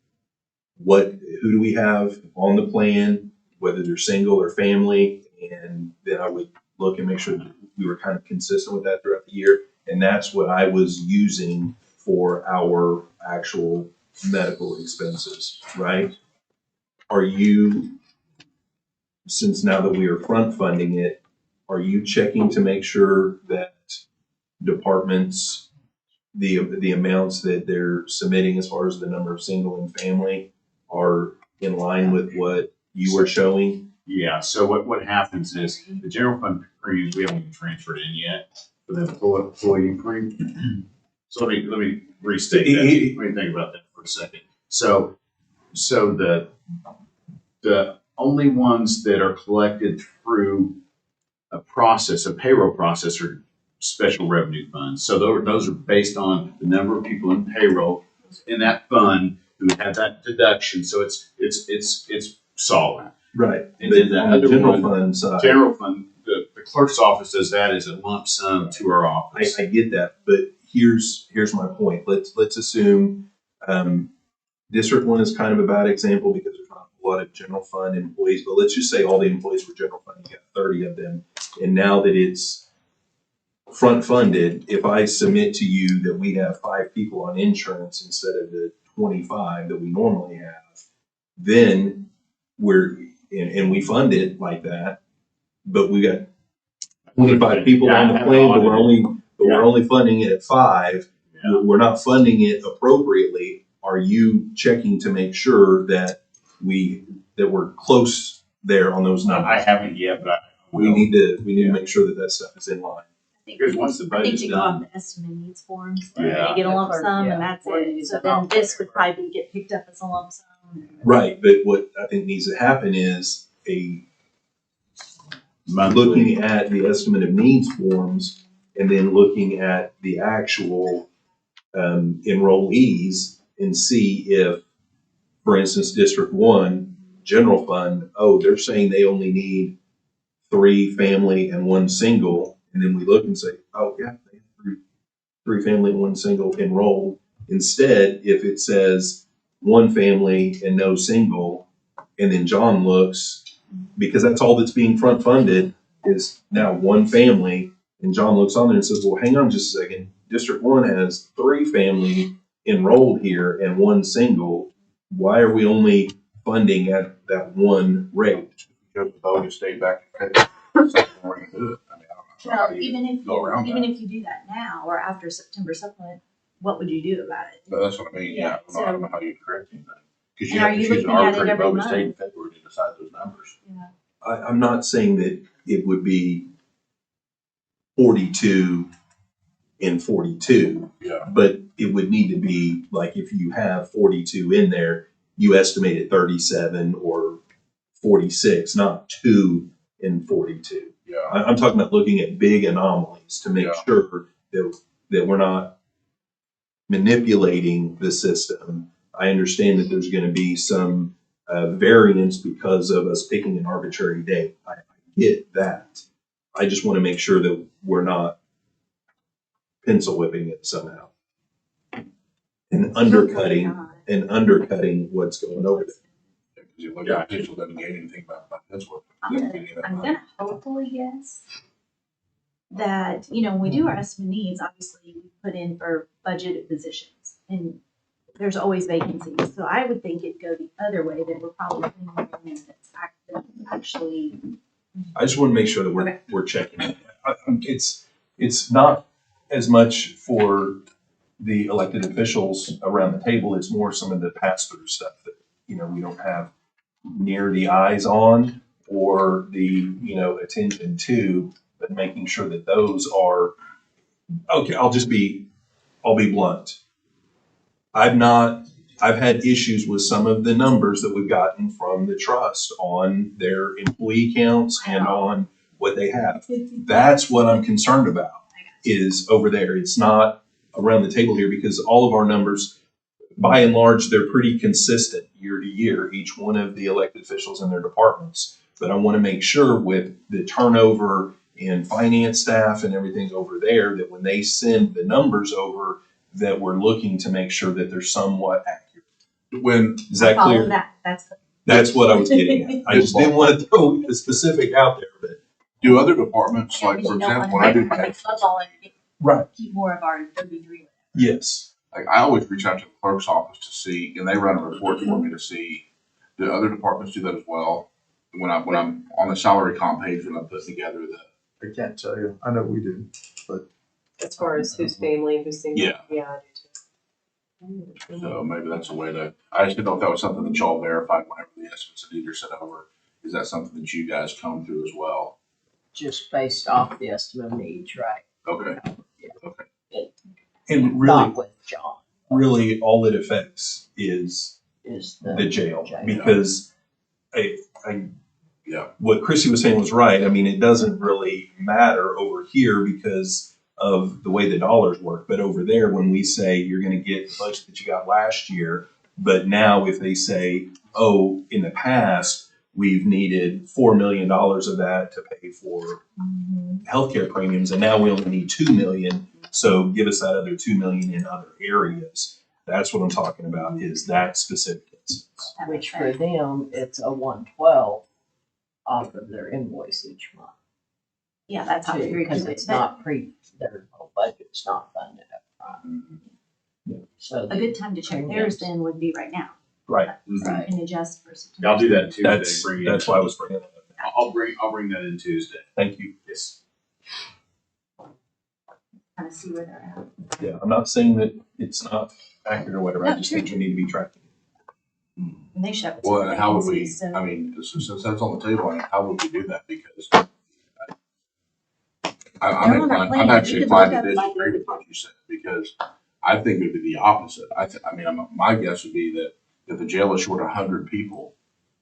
who do we have on the plan, whether they're single or family? And then I would look and make sure that we were kind of consistent with that throughout the year. And that's what I was using for our actual medical expenses, right? Are you, since now that we are front funding it, are you checking to make sure that departments, the amounts that they're submitting as far as the number of single and family are in line with what you were showing? Yeah, so what happens is the general fund premiums, we haven't even transferred in yet for the employee premium. So let me restate that. Let me think about that for a second. So the only ones that are collected through a payroll process are special revenue funds. So those are based on the number of people in payroll in that fund who have that deduction. So it's solid. Right. And then the on the other general one, fund side, general fund, the clerk's office does that as a lump sum to our office. I get that, but here's my point. Let's assume District 1 is kind of a bad example because there's not a lot of general fund employees, but let's just say all the employees were general fund. You got 30 of them, and now that it's front funded, if I submit to you that we have 5 people on insurance instead of the 25 that we normally have, then and we fund it like that, but we got 25 people on the plan, but we're only funding it at 5. Yeah. We're not funding it appropriately. Are you checking to make sure that we're close there on those numbers? I haven't yet, but we need to make sure that stuff is in line. because once the I think budget's they go off done, the estimate needs forms, Yeah. they get a lump sum Yeah. and that's Or you it. use So an then this offset. would probably get picked up as a lump sum. Right, but what I think needs to happen is monthly, looking at the estimate of needs forms and then looking at the actual enrollees and see if, for instance, District 1, general fund, they're saying they only need 3 family and 1 single. And then we look and say, oh, yeah, they have 3 family and 1 single enrolled. Instead, if it says 1 family and no single, and then John looks, because that's all that's being front funded is now 1 family, and John looks on there and says, well, hang on just a second. District 1 has 3 family enrolled here and 1 single. Why are we only funding at that 1 rate? Because the bogus stayed back and fed. We're gonna do it. I mean, I don't know how Well, you even go around if you do that now or after September supplement, what would you do about it? But that's what I mean, yeah. I don't know how you correct anything. Because you And are have to you choose an looking at it arbitrary every bogus date in month? February to decide those numbers. I'm not saying that it would be 42 and 42, Yeah. but it would need to be like if you have 42 in there, you estimate it 37 or 46, not 2 and 42. Yeah. I'm talking about looking at big anomalies to make Yeah. sure that we're not manipulating the system. I understand that there's going to be some variance because of us picking an arbitrary date. I get that. I just want to make sure that we're not pencil whipping it somehow and undercutting what's going over there. Because you look at Mitchell doesn't get anything about this work. I'm gonna hopefully guess that, when we do our estimate needs, obviously we put in for budgeted positions and there's always vacancies. So I would think it'd go the other way, that we're probably thinking that's actually. I just want to make sure that we're checking it. It's not as much for the elected officials around the table. It's more some of the pass-through stuff that, we don't have near the eyes on or the, attention to, but making sure that those are, okay, I'll be blunt. I've had issues with some of the numbers that we've gotten from the trust on their employee counts and on what they have. That's what I'm concerned about is over there. It's not around the table here because all of our numbers, by and large, they're pretty consistent year to year, each one of the elected officials in their departments. But I want to make sure with the turnover in finance staff and everything over there, that when they send the numbers over, that we're looking to make sure that they're somewhat accurate. When, Is that Follow clear? that, that's the. That's what I was getting at. I just didn't want to throw a specific out there, but. do other departments, like for example, when I do taxes, Right. Keep more of our 33. Yes. like I always reach out to the clerk's office to see, and they run a report for me to see, do other departments do that as well? When I'm on the salary comp page, when I'm putting together the, I can't tell you. I know we do. As far as whose family, who's single. Yeah. Yeah, I do too. so maybe that's a way to, I just didn't know if that was something that y'all verified whenever the estimates and needs are sent over. Is that something that you guys come through as well? Just based off the estimate of needs, right? Okay. And Not with John, really all it affects is is the jail, jail. because Yeah. what Chrissy was saying was right. I mean, it doesn't really matter over here because of the way the dollars work. But over there, when we say you're going to get the budget that you got last year, but now if they say, oh, in the past, we've needed $4 million of that to pay for healthcare premiums, and now we only need $2 million. So give us that other $2 million in other areas. That's what I'm talking about, is that specific instance. Which for them, it's a 112 off of their invoice each month. Yeah, that's how we agree. Because it's not their whole budget's not funded up front. Mm-hmm. So. A good time to check theirs then would be right now. Right. Right. And adjust for September. I'll do that Tuesday. That's, bring it that's in. why I was bringing it up. I'll bring that in Tuesday. Thank you. Yes. Kind of see where they're at. Yeah, I'm not saying that it's not accurate or whatever. I No, just true, think we need to be tracking. And they should have. Well, and how would we, vacancies, so- I mean, since that's on the table, I mean, how would we do that? Because I'm They're on our inclined, plan. I'm We actually could inclined to look up disagree with what you said, because I think it would be the opposite. I mean, my guess would be that if the jail is short 100 people,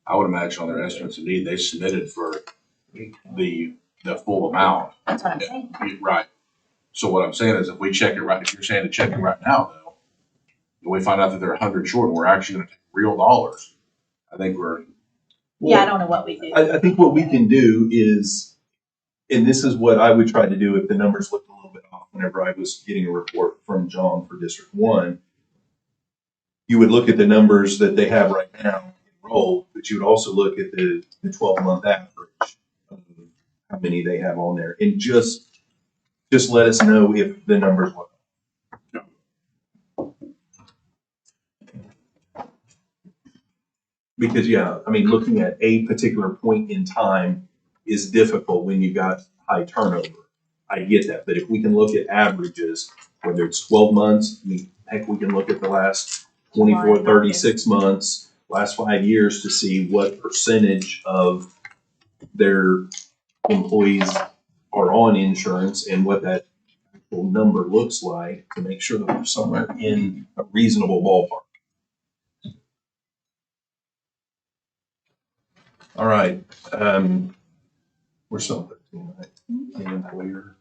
I would imagine on their estimates of need, they submitted for the full amount. That's what I'm saying. Right. So what I'm saying is if we check it right, if you're saying to check it right now though, and we find out that they're 100 short and we're actually gonna take real dollars, I think we're, Yeah, I don't know what we do. I think what we can do is, and this is what I would try to do if the numbers looked a little bit off whenever I was getting a report from John for District 1. You would look at the numbers that they have right now enrolled, but you would also look at the 12-month average of how many they have on there, and just let us know if the numbers look. Because, yeah, I mean, looking at a particular point in time is difficult when you've got high turnover. I get that, but if we can look at averages, whether it's 12 months, I mean, heck, we can look at the last 24, 36 months, last 5 years to see what percentage of their employees are on insurance and what that actual number looks like to make sure that we're somewhere in a reasonable ballpark. All right, we're still 13, right? The employer.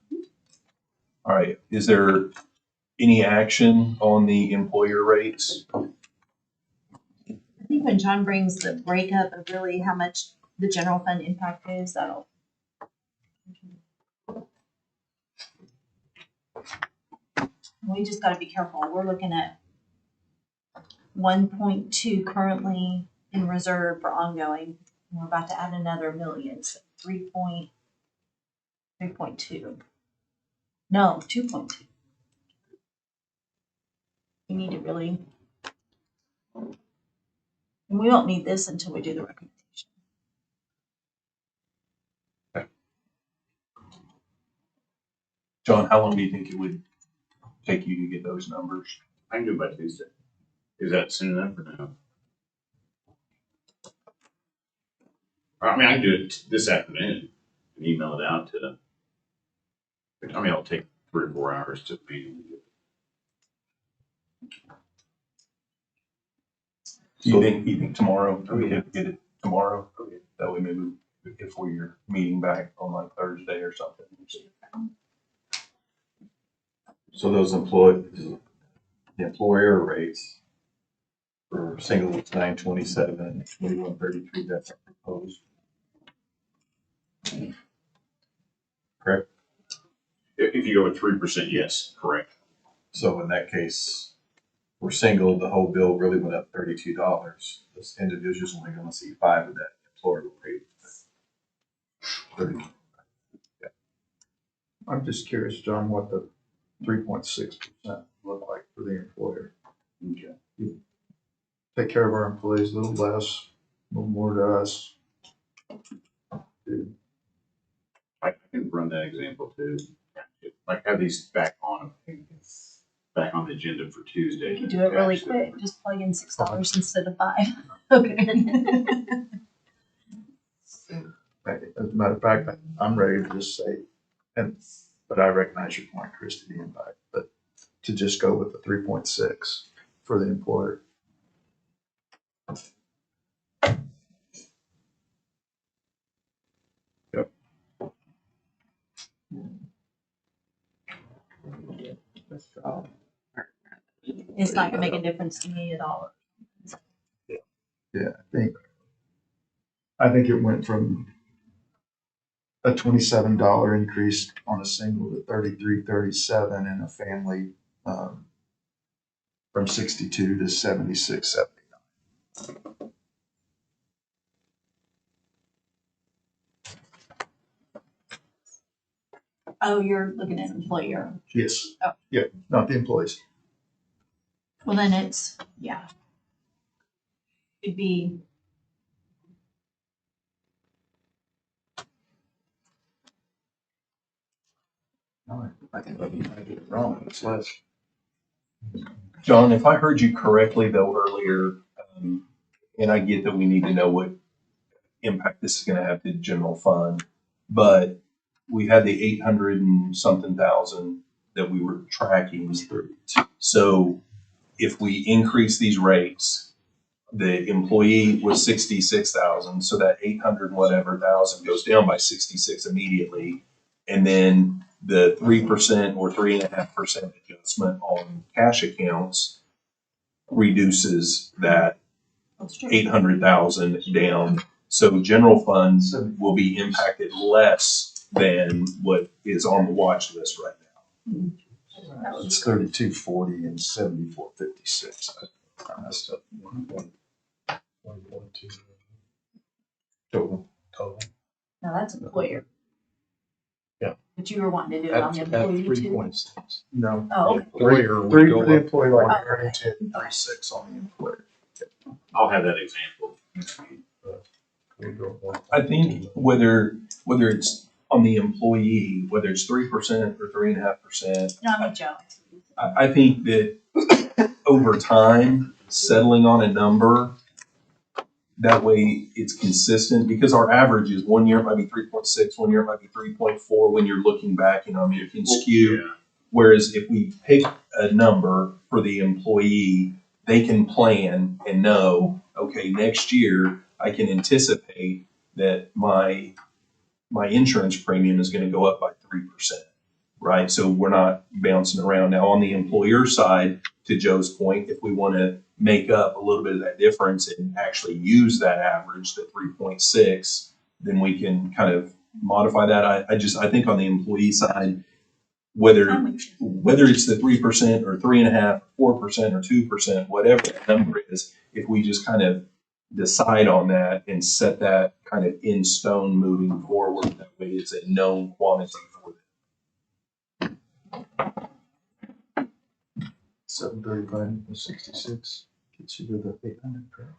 All right, is there any action on the employer rates? I think when John brings the breakup of really how much the general fund impact is, that'll. We just gotta be careful. We're looking at 1.2 currently in reserve for ongoing. We're about to add another million, so 3.2. No, 2.2. We need to really. And we won't need this until we do the recommendation. John, how long do you think it would take you to get those numbers? I can do it by Tuesday. Is that soon enough or no? I mean, I can do it this afternoon and email it out to. I mean, it'll take 3 or 4 hours to be. Do you think tomorrow, Oh, we yeah. could get it tomorrow? That way maybe if we're meeting back on like Thursday or something. So those the employer rates For single, it's 927, 2133, that's our proposed. Correct? If you go with 3%, yes, correct. So in that case, for single, the whole bill really went up $32. This individual's only gonna see 5 of that, employer will pay 30. I'm just curious, John, what the 3.6% look like for the employer. Okay. Take care of our employees, a little less, a little more to us. I can run that example too. Like have these back on the agenda for Tuesday. You could do it really quick, just plug in $6 instead of 5. Okay. As a matter of fact, I'm ready to just say, but I recognize your point, Christie, the impact, but to just go with the 3.6 for the employer. Yep. It's not gonna make a difference to me at all. Yeah, I think it went from a $27 increase on a single to $33.37 in a family, from 62 to 76.79. Oh, you're looking at employer. Yes. Oh. Yeah, not the employees. Well, then it's, yeah. It'd be, No, I did it wrong. It's less. John, if I heard you correctly though earlier, and I get that we need to know what impact this is gonna have to the general fund, but we had the 800 and something thousand that we were tracking. So if we increase these rates, the employee was 66,000, so that 800 whatever thousand goes down by 66 immediately. And then the 3% or 3.5% adjustment on cash accounts reduces that 800,000 down. So general funds will be impacted less than what is on the watch list right now. It's 32.40 and 74.56. I messed up. Total. no, that's employer. Yeah. But you were wanting to do it on the At employee too? 3.6. No. Oh, Employer would Three go for the up. employee, like 32, 36 on the employer. I'll have that example. I think whether it's on the employee, whether it's 3% or 3.5%, no, I'm a Joe. I think that over time, settling on a number, that way it's consistent, because our average is 1 year it might be 3.6, 1 year it might be 3.4. When you're looking back, I mean, it can skew. Yeah. Whereas if we pick a number for the employee, they can plan and know, okay, next year I can anticipate that my insurance premium is going to go up by 3%, right? So we're not bouncing around. Now on the employer side, to Joe's point, if we want to make up a little bit of that difference and actually use that average, the 3.6, then we can kind of modify that. I think on the employee side, whether it's the 3% or 3.5%, 4% or 2%, whatever that number is, if we just kind of decide on that and set that kind of in stone moving forward, that way it's a known quantity for them. 735 and 66 gets you to the 800. Correct?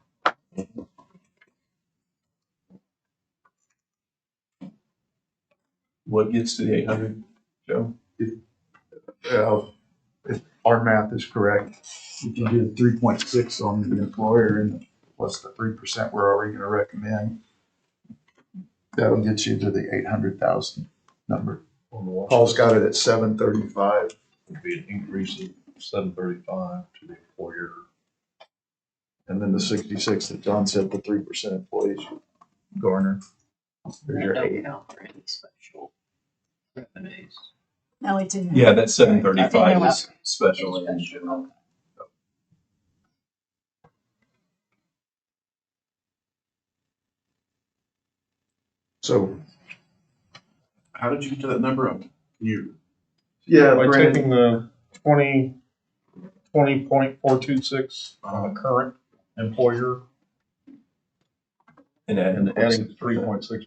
What gets to the 800, Joe? If our math is correct, if you do the 3.6 on the employer and plus the 3% we're already going to recommend, that'll get you to the 800,000 number. Paul's got it at 735. Would be an increase of 735 to the employer. And then the 66 that John said, the 3% employees garner. There's your Don't 8. count for any special revenues. No, it's in. Yeah, that 735 Okay. is special and general. So, How did you get to that number? You, yeah, By Brandon, taking the 20.426 current employer And and adding 3.6%.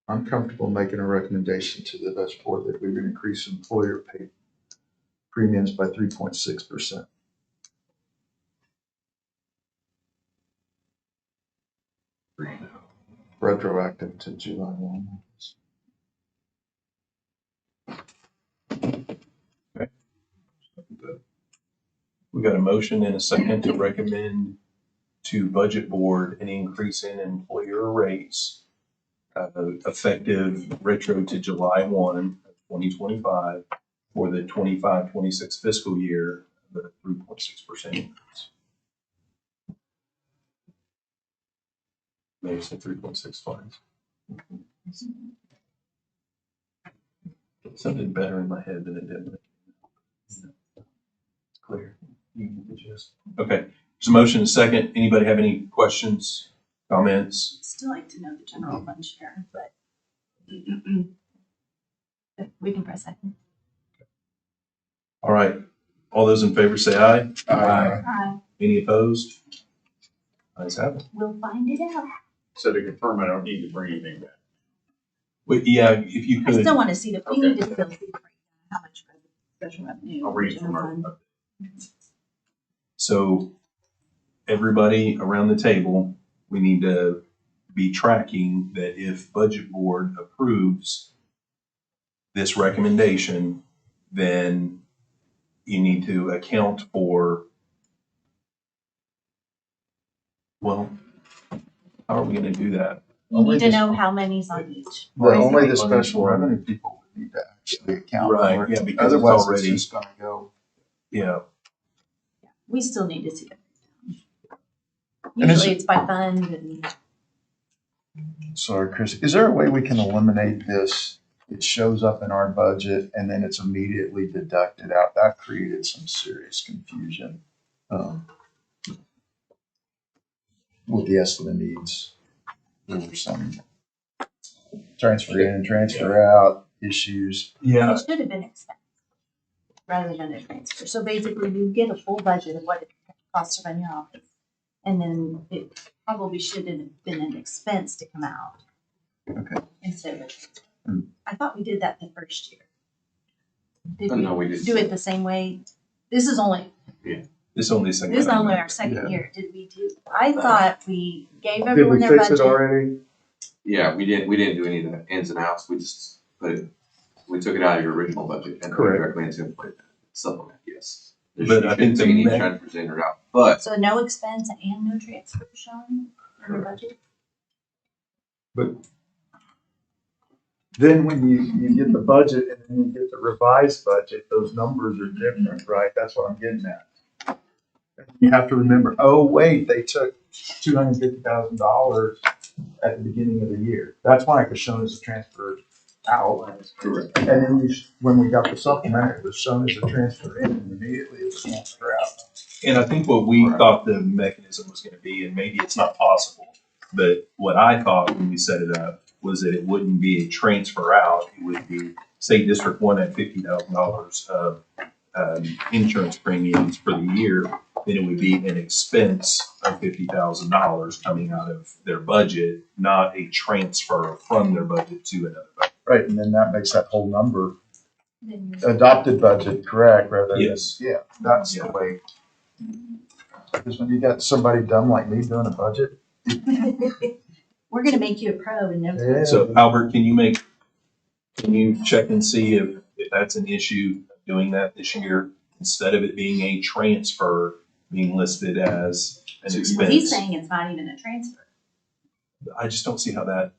I'm comfortable making a recommendation to the budget board that we would increase employer pay premiums by 3.6%. Retroactive to July 1. we got a motion and a second to recommend to budget board an increase in employer rates effective retro to July 1, 2025 for the 25-26 fiscal year, the 3.6% increase. Maybe it's 3.6 funds. It sounded better in my head than it did. It's clear. You get the gist. Okay, there's a motion and a second. Anybody have any questions, comments? Still like to know the general fund share, but we can press second. All right, all those in favor say aye. Any opposed? Ayes have it. We'll find it out. So to confirm, I don't need to bring anything back. Well, yeah, if you I could. still want to see the, we Okay. need to still see the breakdown, how much for the special revenue. I'll read it from general our. fund. So everybody around the table, we need to be tracking that if budget board approves this recommendation, then you need to account for, well, how are we gonna do that? You need to know how many's on each. Well, only the Right. special revenue people would need to actually account Right, for it. yeah, because it's Otherwise, already- it's just gonna go. Yeah, We still need to see it. And is Usually it- it's by fund and Sorry, Chris, is there a way we can eliminate this? It shows up in our budget and then it's immediately deducted out. That created some serious confusion. With the estimate needs. There were some transfer in and transfer out issues. yeah, it should have been expense rather than a transfer. So basically you get a full budget of what it costs to run your office. And then it probably should have been an expense to come out. Okay. Instead of a transfer. Hmm. I thought we did that the first year. Did No, we didn't. do it the same way? This is only, this is only a second. this is only our second Yeah. year. Did we do, I thought we gave Did everyone we their fix it budget. already? Yeah, we didn't do any of the ins and outs, we just we took it out of your original budget and put it Correct. directly into employee supplement, yes. But You I shouldn't think the see any me- transfers in or out, but So no expense and no transfer shown in the budget? Then when you get the budget and then you get the revised budget, those numbers are different, right? That's what I'm getting at. You have to remember, oh, wait, they took $250,000 at the beginning of the year. That's why it was shown as a transfer out. correct. And then when we got the supplement, it was shown as a transfer in and immediately it was a transfer out. And I think what we Right. thought the mechanism was gonna be, and maybe it's not possible, but what I thought when we set it up was that it wouldn't be a transfer out. It would be, say, District 1 had $50,000 of insurance premiums for the year, then it would be an expense of $50,000 coming out of their budget, not a transfer from their budget to another budget. Right, and then that makes that whole number Then adopted budget correct rather than. Yes. Yeah, that's the Yeah. way. Because when you got somebody dumb like me doing a budget. We're gonna make you a pro and never. Yeah. So Albert, can you check and see if that's an issue, doing that this year, instead of it being a transfer, being listed as an Well, expense? he's saying it's not even a transfer. I just don't see how that.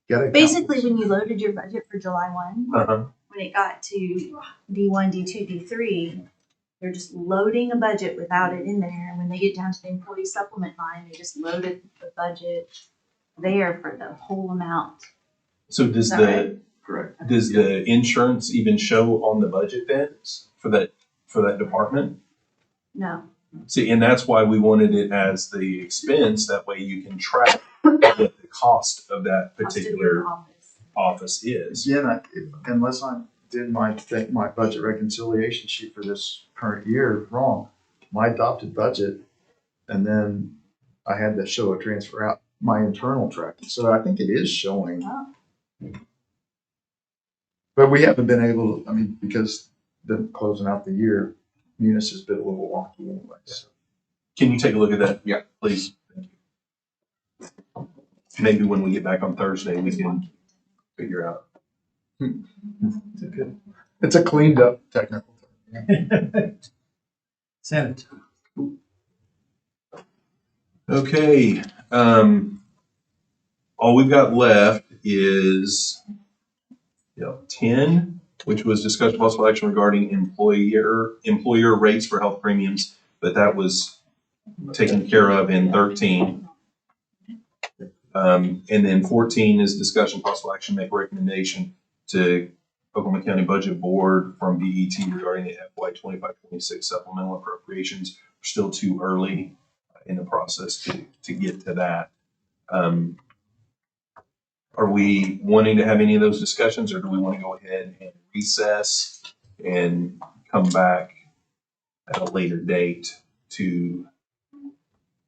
Gotta account Basically, for when you loaded your budget for July 1, Uh-huh. when it got to D1, D2, D3, they're just loading a budget without it in there. And when they get down to the employee supplement line, they just loaded the budget there for the whole amount. So does Is that Correct. Does the insurance even show on the budget then for that department? No, See, and that's why we wanted it as the expense. That way you can track what the cost of that cost of your particular office. office is. Again, unless I did my budget reconciliation sheet for this current year wrong, my adopted budget, and then I had to show a transfer out my internal tracking. So I think it is showing. Oh. But we haven't been able to, I mean, because the closing out the year, Munis has been a little wonky anyway. So. Can you take a look at that? Yeah. Please. Thank you. Maybe when we get back on Thursday, we can figure out. It's a cleaned up technical term. Senator. Okay, all we've got left is, 10, which was discussion possible action regarding employer rates for health premiums, but that was taken care of in 13. And then 14 is discussion possible action, make recommendation to Oklahoma County Budget Board from BET regarding the FY 25-26 supplemental appropriations. We're still too early in the process to get to that. Are we wanting to have any of those discussions, or do we want to go ahead and recess and come back at a later date to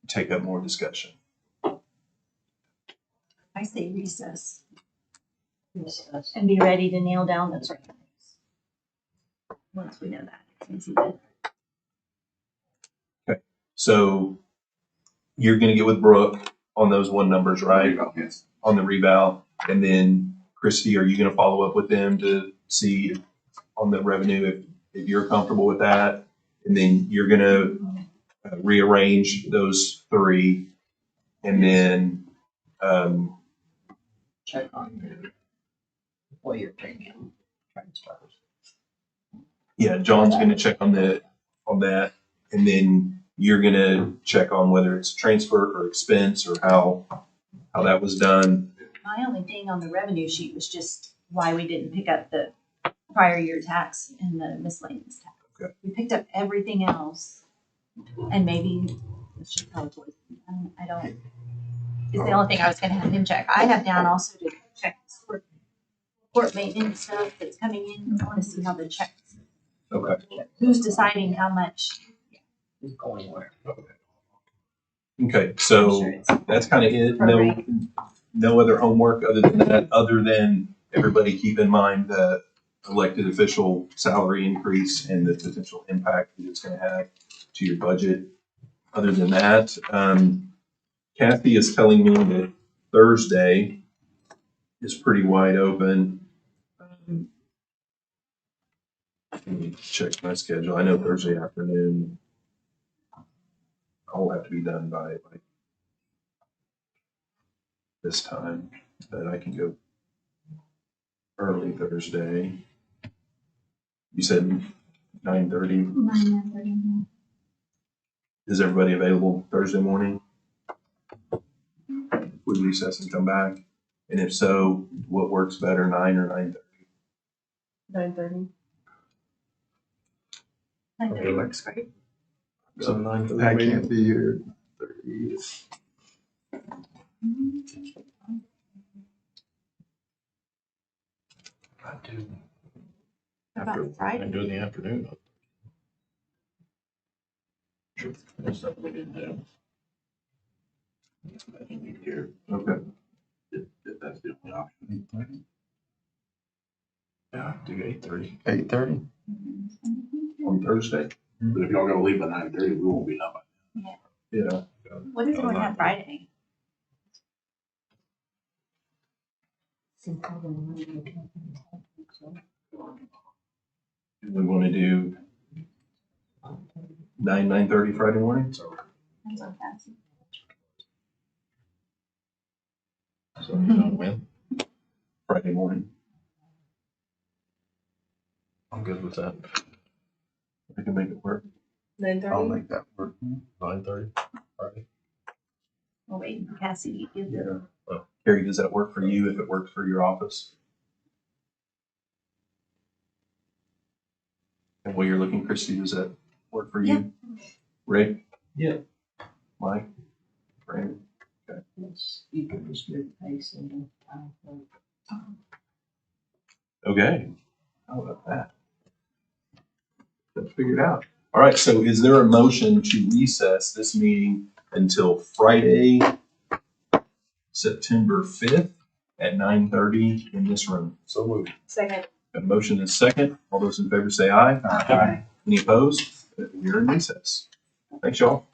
take up more discussion? I say recess Recess. and be ready to nail down those revenues. Once we know that. It's easy to- So you're going to get with Brooke on those one numbers, right? Yes. On the reval. And then Christy, are you going to follow up with them to see on the revenue if you're comfortable with that? And then you're going to rearrange those three, and then Check on your employer premium transfers. yeah, John's going to check on that, and then you're going to check on whether it's transfer or expense or how that was done. My only thing on the revenue sheet was just why we didn't pick up the prior year tax and the miscellaneous tax. Okay. We picked up everything else, and maybe it should probably, I don't, it's the only thing I was gonna have him check. I have down also to check court maintenance stuff that's coming in. I wanna see how the checks, Okay. who's deciding how much. Who's going where? Okay, I'm so sure it's that's kind of it. prorated. No other homework other than that, other than everybody keep in mind the elected official salary increase and the potential impact that it's going to have to your budget. Other than that, Kathy is telling me that Thursday is pretty wide open. Let me check my schedule. I know Thursday afternoon I'll have to be done by like this time, but I can go early Thursday. You said 9:30. 9:30. Is everybody available Thursday morning? We recess and come back? And if so, what works better, 9 or 9:30? 9:30. 9:30 works great. So 9:30. I can't be here. 30. I do. What about Friday? I do in the afternoon. Sure. That's something we didn't have. I can be here Okay. if that's the only option. Yeah, I do 8:30. 8:30. On Thursday? But if y'all gonna leave by 9:30, we won't be done by. Yeah. What is going on Friday? Do we want to do 9:30 Friday morning? That's so fast. So you know when? Friday morning. I'm good with that. I can make it work. I'll make that work. 9:30 Friday. We'll wait for Cassie to give the, Carrie, does that work for you if it works for your office? And while you're looking, Christie, does that work for you? Rick? Yeah. Mike? Brandon? Yes, you can just move the pace and Okay. How about that? Let's figure it out. All right, so is there a motion to recess this meeting until Friday, September 5th at 9:30 in this room? So moved. Second. A motion is second. All those in favor say aye. Aye. Any opposed? We're in recess. Thanks, y'all.